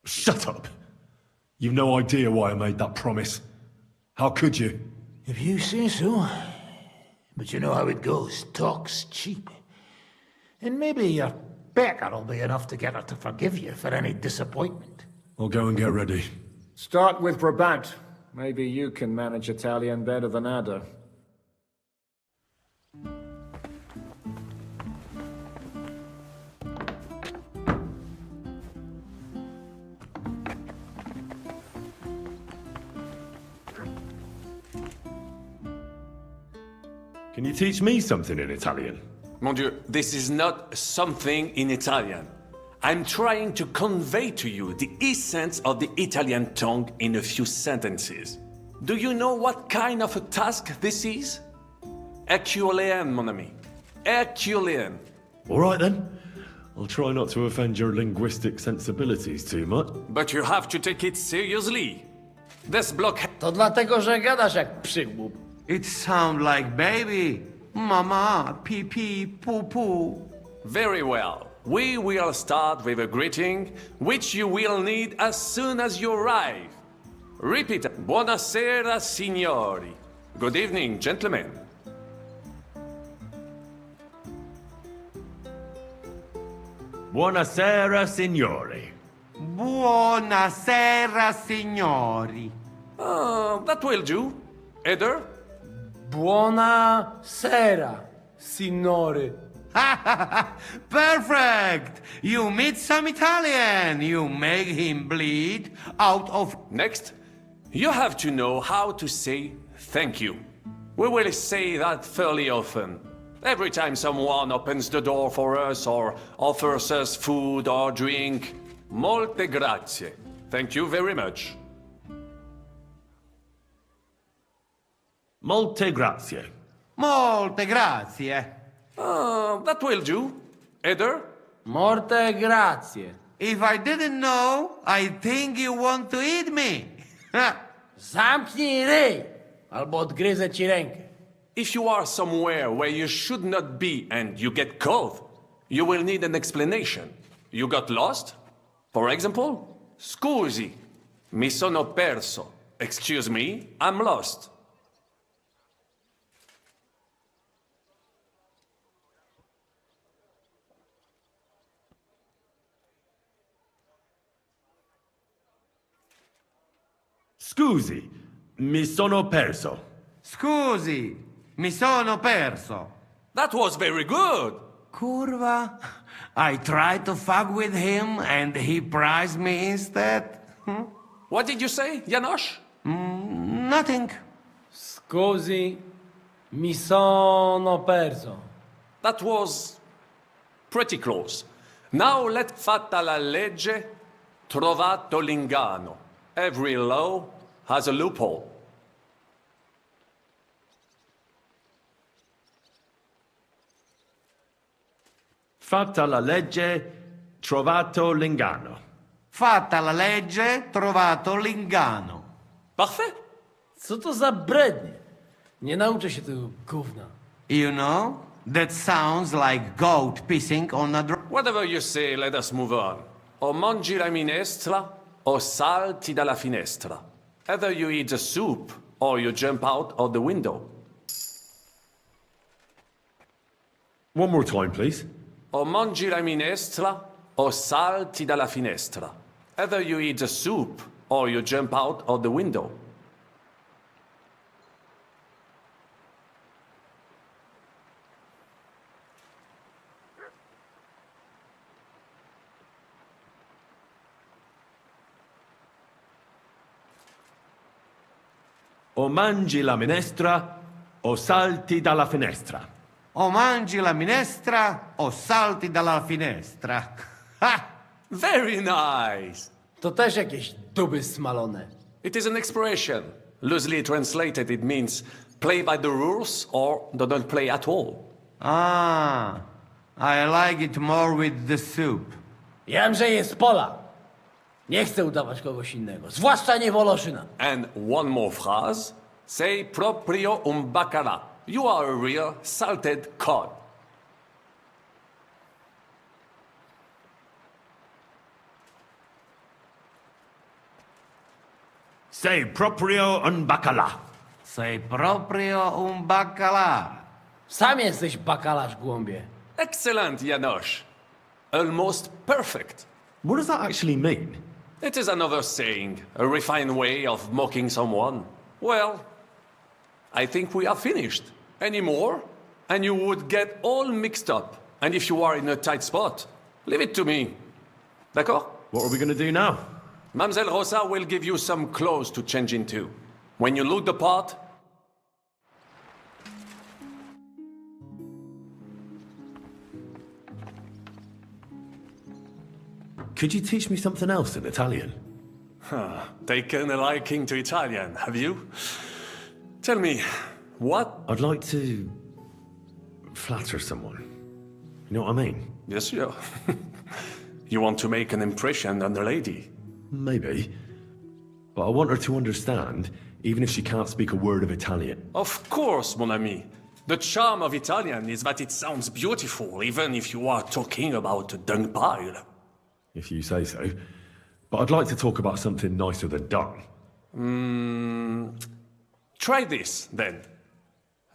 Shut up. You've no idea why I made that promise. How could you? If you say so. But you know how it goes. Talk's cheap. And maybe your pecker will be enough to get her to forgive you for any disappointment. I'll go and get ready. Start with Brabant. Maybe you can manage Italian better than Ada. Can you teach me something in Italian? Mon Dieu, this is not something in Italian. I'm trying to convey to you the essence of the Italian tongue in a few sentences. Do you know what kind of a task this is? Herculean, mon ami. Herculean. All right then. I'll try not to offend your linguistic sensibilities too much. But you have to take it seriously. This block... To dlatego, że gadasz jak przygłup. It sounds like baby. Mama, pee pee, poo poo. Very well. We will start with a greeting, which you will need as soon as you arrive. Repeat. Buonasera, signori. Good evening, gentlemen. Buonasera, signori. Buonasera, signori. That will do. Eder? Buona sera, signore. Perfect! You meet some Italian. You make him bleed out of... Next, you have to know how to say thank you. We will say that fairly often. Every time someone opens the door for us or offers us food or drink. Molte grazie. Thank you very much. Molte grazie. Molte grazie. That will do. Eder? Morte grazie. If I didn't know, I think you want to eat me. Zamknij ryj, albo odgryzę ci rękę. If you are somewhere where you should not be and you get caught, you will need an explanation. You got lost? For example, scusi, mi sono perso. Excuse me, I'm lost. Scusi, mi sono perso. Scusi, mi sono perso. That was very good. Curva. I tried to fuck with him and he prized me instead. What did you say, Janosch? Nothing. Scusi, mi sono perso. That was pretty close. Now let fatta la legge, trovato l'ingano. Every law has a loophole. Fatta la legge, trovato l'ingano. Fatta la legge, trovato l'ingano. Parfait. Co to za brednie? Nie nauczę się tego gówna. You know, that sounds like goat pissing on a Whatever you say, let us move on. O mangi la minestra, o salti dalla finestra. Either you eat the soup, or you jump out of the window. One more time, please. O mangi la minestra, o salti dalla finestra. Either you eat the soup, or you jump out of the window. O mangi la minestra, o salti dalla finestra. O mangi la minestra, o salti dalla finestra. Ha! Very nice! To też jakieś duby smalone. It is an expression. Loosely translated, it means play by the rules or don't play at all. Ah, I like it more with the soup. Wiem, że jest Pola. Nie chcę udawać kogoś innego, zwłaszcza nie Woloszyna. And one more phrase. Sei proprio un bacala. You are a real salted cod. Sei proprio un bacala. Sei proprio un bacala. Sam jesteś bakalarz, głąbie. Excellent, Janosch. Almost perfect. What does that actually mean? It is another saying, a refined way of mocking someone. Well, I think we are finished. Any more? And you would get all mixed up. And if you are in a tight spot, leave it to me. D'accord? What are we going to do now? Mademoiselle Rosa will give you some clothes to change into. When you look the part, Could you teach me something else in Italian? Huh. Taken a liking to Italian, have you? Tell me, what? I'd like to flatter someone. You know what I mean? Yes, yeah. You want to make an impression on the lady? Maybe. But I want her to understand, even if she can't speak a word of Italian. Of course, mon ami. The charm of Italian is that it sounds beautiful, even if you are talking about a dung pile. If you say so. But I'd like to talk about something nicer than dung. Try this, then.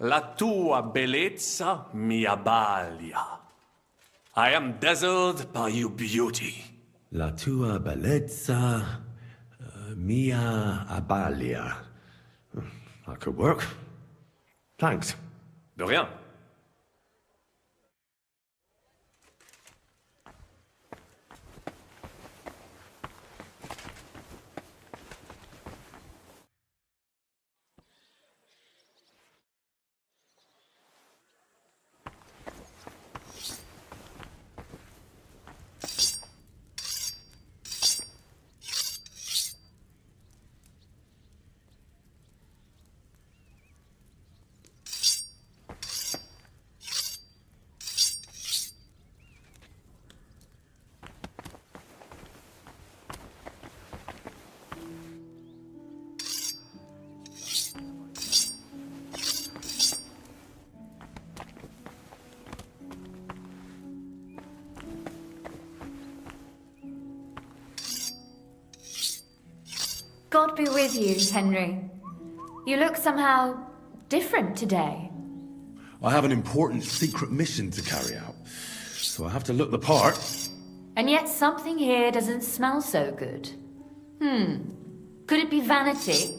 La tua bellezza mi abbalia. I am dazzled by your beauty. La tua bellezza mia abbalia. That could work. Thanks. De rien. God be with you, Henry. You look somehow different today. I have an important secret mission to carry out, so I have to look the part. And yet something here doesn't smell so good. Could it be vanity?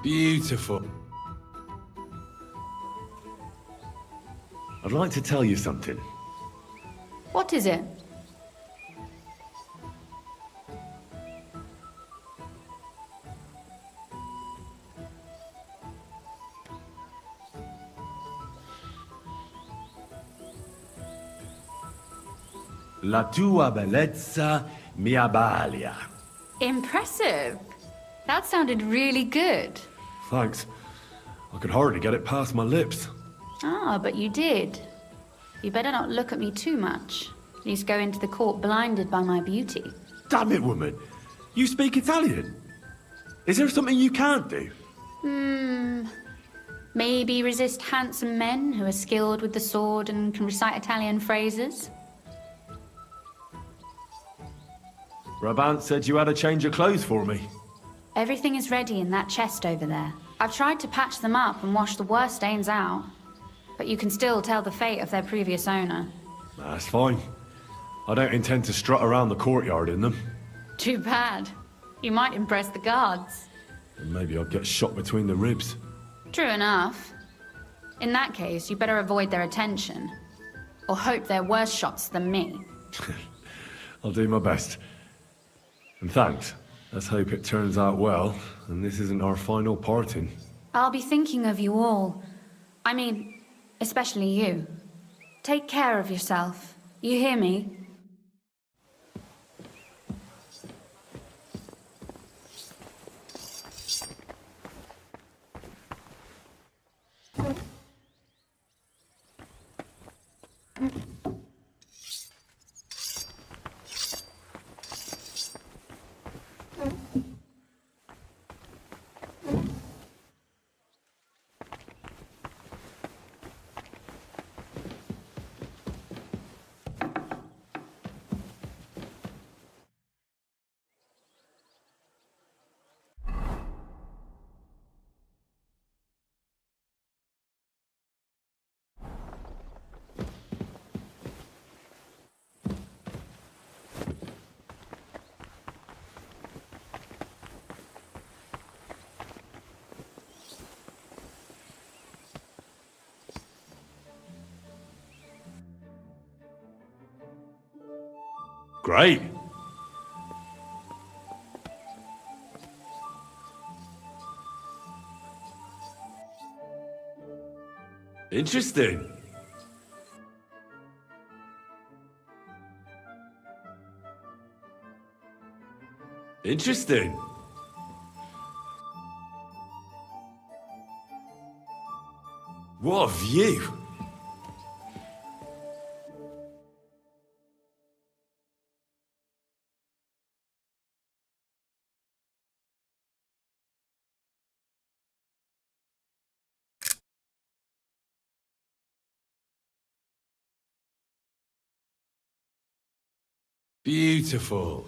Beautiful. I'd like to tell you something. What is it? La tua bellezza mi abbalia. Impressive. That sounded really good. Thanks. I could hardly get it past my lips. Ah, but you did. You better not look at me too much. Please go into the court blinded by my beauty. Damn it, woman. You speak Italian? Is there something you can't do? Maybe resist handsome men who are skilled with the sword and can recite Italian phrases? Brabant said you had a change of clothes for me. Everything is ready in that chest over there. I've tried to patch them up and wash the worst stains out, but you can still tell the fate of their previous owner. That's fine. I don't intend to strut around the courtyard in them. Too bad. You might impress the guards. And maybe I'd get shot between the ribs. True enough. In that case, you better avoid their attention. Or hope they're worse shots than me. I'll do my best. And thanks. Let's hope it turns out well, and this isn't our final parting. I'll be thinking of you all. I mean, especially you. Take care of yourself. You hear me? Great. Interesting. Interesting. What a view. Beautiful.